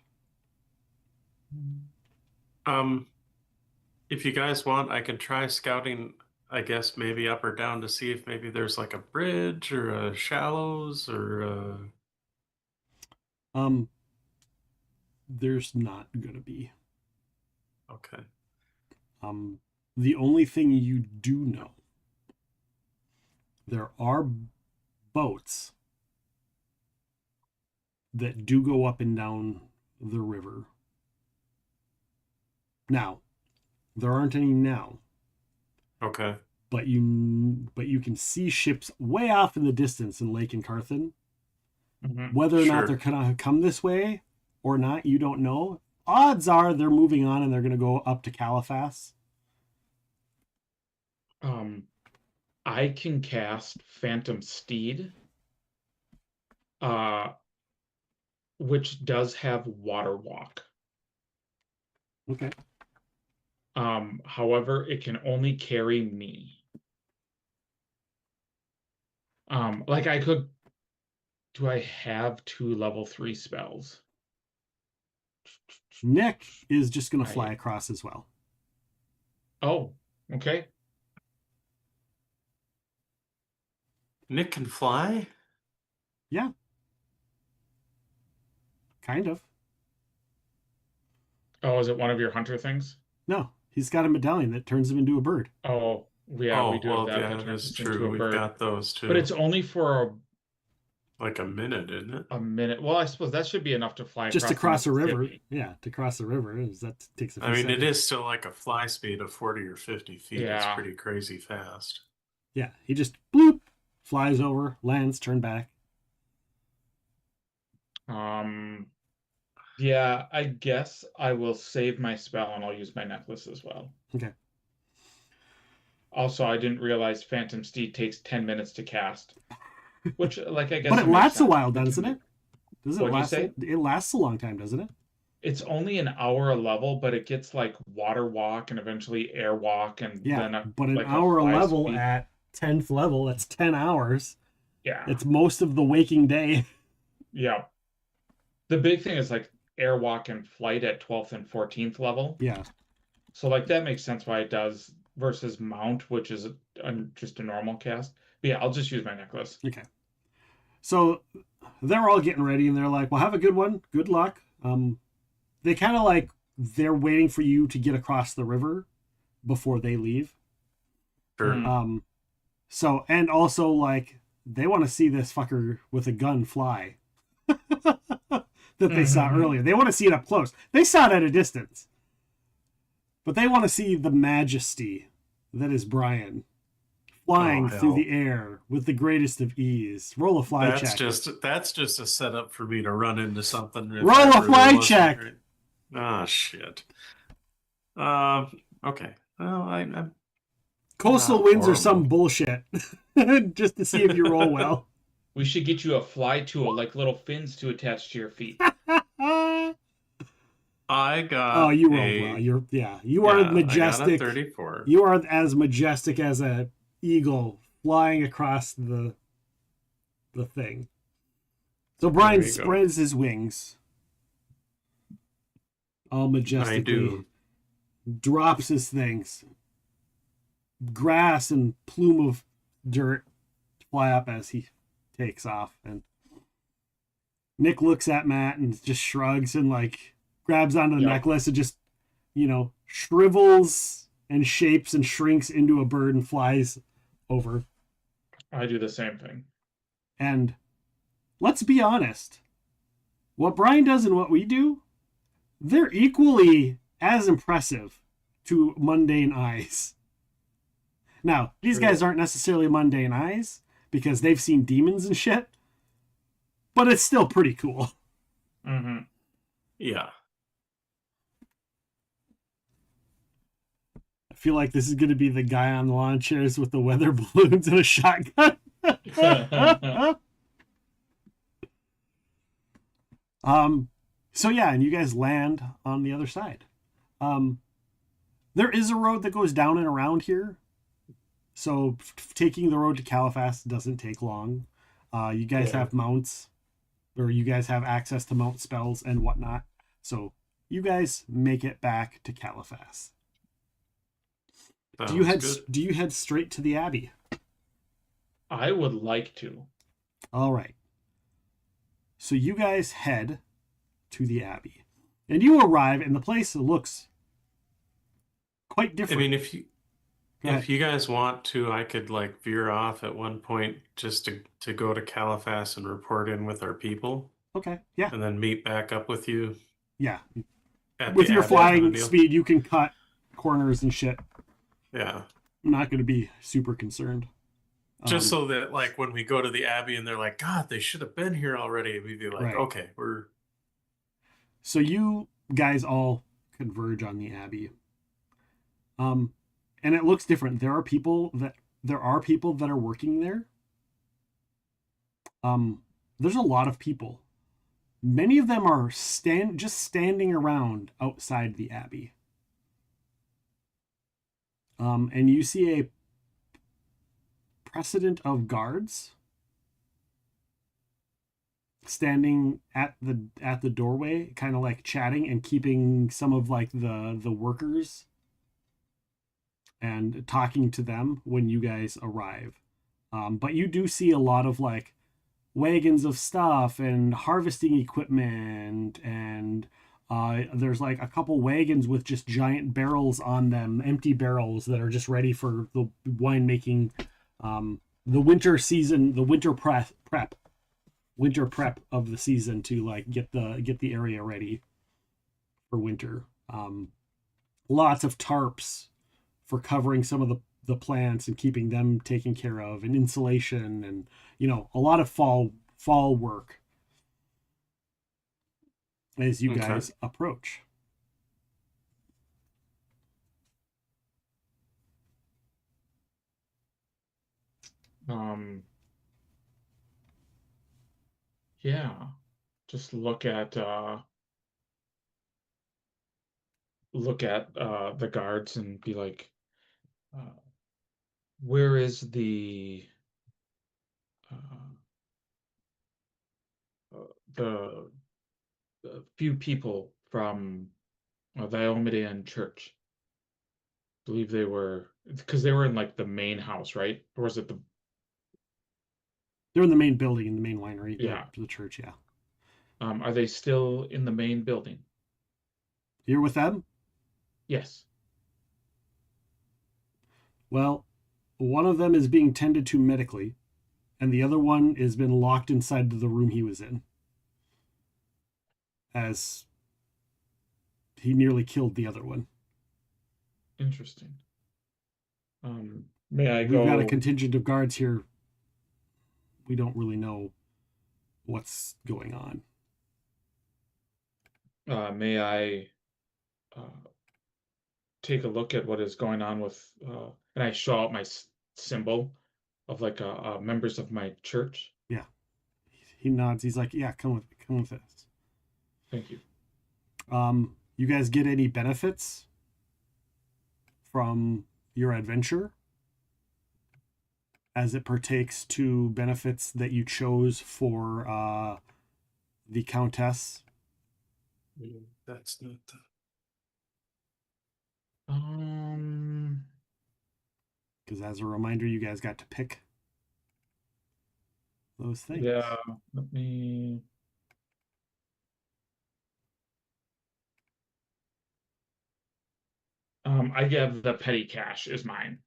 If you guys want, I can try scouting. I guess maybe up or down to see if maybe there's like a bridge or a shallows or.
There's not gonna be.
Okay.
The only thing you do know, there are boats that do go up and down the river. Now, there aren't any now.
Okay.
But you can see ships way off in the distance in Lake Carthan.
Mm-hmm.
Whether or not they're gonna come this way or not, you don't know. Odds are they're moving on and they're gonna go up to Caliphas.
I can cast Phantom Steed, which does have water walk.
Okay.
However, it can only carry me. Like I could. Do I have 2 level 3 spells?
Nick is just gonna fly across as well.
Oh, okay.
Nick can fly?
Yeah. Kind of.
Oh, is it one of your hunter things?
No, he's got a medallion that turns him into a bird.
Oh, yeah, we do have that.
Yeah,
that
that's true. We've got those too.
But it's only for
like a minute, isn't it?
A minute. Well, I suppose that should be enough to fly
just across a river. Yeah, to cross the river. That takes a few seconds.
It is still like a fly speed of 40 or 50 feet. Yeah. It's pretty crazy fast.
Yeah, he just bloop, flies over, lands, turn back.
Yeah, I guess I will save my spell and I'll use my necklace as well.
Okay.
Also, I didn't realize Phantom Steed takes 10 minutes to cast. Which, like, I guess.
But it lasts a while, doesn't it? Doesn't it last?
Say?
It lasts a long time, doesn't it?
It's only an hour a level, but it gets like water walk and eventually air walk and then
but an hour a level speed. At 10th level, that's 10 hours.
Yeah.
It's most of the waking day.
Yeah. The big thing is like air walk and flight at 12th and 14th level.
Yeah.
So like that makes sense why it does versus mount, which is just a normal cast. But yeah, I'll just use my necklace.
Okay. So they're all getting ready and they're like, well, have a good one. Good luck. They kind of like, they're waiting for you to get across the river before they leave.
Sure.
So, and also like, they want to see this fucker with a gun fly that they saw earlier. They want to see it up close. They saw it at a distance, but they want to see the majesty that is Bryan flying through the air with the greatest of ease. Roll a fly check.
That's just a setup for me to run into something.
Roll a fly check.
Oh shit. Okay. Well, I'm
coastal winds are some bullshit. Just to see if you roll well.
We should get you a fly tool, like little fins to attach to your feet.
I got.
Oh, you rolled well. You are majestic.
I got a 34.
You are as majestic as a eagle flying across the thing. So Bryan spreads his wings, all majestically.
I do.
drops his things. Grass and plume of dirt fly up as he takes off. And Nick looks at Matt and just shrugs and like grabs onto the necklace and just, shrivels and shapes and shrinks into a bird and flies over.
I do the same thing.
And let's be honest, what Bryan does and what we do, they're equally as impressive to mundane eyes. Now, these guys aren't necessarily mundane eyes because they've seen demons and shit, but it's still pretty cool.
Mm-hmm.
Yeah.
I feel like this is going to be the guy on the lawn chairs with the weather balloons and a shotgun. So yeah, and you guys land on the other side. There is a road that goes down and around here. So taking the road to Caliphas doesn't take long. You guys have mounts, or you guys have access to mount spells and whatnot. So you guys make it back to Caliphas. Do you head straight to the Abbey?
I would like to.
All right. So you guys head to the Abbey. And you arrive, and the place looks quite different.
I mean, if you guys want to, I could like veer off at one point just to go to Caliphas and report in with our people.
Okay, yeah.
And then meet back up with you.
Yeah. With your flying speed, you can cut corners and shit.
Yeah.
I'm not going to be super concerned.
Just so that, like, when we go to the Abbey and they're like, God, they should have been here already, we'd be like, okay, we're...
So you guys all converge on the Abbey. And it looks different. There are people that are working there. There's a lot of people. Many of them are just standing around outside the Abbey. And you see a precedent of guards standing at the doorway, kind of like chatting and keeping some of like the workers and talking to them when you guys arrive. But you do see a lot of like wagons of stuff and harvesting equipment, and there's like a couple wagons with just giant barrels on them, empty barrels that are just ready for the winemaking, the winter season, the winter prep of the season to like get the area ready for winter. Lots of tarps for covering some of the plants and keeping them taken care of, and insulation, and a lot of fall work as you guys approach.
Yeah, just look at the guards and be like, where is the few people from the Iomedean church? I believe they were, because they were in like the main house, right? Or was it
They're in the main building, in the main winery.
Yeah.
The church, yeah.
Are they still in the main building?
You're with them?
Yes.
Well, one of them is being tended to medically, and the other one has been locked inside the room he was in, as he nearly killed the other one.
Interesting. May I go?
We've got a contingent of guards here. We don't really know what's going on.
May I take a look at what is going on with, and I show out my symbol of like members of my church.
Yeah. He nods. He's like, yeah, come with us.
Thank you.
You guys get any benefits from your adventure as it partakes to benefits that you chose for the Countess?
That's not
Because as a reminder, you guys got to pick those things.
Yeah, let me. I give the petty cash is mine.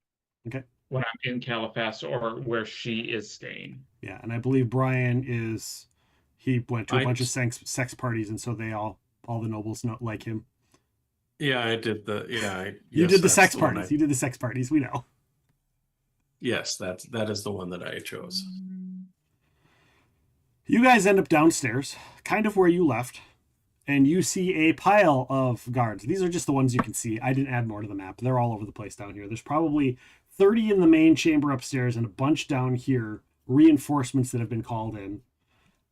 Okay.
When I'm in Caliphas or where she is staying.
Yeah, and I believe Bryan is. He went to a bunch of sex parties, and so they all the nobles like him.
Yeah, I did the. Yeah,
you did the sex parties. You did the sex parties. We know.
Yes, that is the one that I chose.
You guys end up downstairs, kind of where you left, and you see a pile of guards. These are just the ones you can see. I didn't add more to the map. They're all over the place down here. There's probably 30 in the main chamber upstairs and a bunch down here, reinforcements that have been called in.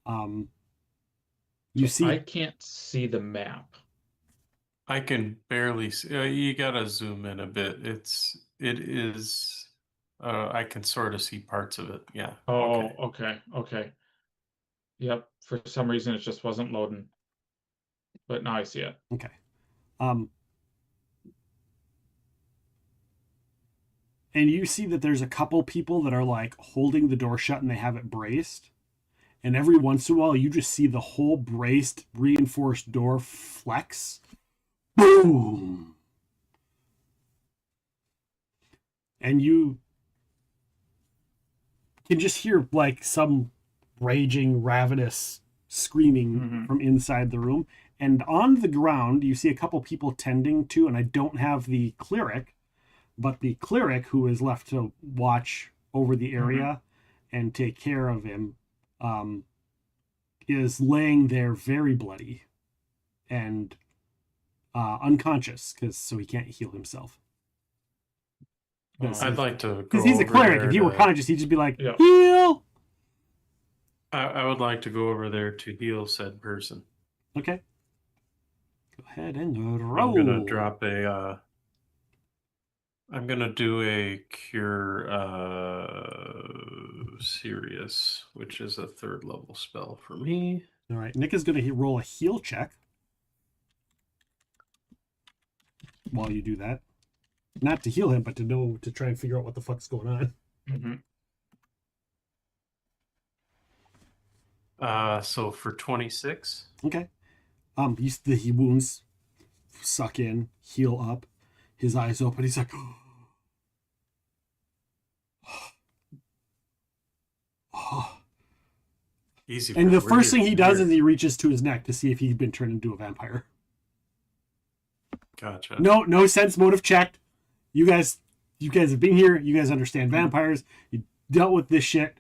I can't see the map.
I can barely see. You gotta zoom in a bit. It is. I can sort of see parts of it. Yeah.
Oh, okay. Yep. For some reason, it just wasn't loading. But now I see it.
Okay. And you see that there's a couple people that are like holding the door shut and they have it braced. And every once in a while, you just see the whole braced, reinforced door flex. Boom! And you can just hear like some raging, ravenous screaming from inside the room. And on the ground, you see a couple people tending to, and I don't have the cleric, but the cleric who is left to watch over the area and take care of him is laying there very bloody and unconscious so he can't heal himself.
I'd like to go
because he's a cleric. If he were conscious, he'd just be like,
yeah.
Heal!
I would like to go over there to heal said person.
Okay. Go ahead and roll.
I'm gonna drop a I'm gonna do a cure serious, which is a 3rd level spell for me.
All right, Nick is gonna roll a heal check while you do that. Not to heal him, but to try and figure out what the fuck's going
on. So for 26.
Okay. He wounds suck in, heal up, his eyes open. He's like,
easy.
And the first thing he does is he reaches to his neck to see if he's been turned into a vampire.
Gotcha.
No sense motive checked. You guys have been here. You guys understand vampires. You dealt with this shit.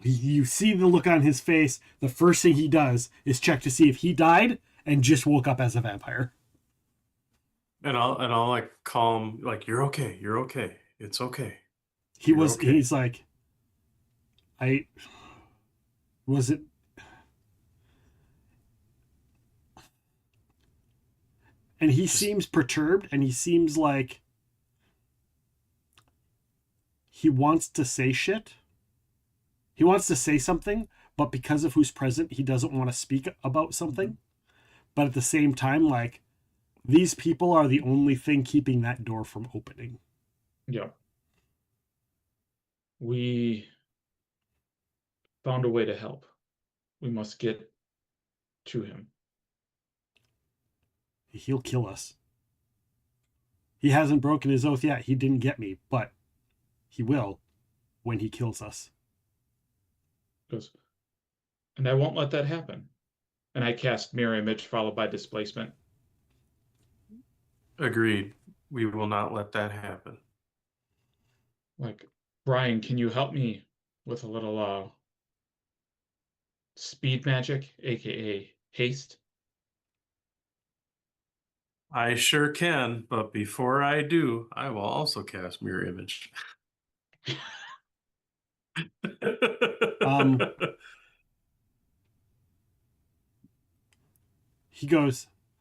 You see the look on his face. The first thing he does is check to see if he died and just woke up as a vampire.
And I'll like call him like, you're okay. It's okay.
He's like, was it? And he seems perturbed, and he seems like he wants to say shit. He wants to say something, but because of who's present, he doesn't want to speak about something. But at the same time, like, these people are the only thing keeping that door from opening.
Yeah. We found a way to help. We must get to him.
He'll kill us. He hasn't broken his oath yet. He didn't get me, but he will when he kills us.
And I won't let that happen. And I cast Mirror Image followed by Displacement.
Agreed. We will not let that happen.
Like, Bryan, can you help me with a little speed magic, aka haste?
I sure can, but before I do, I will also cast Mirror Image.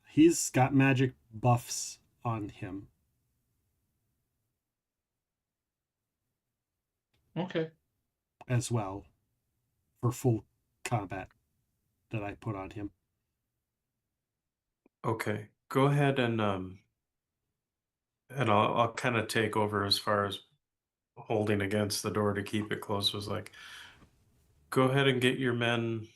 He's got magic buffs on him.
Okay.
As well, for full combat that I put on him.
Okay, go ahead and I'll kind of take over as far as holding against the door to keep it closed was like, go ahead and get your men.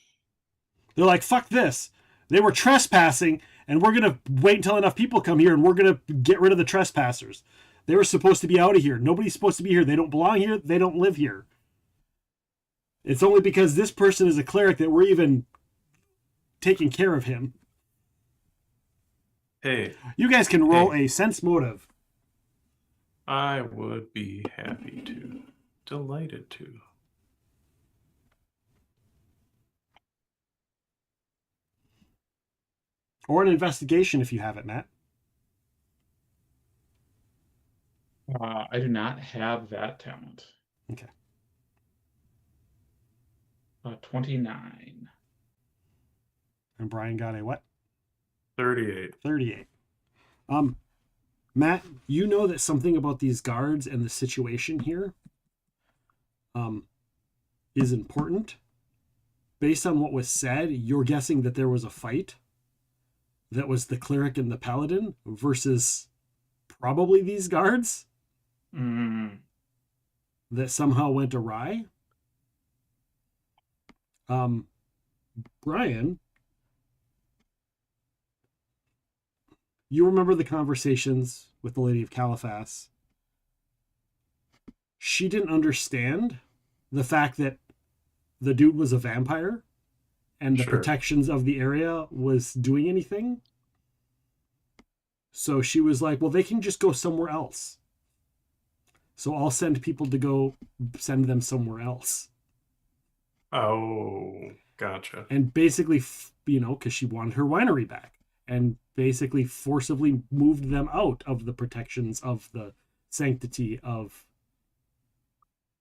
They're like, fuck this. They were trespassing, and we're going to wait until enough people come here, and we're going to get rid of the trespassers. They were supposed to be out of here. Nobody's supposed to be here. They don't belong here. They don't live here. It's only because this person is a cleric that we're even taking care of him.
Hey.
You guys can roll a sense motive.
I would be happy to. Delighted to.
Or an investigation if you have it, Matt.
I do not have that talent.
Okay.
29.
And Bryan got a what?
38.
38. Matt, you know that something about these guards and the situation here is important. Based on what was said, you're guessing that there was a fight that was the cleric and the paladin versus probably these guards that somehow went awry. Bryan, you remember the conversations with the Lady of Caliphas. She didn't understand the fact that the dude was a vampire and the protections of the area was doing anything. So she was like, well, they can just go somewhere else. So I'll send people to go send them somewhere else.
Oh, gotcha.
And basically, because she wanted her winery back. And basically forcibly moved them out of the protections of the sanctity of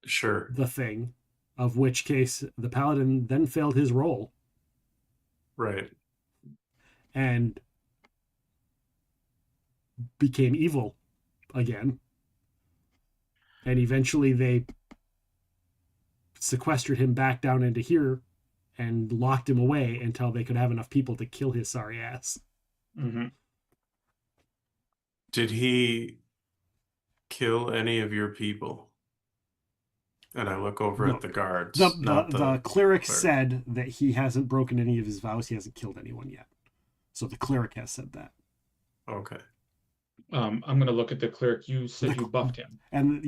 the thing. Of which case, the paladin then failed his role.
Right.
And became evil again. And eventually they sequestered him back down into here and locked him away until they could have enough people to kill his sorry ass.
Mm-hmm.
Did he kill any of your people? And I look over at the guards.
The cleric said that he hasn't broken any of his vows. He hasn't killed anyone yet. So the cleric has said that.
Okay.
I'm going to look at the cleric. You said you buffed him.
And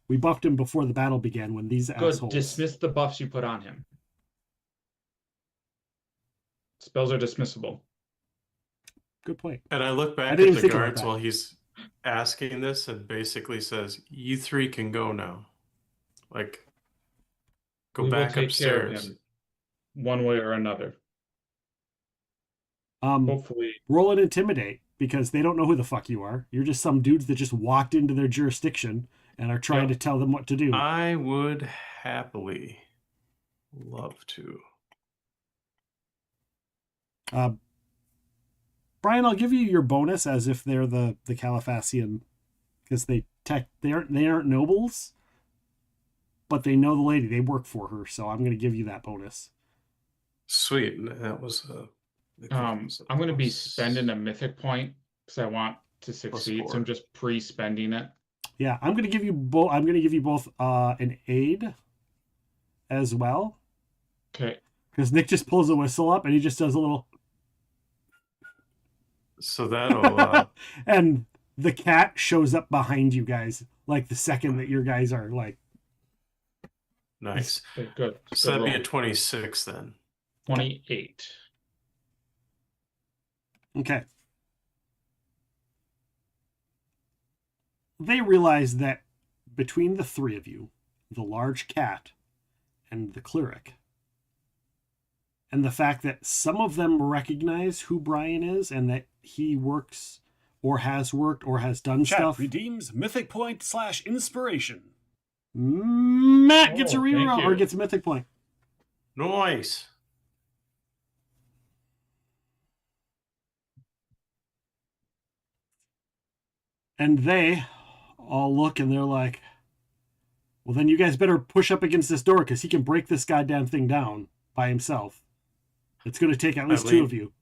we buffed him before the battle began when these assholes...
Dismiss the buffs you put on him. Spells are dismissible.
Good point.
And I look back at the guards while he's asking this and basically says, you three can go now. Like, go back upstairs.
One way or another. Hopefully.
Roll and intimidate, because they don't know who the fuck you are. You're just some dudes that just walked into their jurisdiction and are trying to tell them what to do.
I would happily love to.
Bryan, I'll give you your bonus as if they're the Caliphassian, because they aren't nobles, but they know the lady. They work for her, so I'm going to give you that bonus.
Sweet. That was
I'm going to be spending a mythic point because I want to succeed, so I'm just pre-spending it.
Yeah, I'm going to give you both. I'm going to give you both an aid as well.
Okay.
Because Nick just pulls a whistle up and he just does a little.
So that'll.
And the cat shows up behind you guys, like the second that your guys are like.
Nice.
Okay, good.
So that'd be a 26 then.
28.
Okay. They realize that between the three of you, the large cat and the cleric, and the fact that some of them recognize who Bryan is and that he works or has worked or has done stuff.
Redeems mythic point / inspiration.
Matt gets a reroll or gets a mythic point.
Nice.
And they all look and they're like, well, then you guys better push up against this door because he can break this goddamn thing down by himself. It's going to take at least two of you.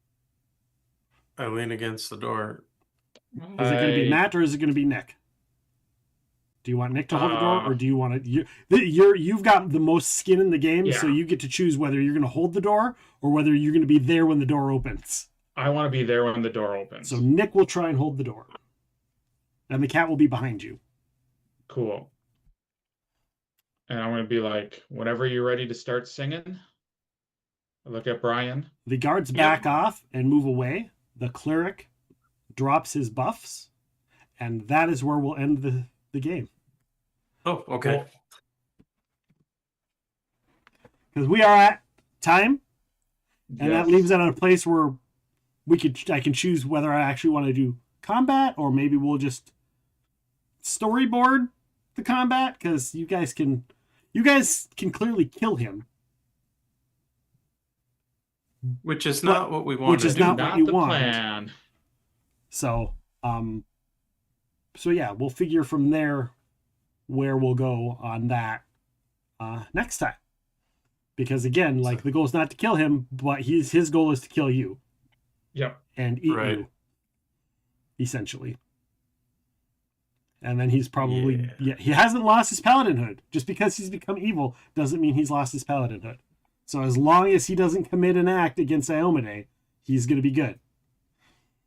I lean against the door.
Is it going to be Matt or is it going to be Nick? Do you want Nick to hold the door, or do you want to? You've got the most skin in the game, so you get to choose whether you're going to hold the door or whether you're going to be there when the door opens.
I want to be there when the door opens.
So Nick will try and hold the door, and the cat will be behind you.
Cool. And I'm going to be like, whenever you're ready to start singing, I look at Bryan.
The guards back off and move away. The cleric drops his buffs, and that is where we'll end the game.
Oh, okay.
Because we are at time, and that leaves it at a place where I can choose whether I actually want to do combat, or maybe we'll just storyboard the combat, because you guys can clearly kill him.
Which is not what we want.
Which is not what you want.
Plan.
So yeah, we'll figure from there where we'll go on that next time. Because again, like, the goal is not to kill him, but his goal is to kill you.
Yep.
And eat you, essentially. And then he's probably he hasn't lost his paladinhood. Just because he's become evil doesn't mean he's lost his paladinhood. So as long as he doesn't commit an act against Iomade, he's going to be good.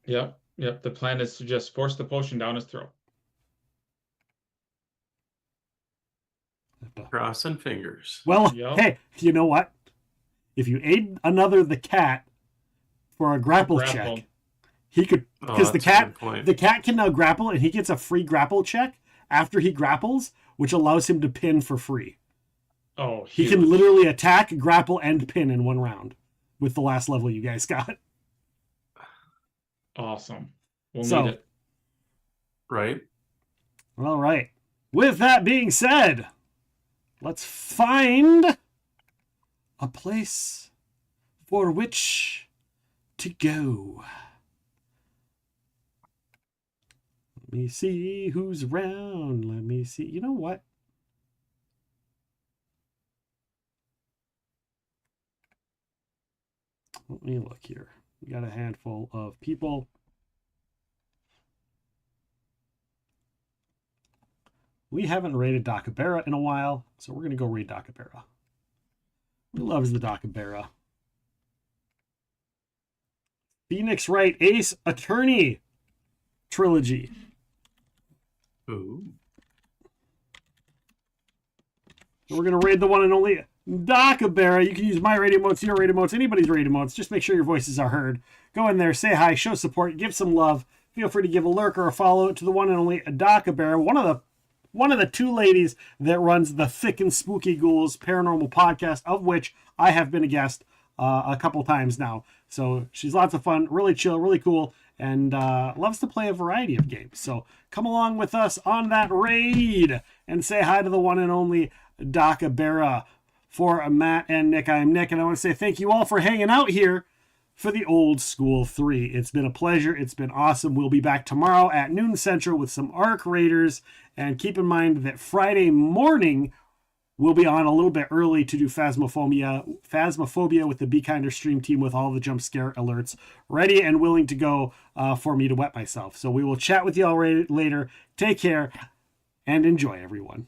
Yep. The plan is to just force the potion down his throat.
Crossing fingers.
Well, hey, you know what? If you aid the cat for a grapple check, he could, because the cat can now grapple, and he gets a free grapple check after he grapples, which allows him to pin for free.
Oh,
he can literally attack, grapple, and pin in one round with the last level you guys got.
Awesome. We'll need it.
Right.
All right. With that being said, let's find a place for which to go. Let me see who's around. Let me see. You know what? Let me look here. We got a handful of people. We haven't raided Dakabera in a while, so we're going to go raid Dakabera. Who loves the Dakabera? Phoenix Wright Ace Attorney trilogy.
Ooh.
So we're going to raid the one and only Dakabera. You can use my raid emotes, your raid emotes, anybody's raid emotes. Just make sure your voices are heard. Go in there, say hi, show support, give some love. Feel free to give a lurk or a follow to the one and only Dakabera, one of the two ladies that runs the Thick and Spooky Ghouls paranormal podcast, of which I have been a guest a couple times now. So she's lots of fun, really chill, really cool, and loves to play a variety of games. So come along with us on that raid and say hi to the one and only Dakabera. For Matt and Nick, I am Nick, and I want to say thank you all for hanging out here for the Old School 3. It's been a pleasure. It's been awesome. We'll be back tomorrow at noon Central with some Arc Raiders. And keep in mind that Friday morning, we'll be on a little bit early to do Phasmophobia with the Be Kinder stream team with all the jump scare alerts ready and willing to go for me to wet myself. So we will chat with you all later. Take care and enjoy, everyone.